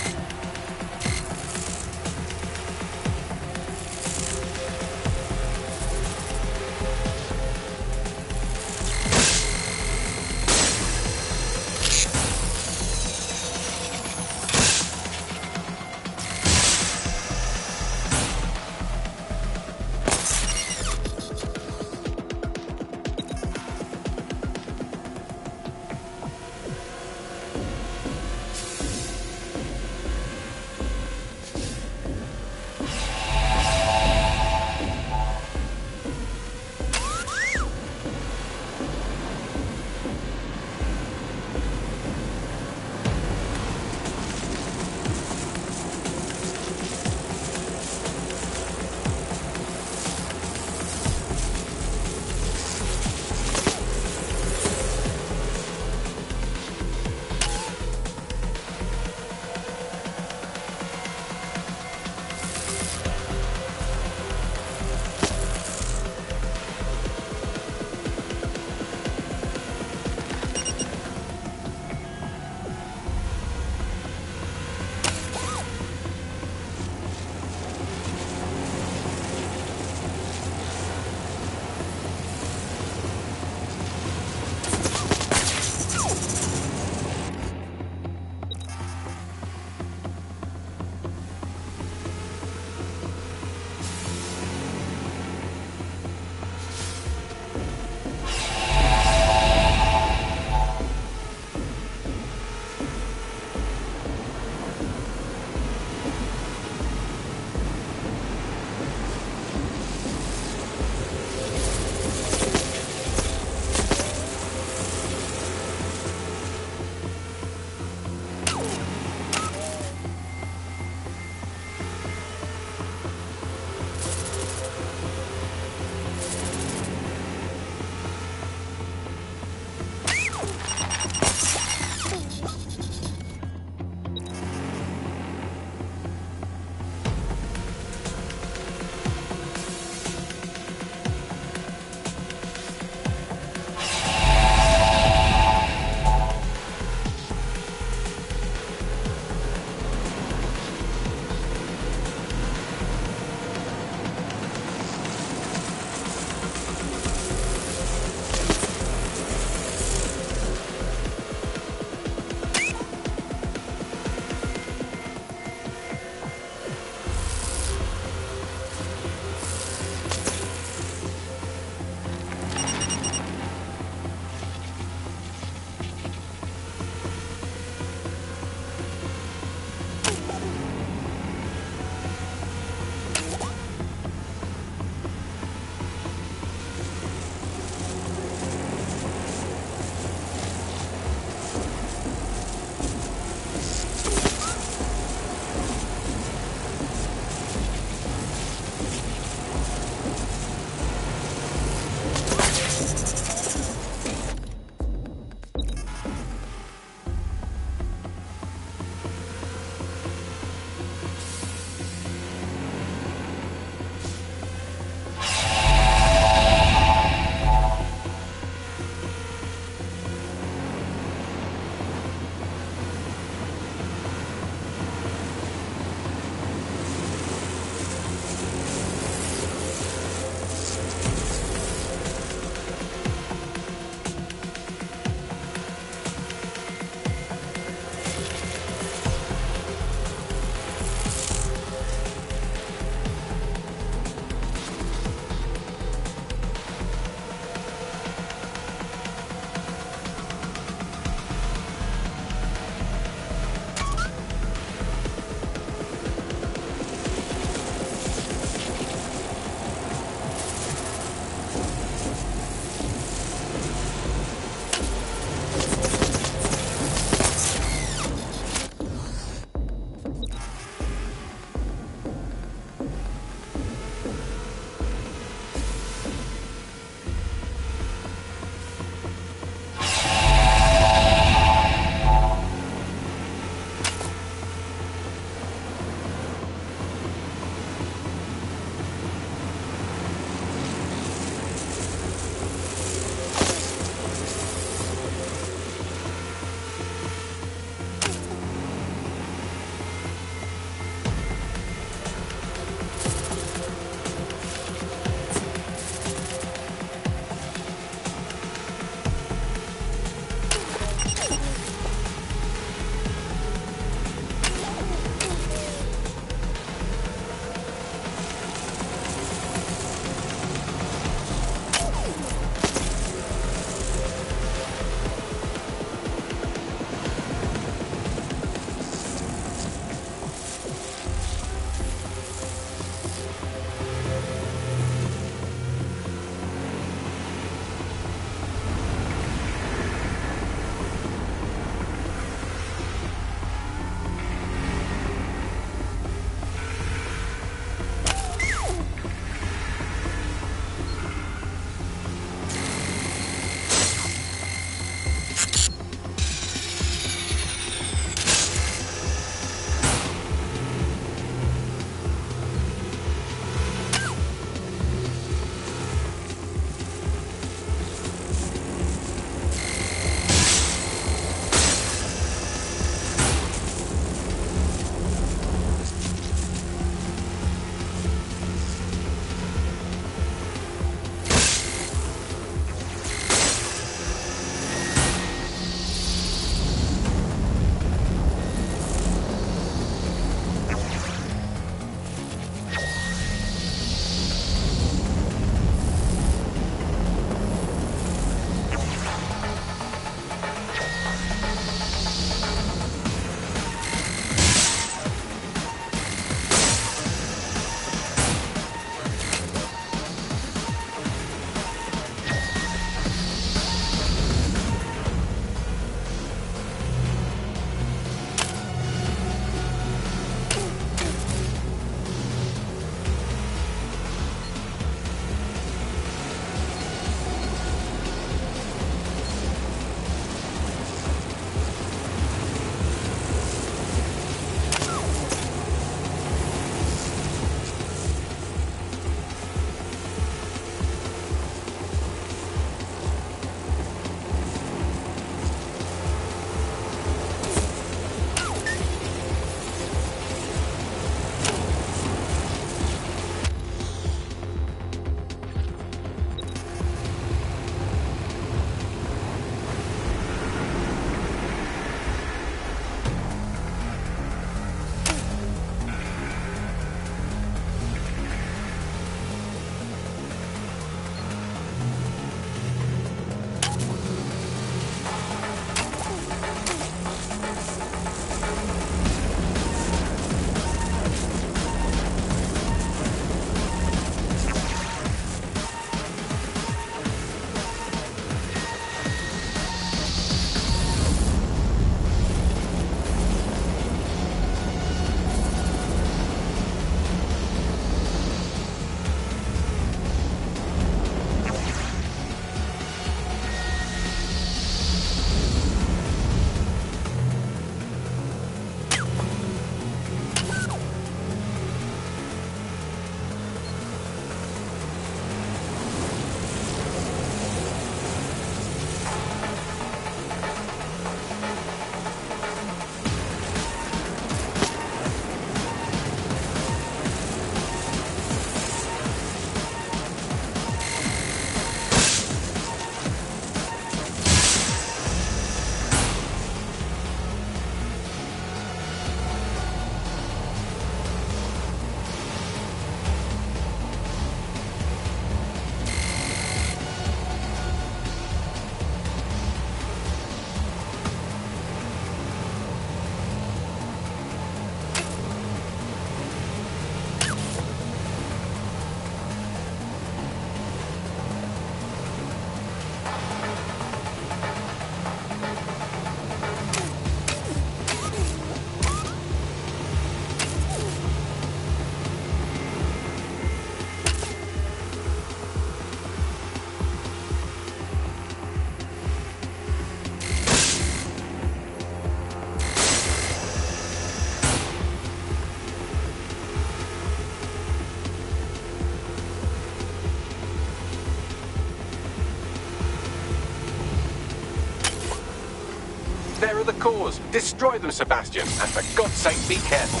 the cause. Destroy them, Sebastian. And for God's sake, be careful.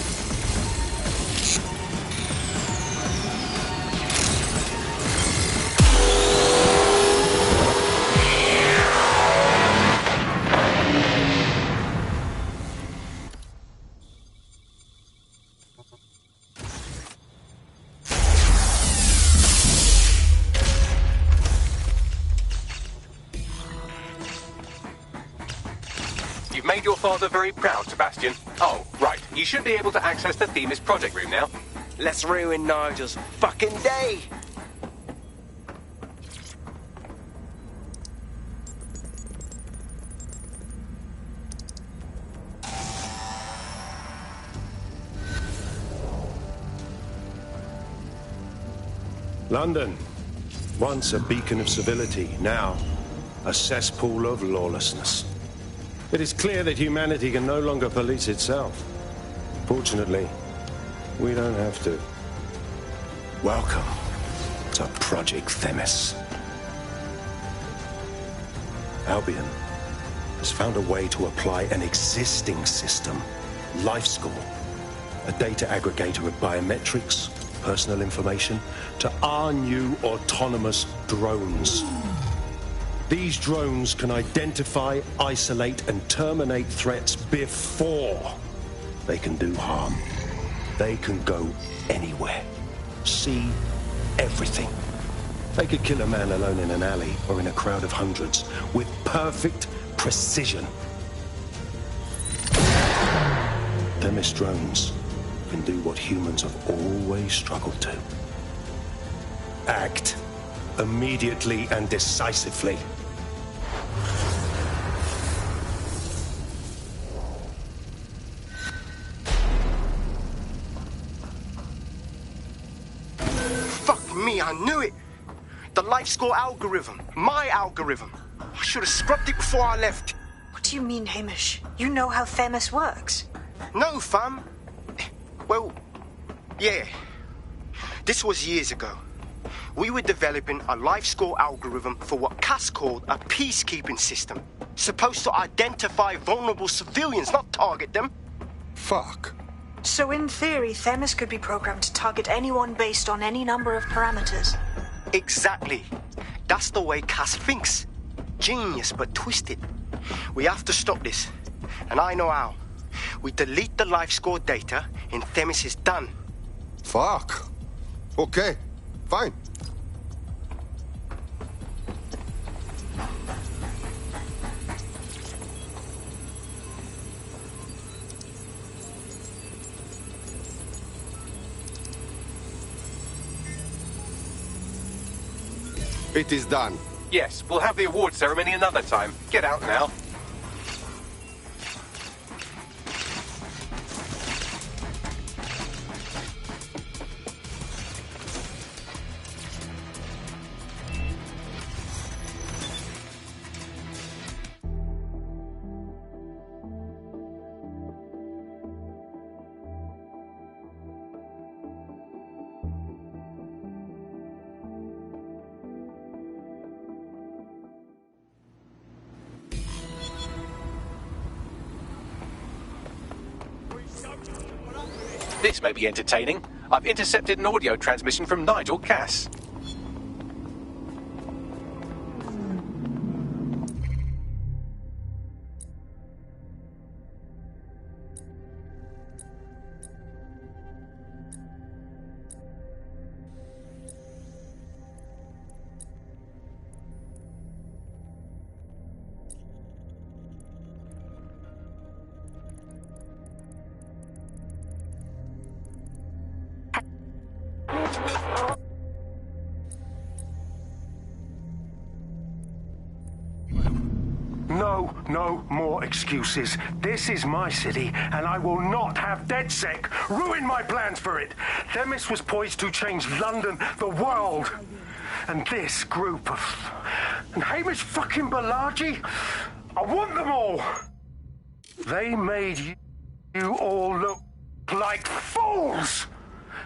You've made your father very proud, Sebastian. Oh, right. You should be able to access the Themis project room now. Let's ruin Nigel's fucking day. London, once a beacon of civility, now a cesspool of lawlessness. It is clear that humanity can no longer police itself. Fortunately, we don't have to. Welcome to Project Themis. Albion has found a way to apply an existing system, LifeScore, a data aggregator of biometrics, personal information, to our new autonomous drones. These drones can identify, isolate, and terminate threats before they can do harm. They can go anywhere, see everything. They could kill a man alone in an alley or in a crowd of hundreds with perfect precision. Themis drones can do what humans have always struggled to. Act immediately and decisively. Fuck me, I knew it. The LifeScore algorithm. My algorithm. I should have scrubbed it before I left. What do you mean, Hamish? You know how Themis works. No, fam. Well, yeah. This was years ago. We were developing a LifeScore algorithm for what Cass called a peacekeeping system. Supposed to identify vulnerable civilians, not target them. Fuck. So in theory, Themis could be programmed to target anyone based on any number of parameters. Exactly. That's the way Cass thinks. Genius, but twisted. We have to stop this. And I know how. We delete the LifeScore data, and Themis is done. Fuck. Okay, fine. It is done. Yes, we'll have the award ceremony another time. Get out now. This may be entertaining. I've intercepted an audio transmission from Nigel Cass. No more excuses. This is my city, and I will not have DedSec ruin my plans for it. Themis was poised to change London, the world. And this group of... And Hamish fucking Balaji? I want them all. They made you all look like fools.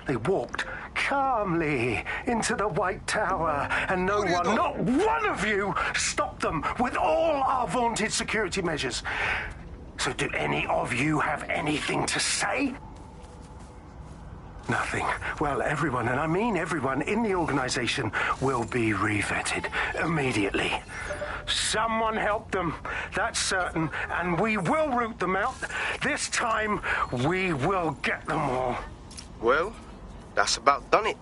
They walked calmly into the White Tower, and no one, not one of you, stopped them with all our vaunted security measures. So do any of you have anything to say? Nothing. Well, everyone, and I mean everyone in the organization, will be re-vetted immediately. Someone help them, that's certain, and we will root them out. This time, we will get them all. Well, that's about done it.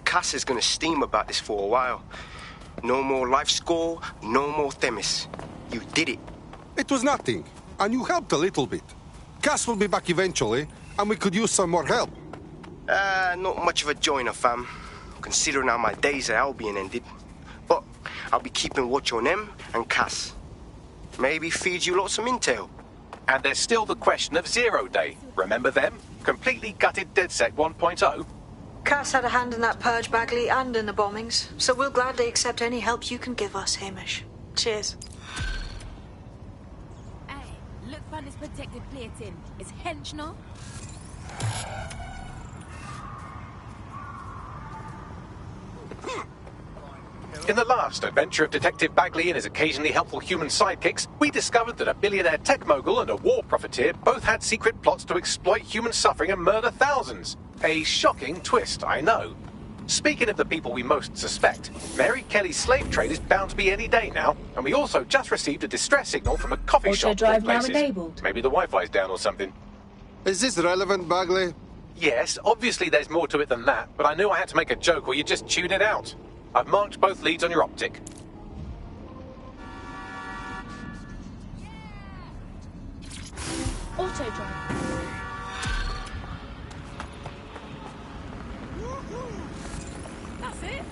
Cass is gonna steam about this for a while. No more life score, no more Themis. You did it. It was nothing, and you helped a little bit. Cass will be back eventually, and we could use some more help. Not much of a joiner, fam, considering how my days at Albion ended. But I'll be keeping watch on them and Cass. Maybe feed you lots of intel. And there's still the question of Zero Day. Remember them? Completely gutted DedSec 1.0. Cass had a hand in that purge, Bagley, and in the bombings, so we'll gladly accept any help you can give us, Hamish. Cheers. Hey, look for this protected plating. It's hench, no? In the last adventure of Detective Bagley and his occasionally helpful human sidekicks, we discovered that a billionaire tech mogul and a war profiteer both had secret plots to exploit human suffering and murder thousands. A shocking twist, I know. Speaking of the people we most suspect, Mary Kelly's slave trade is bound to be any day now, and we also just received a distress signal from a coffee Auto shop. drive now enabled. Maybe the Wi-Fi's down or something. Is this relevant, Bagley? Yes, obviously there's more to it than that, but I knew I had to make a joke or you'd just tune it out. I've marked both leads on your optic. Auto drive. That's it.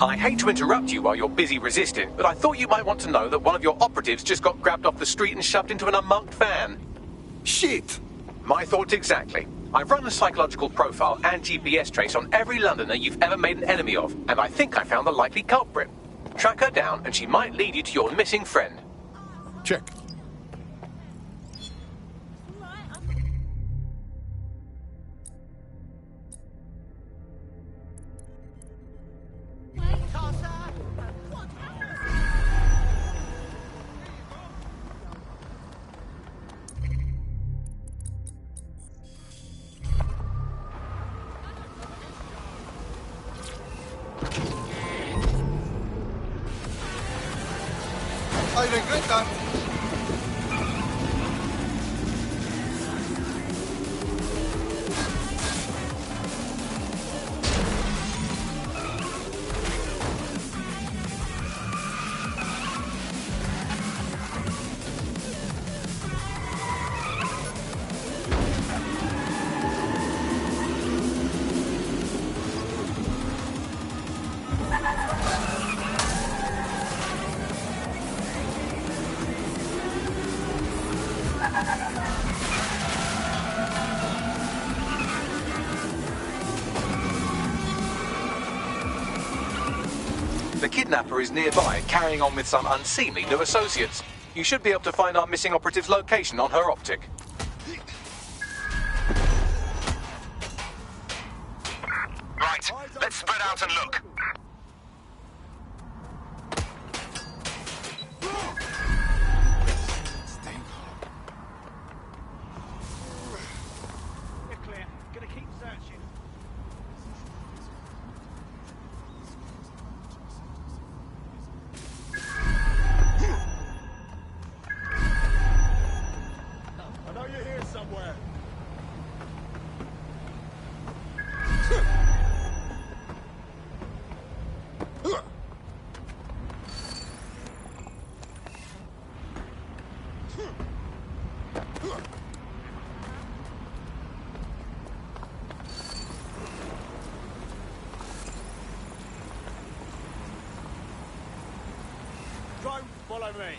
I hate to interrupt you while you're busy resisting, but I thought you might want to know that one of your operatives just got grabbed off the street and shoved into an unmarked van. Shit! My thoughts exactly. I've run a psychological profile and GPS trace on every Londoner you've ever made an enemy of, and I think I found the likely culprit. Track her down, and she might lead you to your missing friend. Check. I regret that. The kidnapper is nearby, carrying on with some unseemly new associates. You should be able to find our missing operative's location on her optic. Right, let's spread out and look. We're clear. Gonna keep searching. I know you're here somewhere. Drone, follow me.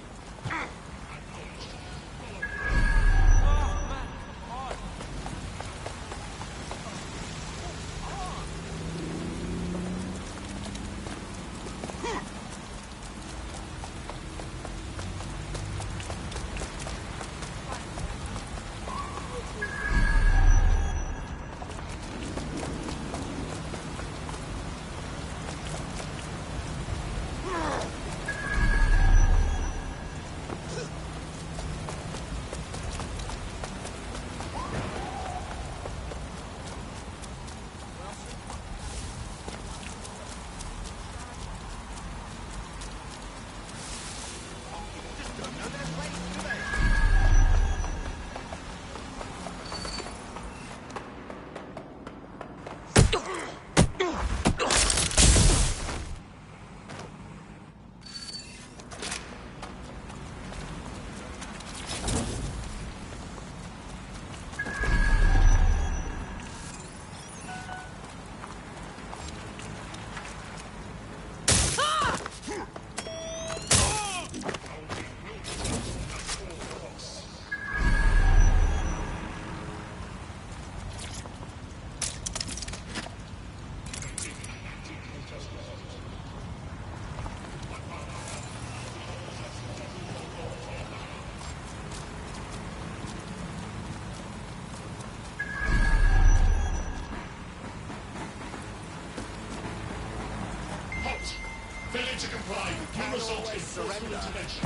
Failure to comply will result in forceful intervention.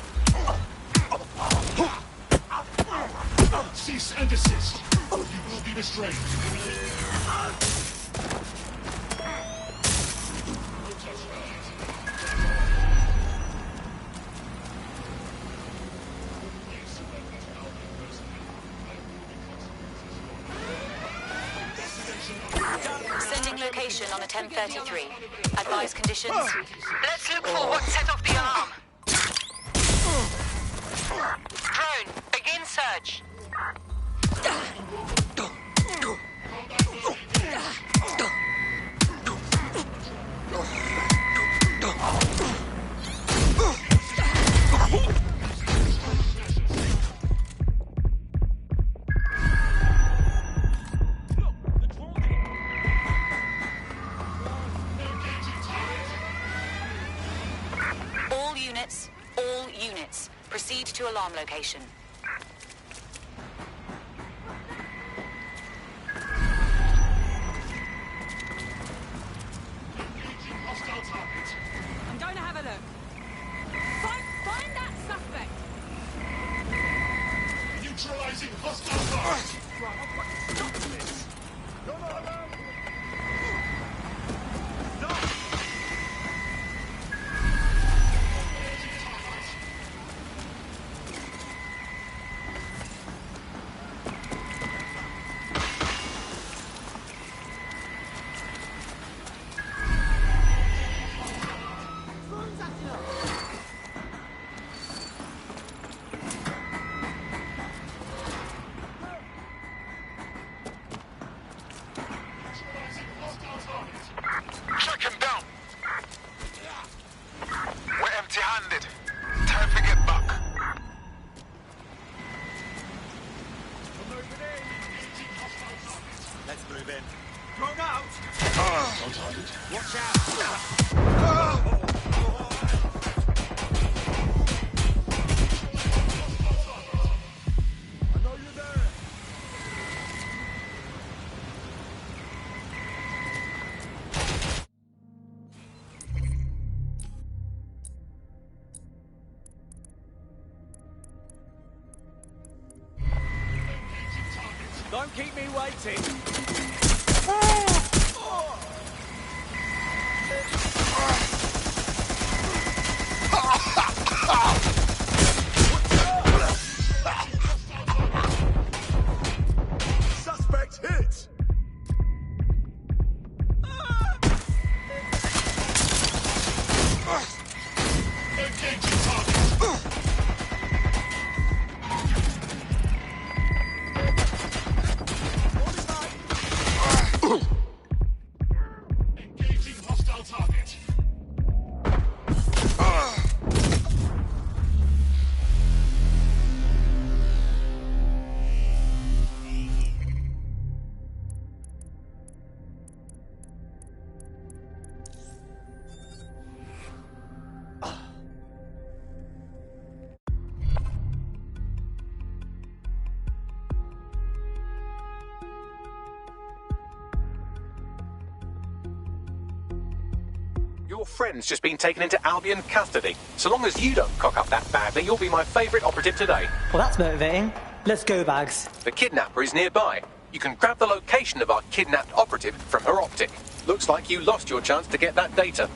Cease and desist. You will be restrained. Sending location on a 1033. Advise conditions. Let's look for what set off the alarm. Drone, begin search. All units, proceed to alarm location. I'm going to have a look. Find that suspect. Neutralizing hostile target. Stop this! You're not allowed! Let's move in. Drone out! Watch out! I know you're there! Don't keep me waiting! Suspect hit! Engaging target. Engaging hostile target. Your friend's just been taken into Albion custody. So long as you don't cock up that badly, you'll be my favourite operative today. Well, that's motivating. Let's go, Bags. The kidnapper is nearby. You can grab the location of our kidnapped operative from her optic. Looks like you lost your chance to get that data.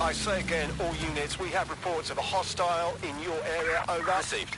I say again, all units, we have reports of a hostile in your area. Over. Received.